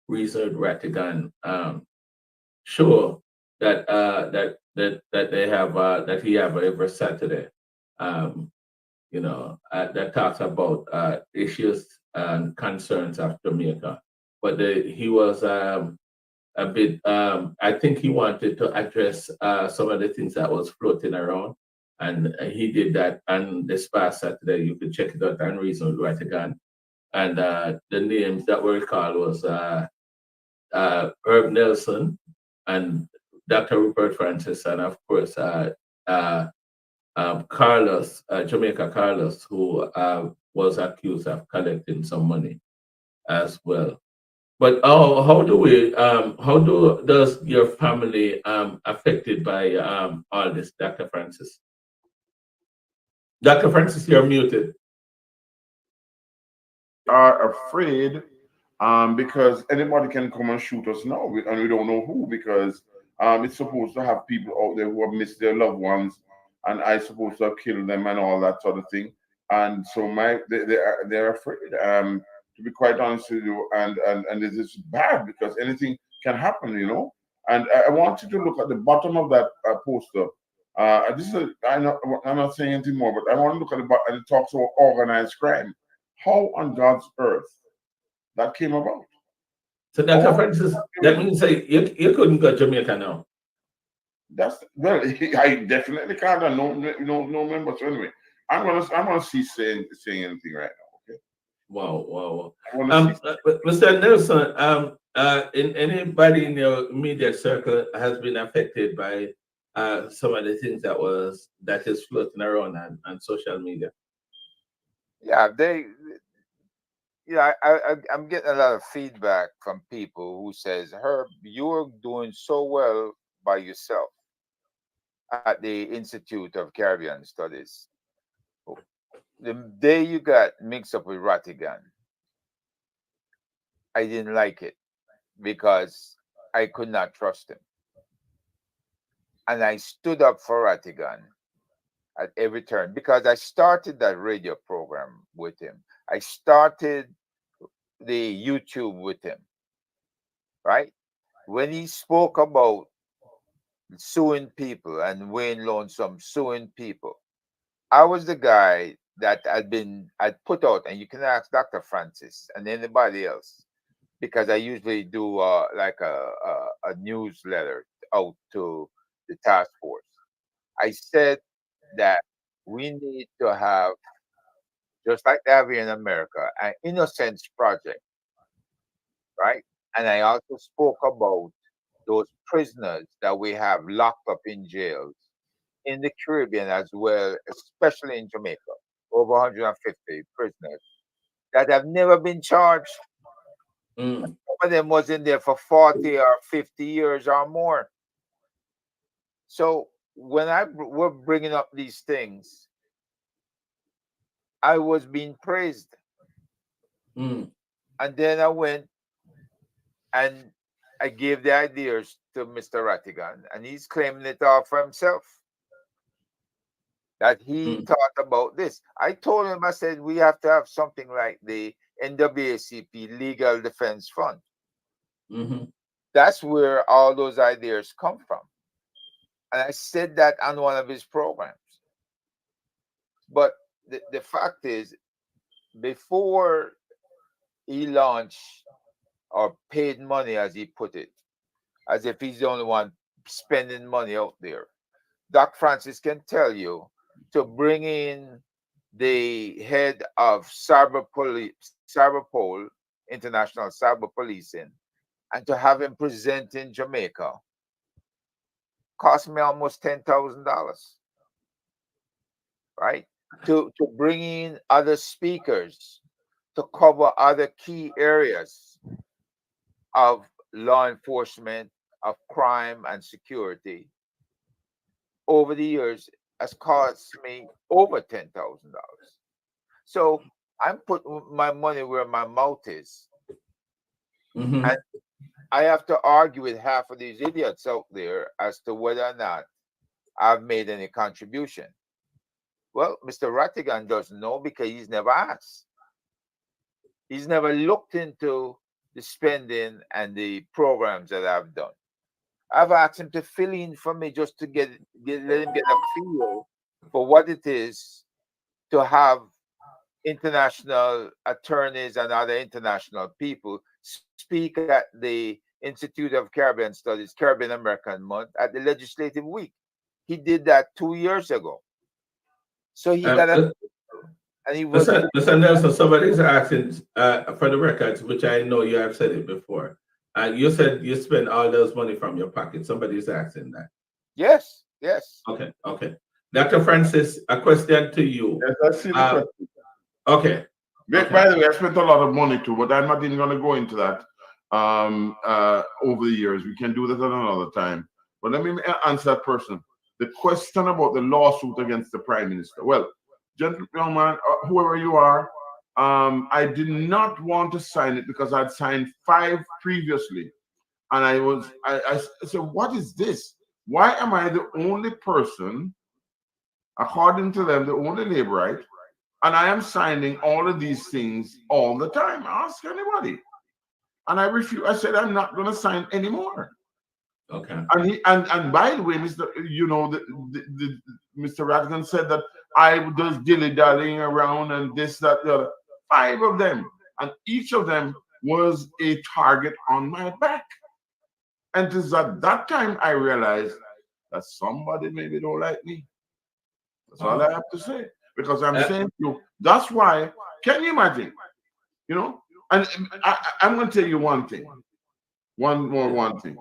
Reason Rattigan show that they have that he have every Saturday. That talks about issues and concerns of Jamaica. But he was a bit. I think he wanted to address some of the things that was floating around. And he did that. And this past Saturday, you can check it out on Reason Rattigan. And the names that were called was Herb Nelson and Dr. Rupert Francis, and of course Carlos, Jamaica Carlos, who was accused of collecting some money as well. But how does your family affected by all this, Dr. Francis? Dr. Francis, you're muted. Are afraid because anybody can come and shoot us now, and we don't know who, because it's supposed to have people out there who have missed their loved ones, and I supposed to have killed them and all that sort of thing. And so they're afraid. To be quite honest with you, and it is bad because anything can happen, And I want you to look at the bottom of that poster. I'm not saying anything more, but I want to look at the bottom, and it talks about organized crime. How on God's earth that came about? So, Dr. Francis, that means you couldn't go to Jamaica now. I definitely can't. No members. So anyway, I'm gonna cease saying anything right now. Okay. Wow. Mr. Nelson, anybody in your immediate circle has been affected by some of the things that is floating around on social media? Yeah, I'm getting a lot of feedback from people who says, Herb, you're doing so well by yourself at the Institute of Caribbean Studies. The day you got mixed up with Rattigan, I didn't like it because I could not trust him. And I stood up for Rattigan at every turn because I started that radio program with him. I started the YouTube with him, right? When he spoke about suing people and Wayne Lonesome suing people, I was the guy that I'd put out, and you can ask Dr. Francis and anybody else, because I usually do like a newsletter out to the task force. I said that we need to have, just like they have here in America, an innocence project, right? And I also spoke about those prisoners that we have locked up in jails in the Caribbean as well, especially in Jamaica, over 150 prisoners that have never been charged. Some of them was in there for 40 or 50 years or more. So when we're bringing up these things, I was being praised. And then I went and I gave the ideas to Mr. Rattigan, and he's claiming it all for himself. That he thought about this. I told him, I said, we have to have something like the NAACP Legal Defense Fund. That's where all those ideas come from. And I said that on one of his programs. But the fact is, before he launched or paid money, as he put it, as if he's the only one spending money out there, Doc Francis can tell you to bring in the head of Cyberpol, International Cyber Policing, and to have him present in Jamaica cost me almost $10,000, right? To bring in other speakers to cover other key areas of law enforcement, of crime and security over the years has cost me over $10,000. So I'm putting my money where my mouth is. And I have to argue with half of these idiots out there as to whether or not I've made any contribution. Well, Mr. Rattigan doesn't know because he's never asked. He's never looked into the spending and the programs that I've done. I've asked him to fill in for me just to let him get a feel for what it is to have international attorneys and other international people speak at the Institute of Caribbean Studies, Caribbean American Month at the Legislative Week. He did that 2 years ago. So he got a, and he was. Mr. Nelson, somebody's asking for the records, which I know you have said it before. You said you spend all those money from your pocket. Somebody's asking that. Yes, yes. Okay, okay. Dr. Francis, a question to you. Yes, I see the question. Okay. By the way, I spent a lot of money too, but I'm not even going to go into that over the years. We can do that at another time. But let me answer that person. The question about the lawsuit against the Prime Minister. Well, gentleman, whoever you are, I did not want to sign it because I'd signed 5 previously. And I said, what is this? Why am I the only person, according to them, the only laborite, and I am signing all of these things all the time? Ask anybody. And I refuse. I said, I'm not going to sign anymore. Okay. And by the way, Mr. Rattigan said that I was dilly-dallying around and this, that, the other. 5 of them. And each of them was a target on my back. And it is at that time I realized that somebody maybe don't like me. That's all I have to say. Because I'm saying to you, that's why, can you imagine? You know? And I'm going to tell you one thing. One thing.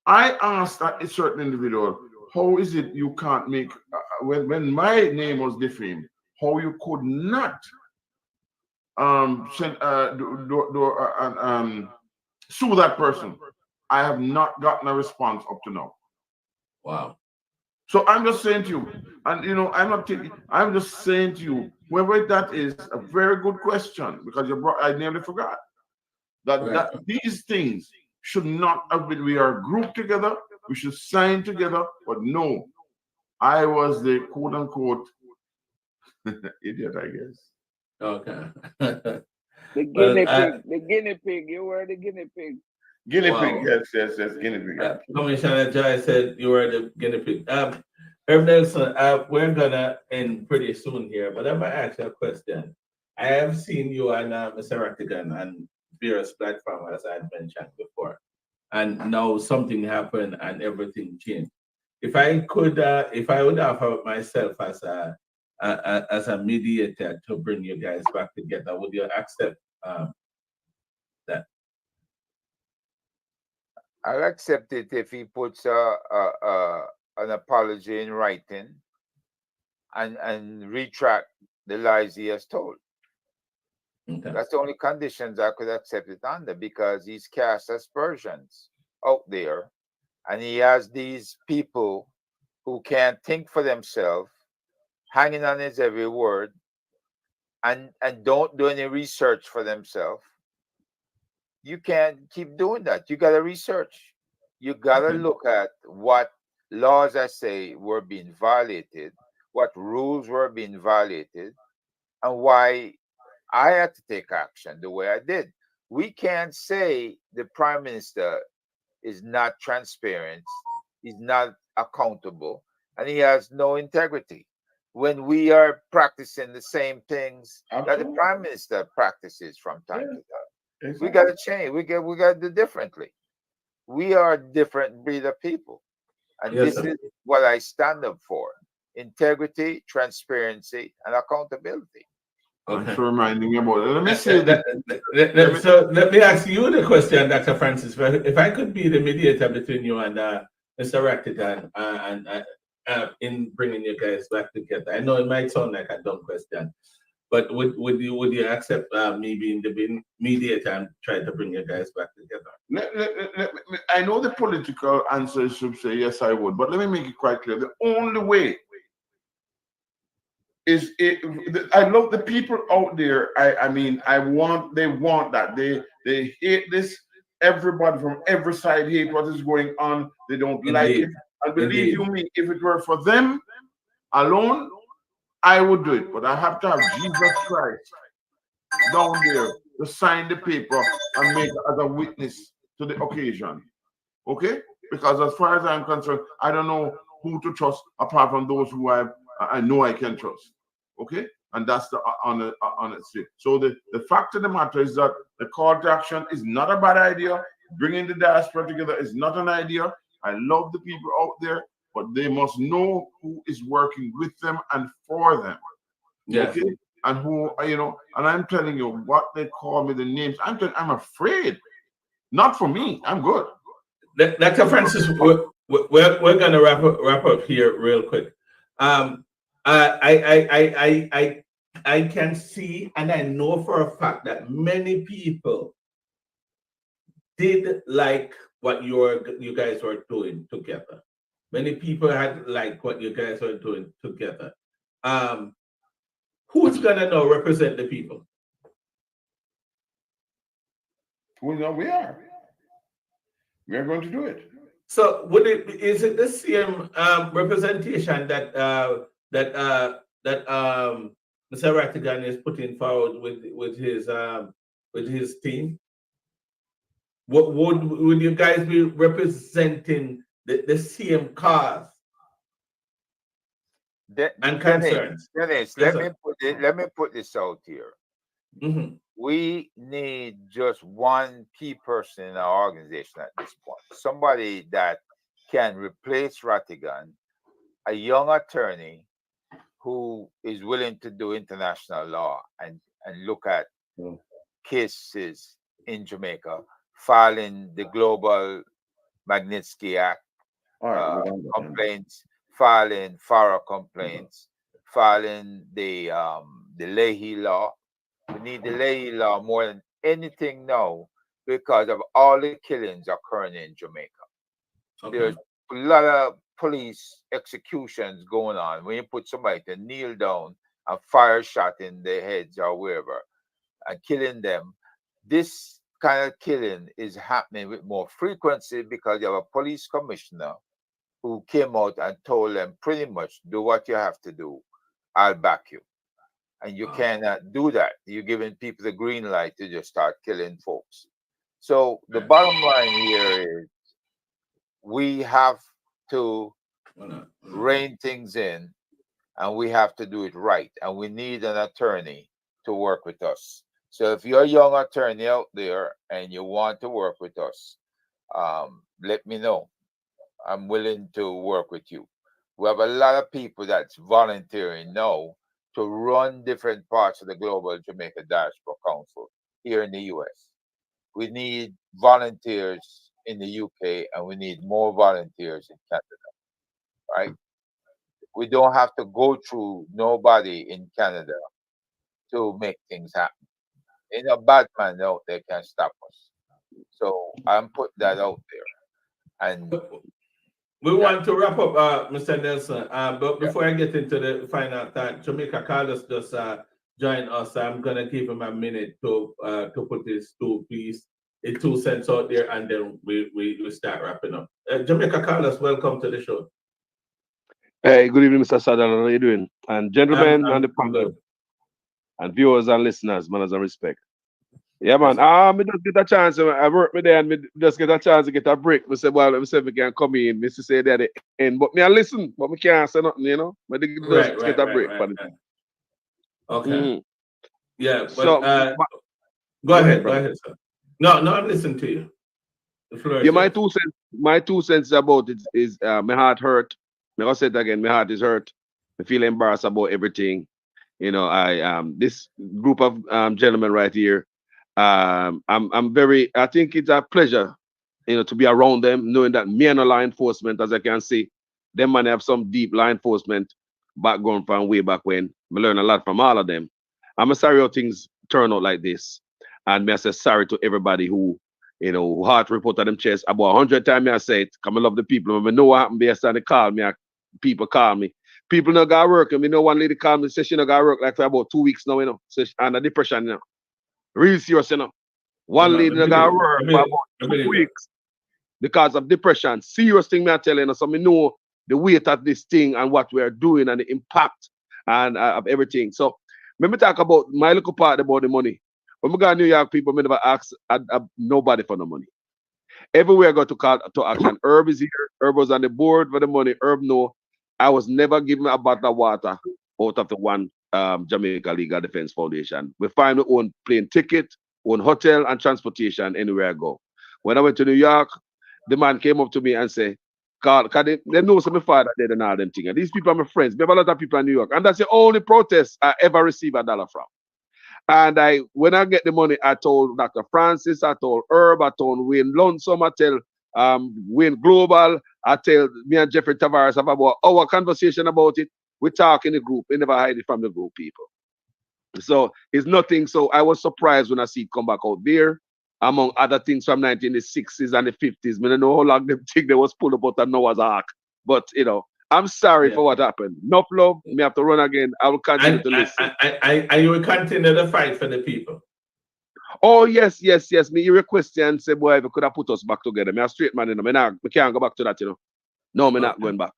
I asked that a certain individual, how is it you can't make, when my name was defamed, how you could not sue that person? I have not gotten a response up to now. Wow. So I'm just saying to you, and you know, I'm just saying to you, whoever that is, a very good question, because I nearly forgot that these things should not have been, we are grouped together, we should sign together, but no, I was the quote unquote idiot, I guess. Okay. The guinea pig, you were the guinea pig. Guinea pig, yes, guinea pig. Commissioner Joy said you were the guinea pig. Herb Nelson, we're gonna end pretty soon here, but I'm gonna ask you a question. I have seen you and Mr. Rattigan on various platforms, as I had mentioned before. And now something happened and everything changed. If I would offer myself as a mediator to bring you guys back together, would you accept that? I'll accept it if he puts an apology in writing and retract the lies he has told. Okay. That's the only conditions I could accept it under, because he's cast aspersions out there, and he has these people who can't think for themselves, hanging on his every word, and don't do any research for themselves. You can't keep doing that. You got to research. You got to look at what laws I say were being violated, what rules were being violated, and why I had to take action the way I did. We can't say the Prime Minister is not transparent, he's not accountable, and he has no integrity when we are practicing the same things that the Prime Minister practices from time to time. Exactly. We got to change. We got to do differently. We are a different breed of people, and Yes, this sir. is what I stand up for: integrity, transparency, and accountability. Thanks for reminding me about it. Let me say that. So let me ask you the question, Dr. Francis. If I could be the mediator between you and Mr. Rattigan in bringing you guys back together, I know it might sound like a dumb question, but would you accept me being the mediator and try to bring you guys back together? I know the political answer should say yes, I would, but let me make it quite clear. The only way is I love the people out there. They want that. They hate this. Everybody from every side hate what is going on. They don't like it. And believe you me, if it were for them alone, I would do it. But I have to have Jesus Christ down there to sign the paper and make as a witness to the occasion. Okay? Because as far as I'm concerned, I don't know who to trust apart from those who I know I can trust. Okay? And that's the honesty. So the fact of the matter is that the call to action is not a bad idea. Bringing the diaspora together is not an idea. I love the people out there, but they must know who is working with them and for them. Yes. Okay? And who, and I'm telling you what they call me, the names. I'm afraid. Not for me. I'm good. Dr. Francis, we're gonna wrap up here real quick. I can see and I know for a fact that many people did like what you guys were doing together. Many people had liked what you guys were doing together. Who's gonna now represent the people? Well, we are. We are going to do it. So is it the same representation that Mr. Rattigan is putting forward with his team? What would you guys be representing the same cause and concerns? Dennis, Yes, let me put this out here. Mm-hmm. We need just one key person in our organization at this point. Somebody that can replace Rattigan, a young attorney who is willing to do international law and look at cases in Jamaica, filing the Global Magnitsky Act complaints, filing FARA complaints, filing the Leahy law. We need the Leahy law more than anything now because of all the killings occurring in Jamaica. Okay. There's a lot of police executions going on. When you put somebody to kneel down and fire a shot in their heads or wherever and killing them, this kind of killing is happening with more frequency because you have a police commissioner who came out and told them pretty much, do what you have to do. I'll back you. And you cannot do that. You're giving people the green light to just start killing folks. So the bottom line here is we have to rein things in and we have to do it right. And we need an attorney to work with us So if you're a young attorney out there and you want to work with us, let me know. I'm willing to work with you. We have a lot of people that's volunteering now to run different parts of the Global Jamaica Diaspora Council here in the US. We need volunteers in the UK and we need more volunteers in Canada, right? We don't have to go through nobody in Canada to make things happen. Ain't a bad man out there can stop us. So I'm putting that out there. And we want to wrap up, Mr. Nelson. But before I get into the final thought, Jamaica Carlos just joined us. I'm gonna give him a minute to put his 2 cents out there, and then we start wrapping up. Jamaica Carlos, welcome to the show. Hey, good evening, Mr. Sadal. How are you doing? And gentlemen on the panel, and viewers and listeners, manners and respect. Yeah, man. Me just get a chance. I work me there and me just get a chance to get a break. Me say, well, me say we can come in. Me say that at the end, but me I listen, but me can't say nothing, you know. Me just get a break. Okay. Yeah, but so, go ahead, sir. No, I'm listening to you. The floor yeah, my 2 cents about it is my heart hurt. Me gonna say it again, my heart is hurt. I feel embarrassed about everything. You know, I this group of gentlemen right here. I think it's a pleasure, you know, to be around them, knowing that me and the law enforcement, as I can see, them man have some deep law enforcement background from way back when. I learn a lot from all of them. I'm sorry how things turn out like this. And me I say sorry to everybody who, you know, who heart report on them chest. About 100 times I say it, come I love the people. When I know what happened based on the call me, people call me. People not got work. And me know one lady called me, say she not got work like for about 2 weeks now, you know. So she under depression now. Real serious, you know. One lady that got work for about 2 weeks because of depression. Serious thing me I tell you, so me know the weight of this thing and what we are doing and the impact and of everything. So let me talk about my little part about the money. When we go to New York, people me never ask nobody for no money. Everywhere I go to call to action. Herb is here. Herb was on the board for the money. Herb no. I was never given a bottle of water out of the one Jamaica Legal Defense Foundation. We find our own plane ticket, own hotel and transportation anywhere I go. When I went to New York, the man came up to me and said, God, they know some my father did and all them things. And these people are my friends. We have a lot of people in New York. And that's the only protest I ever received $1 from. And when I get the money, I told Dr. Francis, I told Herb, I told Wayne Lonesome, I tell Wayne Global, I tell me and Jeffrey Tavares have about our conversation about it. We talk in the group. We never hide it from the group people. So it's nothing. So I was surprised when I see it come back out there, among other things from 1960s and the 50s. I don't know how long them think they was pulled up out of Noah's Ark. But, you know, I'm sorry for what happened. Enough love. Me have to run again. I will continue to listen. And you will continue to fight for the people. Oh, yes. Me hear a question and say, boy, if you could have put us back together. Me a straight man, you know. Me can't go back to that, you know. No, me not going back.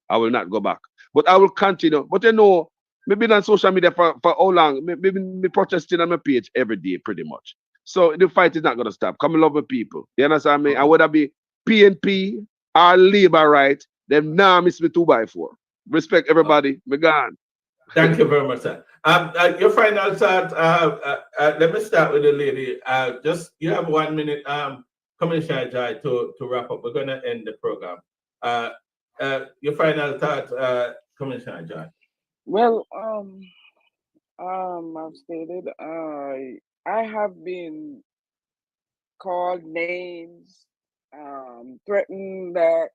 I will not go back. But I will continue. But you know, maybe on social media for how long? Maybe me protesting on my page every day, pretty much. So the fight is not gonna stop. Come and love my people. You understand me? And whether be PNP or Labour right, them now miss me 2x4. Respect everybody. Me gone. Thank you very much, sir. Your final thought. Let me start with the lady. Just you have 1 minute, Commissioner Jai, to wrap up. We're gonna end the program. Your final thought, Commissioner Jai. Well, I've stated I have been called names, threatened that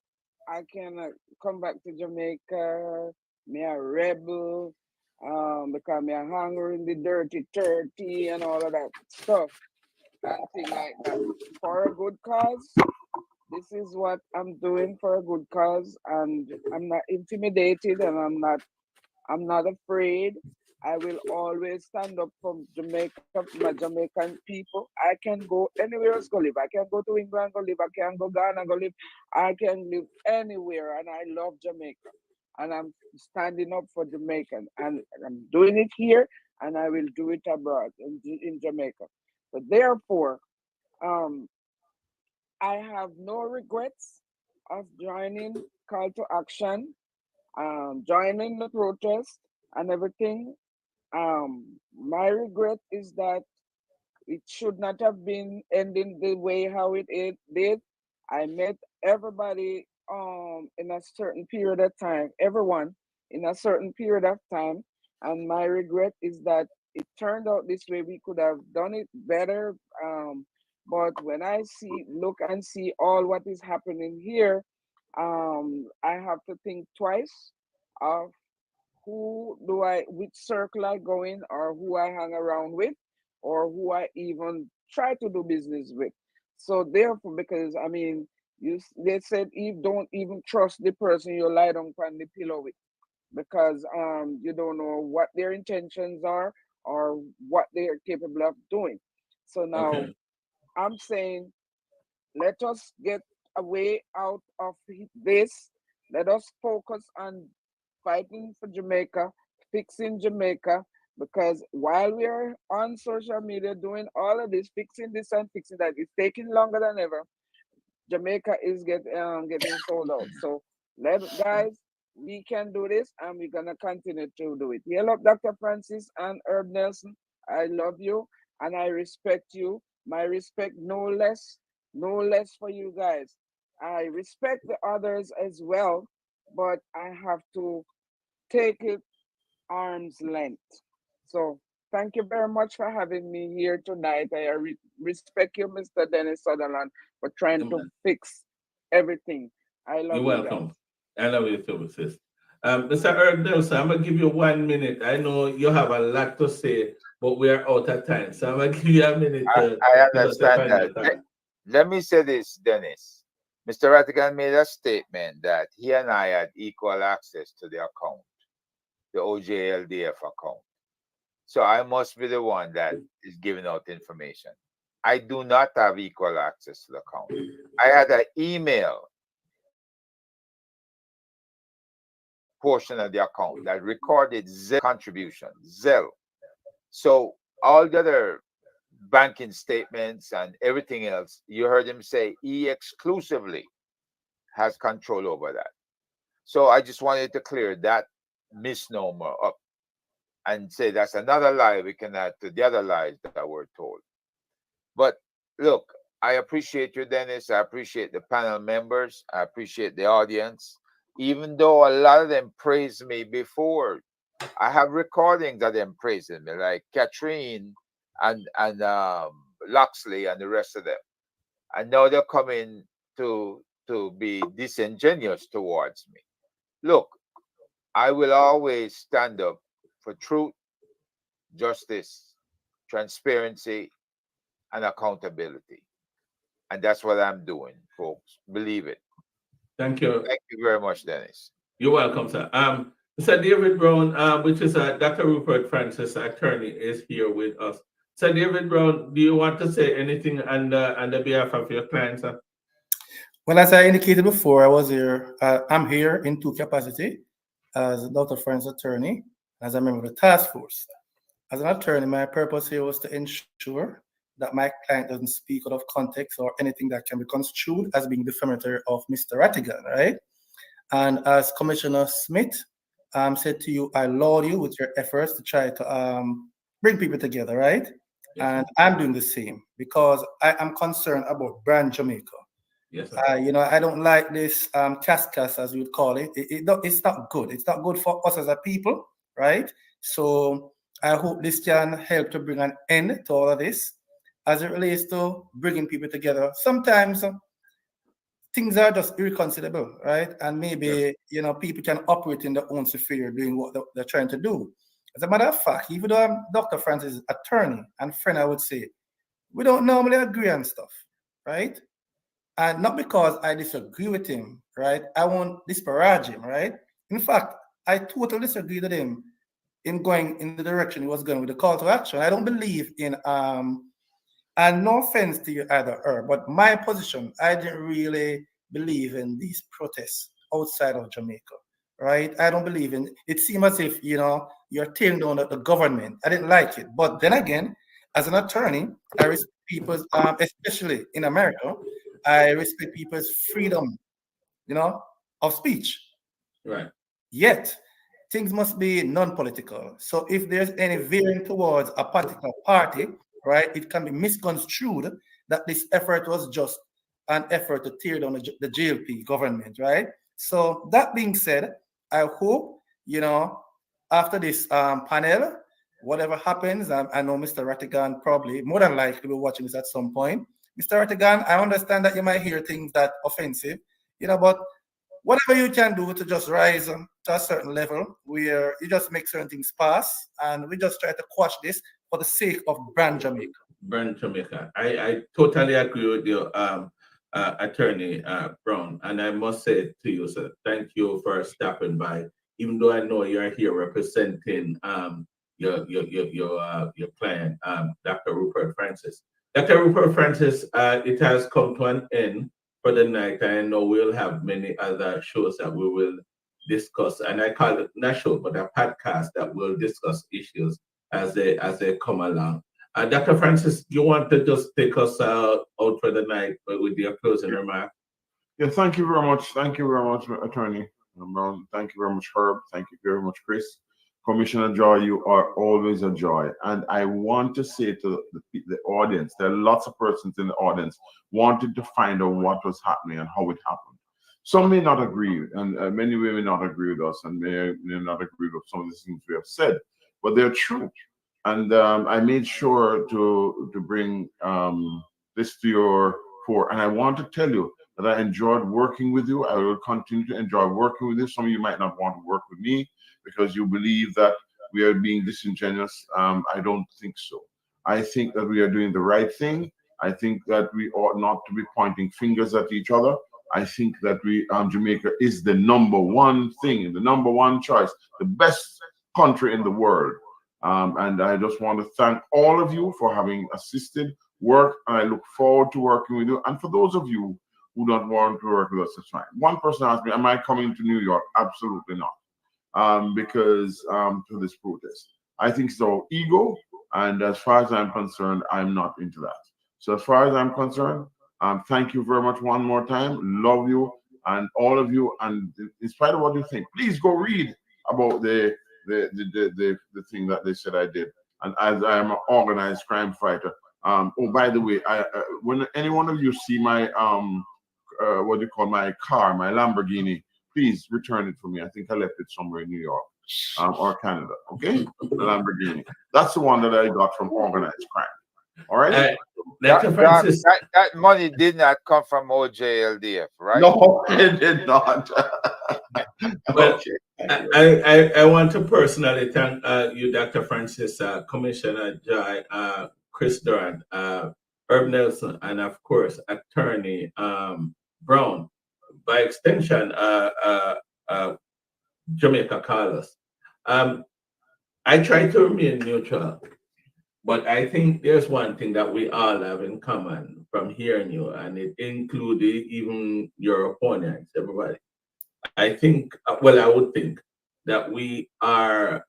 I cannot come back to Jamaica, me a rebel, because me a hunger in the dirty 30 and all of that stuff, and things like that. For a good cause, this is what I'm doing for a good cause, and I'm not intimidated, and I'm not afraid. I will always stand up for Jamaica, my Jamaican people. I can go anywhere else go live. I can go to England go live. I can go Ghana go live. I can live anywhere, and I love Jamaica. And I'm standing up for Jamaican, and I'm doing it here, and I will do it abroad in Jamaica. So therefore, I have no regrets of joining Call to Action, joining the protest and everything. My regret is that It should not have been ending the way how it did. I met everybody in a certain period of time, everyone in a certain period of time, and my regret is that it turned out this way. We could have done it better. But when I look and see all what is happening here, I have to think twice of which circle I go in, or who I hang around with, or who I even try to do business with. So therefore, because I mean, they said, Eve, don't even trust the person you lie down on the pillow with, because you don't know what their intentions are or what they are capable of doing. So now Okay. I'm saying, let us get a way out of this. Let us focus on fighting for Jamaica, fixing Jamaica, because while we are on social media doing all of this, fixing this and fixing that, it's taking longer than ever. Jamaica is getting sold out. So guys, we can do this, and we're gonna continue to do it. Hello, Dr. Francis and Herb Nelson. I love you and I respect you. My respect, no less for you guys. I respect the others as well, but I have to take it arm's length. So thank you very much for having me here tonight. I respect you, Mr. Dennis Sutherland, for trying to fix everything. I love You're you guys. welcome. I love you too, sis. Mr. Herb Nelson, I'm gonna give you 1 minute. I know you have a lot to say, but we are out of time. So I'm gonna give you a minute to I give us the understand final that. thought. Let me say this, Dennis. Mr. Rattigan made a statement that he and I had equal access to the account, the OJLDF account. So I must be the one that is giving out information. I do not have equal access to the account. I had an email portion of the account that recorded Zelle contribution, Zelle. So all the other banking statements and everything else, you heard him say he exclusively has control over that. So I just wanted to clear that misnomer up and say that's another lie we can add to the other lies that were told. But look, I appreciate you, Dennis. I appreciate the panel members. I appreciate the audience. Even though a lot of them praised me before, I have recordings of them praising me, like Catherine and Loxley and the rest of them. And now they're coming to be disingenuous towards me. Look, I will always stand up for truth, justice, transparency, and accountability. And that's what I'm doing, folks. Believe it. Thank you. Thank you very much, Dennis. You're welcome, sir. Sir David Brown, which is Dr. Rupert Francis, attorney, is here with us. Sir David Brown, do you want to say anything on the behalf of your client, sir? Well, as I indicated before, I'm here in two capacities, as Dr. Francis attorney, as a member of the task force. As an attorney, my purpose here was to ensure that my client doesn't speak out of context or anything that can be construed as being defamatory of Mr. Rattigan, right? And as Commissioner Smith said to you, I laud you with your efforts to try to bring people together, right? Yes. And I'm doing the same because I am concerned about brand Jamaica. Yes, I don't like this cascas, as we would call it. It's not good. It's not good for us as a people, right? So I hope this can help to bring an end to all of this as it relates to bringing people together. Sometimes things are just irreconcilable, right? And maybe, people can operate in their own sphere doing what they're trying to do. As a matter of fact, even though I'm Dr. Francis' attorney and friend, I would say, we don't normally agree on stuff, right? And not because I disagree with him, right? I won't disparage him, right? In fact, I totally disagree with him in going in the direction he was going with the call to action. I don't believe in, and no offense to you either, but my position, I didn't really believe in these protests outside of Jamaica, right? I don't believe in, it seems as if, you're tearing down the government. I didn't like it. But then again, as an attorney, I respect people's, especially in America, I respect people's freedom, of speech. Right. Yet, things must be non-political. So if there's any veering towards a particular party right, it can be misconstrued that this effort was just an effort to tear down the JLP government, right? So that being said, I hope, after this panel, whatever happens, I know Mr. Rattigan probably, more than likely, will be watching this at some point. Mr. Rattigan, I understand that you might hear things that offensive, but whatever you can do to just rise to a certain level where you just make certain things pass, and we just try to quash this for the sake of brand Jamaica. Brand Jamaica. I totally agree with you, Attorney Brown, and I must say to you, sir, thank you for stopping by. Even though I know you're here representing your client, Dr. Rupert Francis. Dr. Rupert Francis, it has come to an end for the night. I know we'll have many other shows that we will discuss, and I call it not show, but a podcast that will discuss issues as they come along. Dr. Francis, you want to just take us out for the night with your closing remark? Yeah, thank you very much. Thank you very much, Attorney Brown. Thank you very much, Herb. Thank you very much, Chris. Commissioner Joy, you are always a joy. And I want to say to the audience, there are lots of persons in the audience wanted to find out what was happening and how it happened. Some may not agree, and many may not agree with us, and may not agree with some of the things we have said, but they're true. And I made sure to bring this to your fore. And I want to tell you that I enjoyed working with you. I will continue to enjoy working with you. Some of you might not want to work with me because you believe that we are being disingenuous. I don't think so. I think that we are doing the right thing. I think that we ought not to be pointing fingers at each other. I think that Jamaica is the number one thing, the number one choice, the best country in the world. And I just want to thank all of you for having assisted work. And I look forward to working with you. And for those of you who don't want to work with us, that's fine. One person asked me, am I coming to New York? Absolutely not. Because to this protest, I think so ego. And as far as I'm concerned, I'm not into that. So as far as I'm concerned, thank you very much one more time. Love you and all of you. And in spite of what you think, please go read about the thing that they said I did. And as I am an organized crime fighter. Oh, by the way, when any one of you see my what do you call my car, my Lamborghini, please return it for me. I think I left it somewhere in New York or Canada. Okay, the Lamborghini. That's the one that I got from organized crime. All right. That money did not come from OJLDF, right? No, it did not. Well, I want to personally thank you, Dr. Francis, Commissioner Joy, Chris Durant, Herb Nelson, and of course, Attorney Brown. By extension, Jamaica Carlos. I try to remain neutral, but I think there's one thing that we all have in common from hearing you, and it included even your opponents, everybody. I think, well, I would think that we are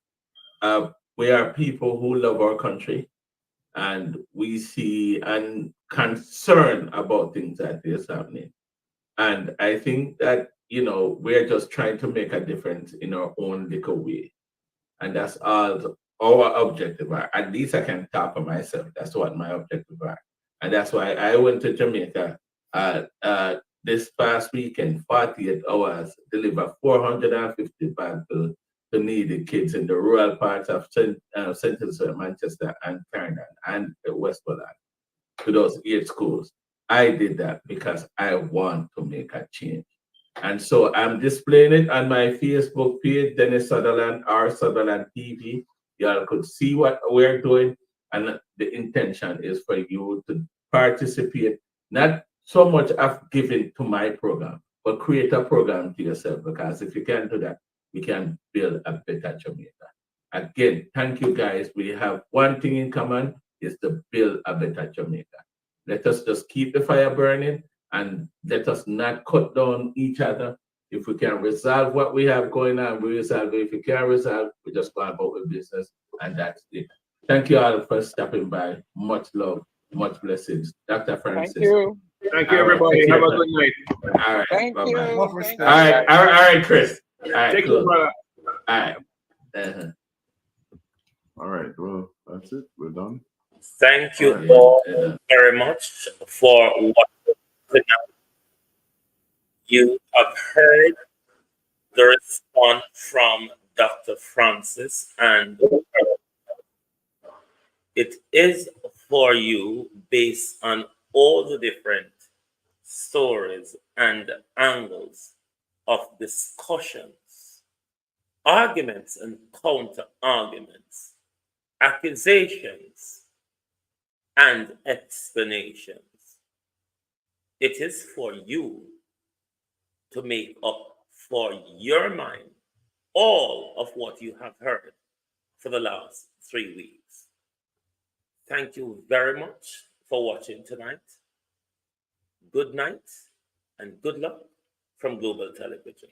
people who love our country, and we see and concern about things that is happening. And I think that, we're just trying to make a difference in our own little way. And that's all our objective are. At least I can talk for myself. That's what my objective are. And that's why I went to Jamaica this past weekend, 48 hours, deliver 450 bags to needy kids in the rural parts of St. Elizabeth, Manchester, and Clarendon, and Westmoreland, to those 8 schools. I did that because I want to make a change. And so I'm displaying it on my Facebook page, Dennis Sutherland, R. Sutherland TV. Y'all could see what we're doing. And the intention is for you to participate, not so much of giving to my program, but create a program to yourself. Because if you can do that, we can build a better Jamaica. Again, thank you guys. We have one thing in common, is to build a better Jamaica. Let us just keep the fire burning and let us not cut down each other. If we can resolve what we have going on, we resolve it. If we can't resolve, we just go about with business, and that's it. Thank you all for stopping by. Much love, much blessings. Dr. Francis. Thank you. Thank you, everybody. Have a good night. All right. Thank Bye-bye. you. All right, Chris. All right, Take cool. care, brother. All right. All right. Well, that's it. We're done. Thank you all very much for watching. You have heard the response from Dr. Francis, and it is for you based on all the different stories and angles of discussions, arguments and counter arguments, accusations and explanations. It is for you to make up for your mind all of what you have heard for the last 3 weeks. Thank you very much for watching tonight. Good night and good luck from Global Television.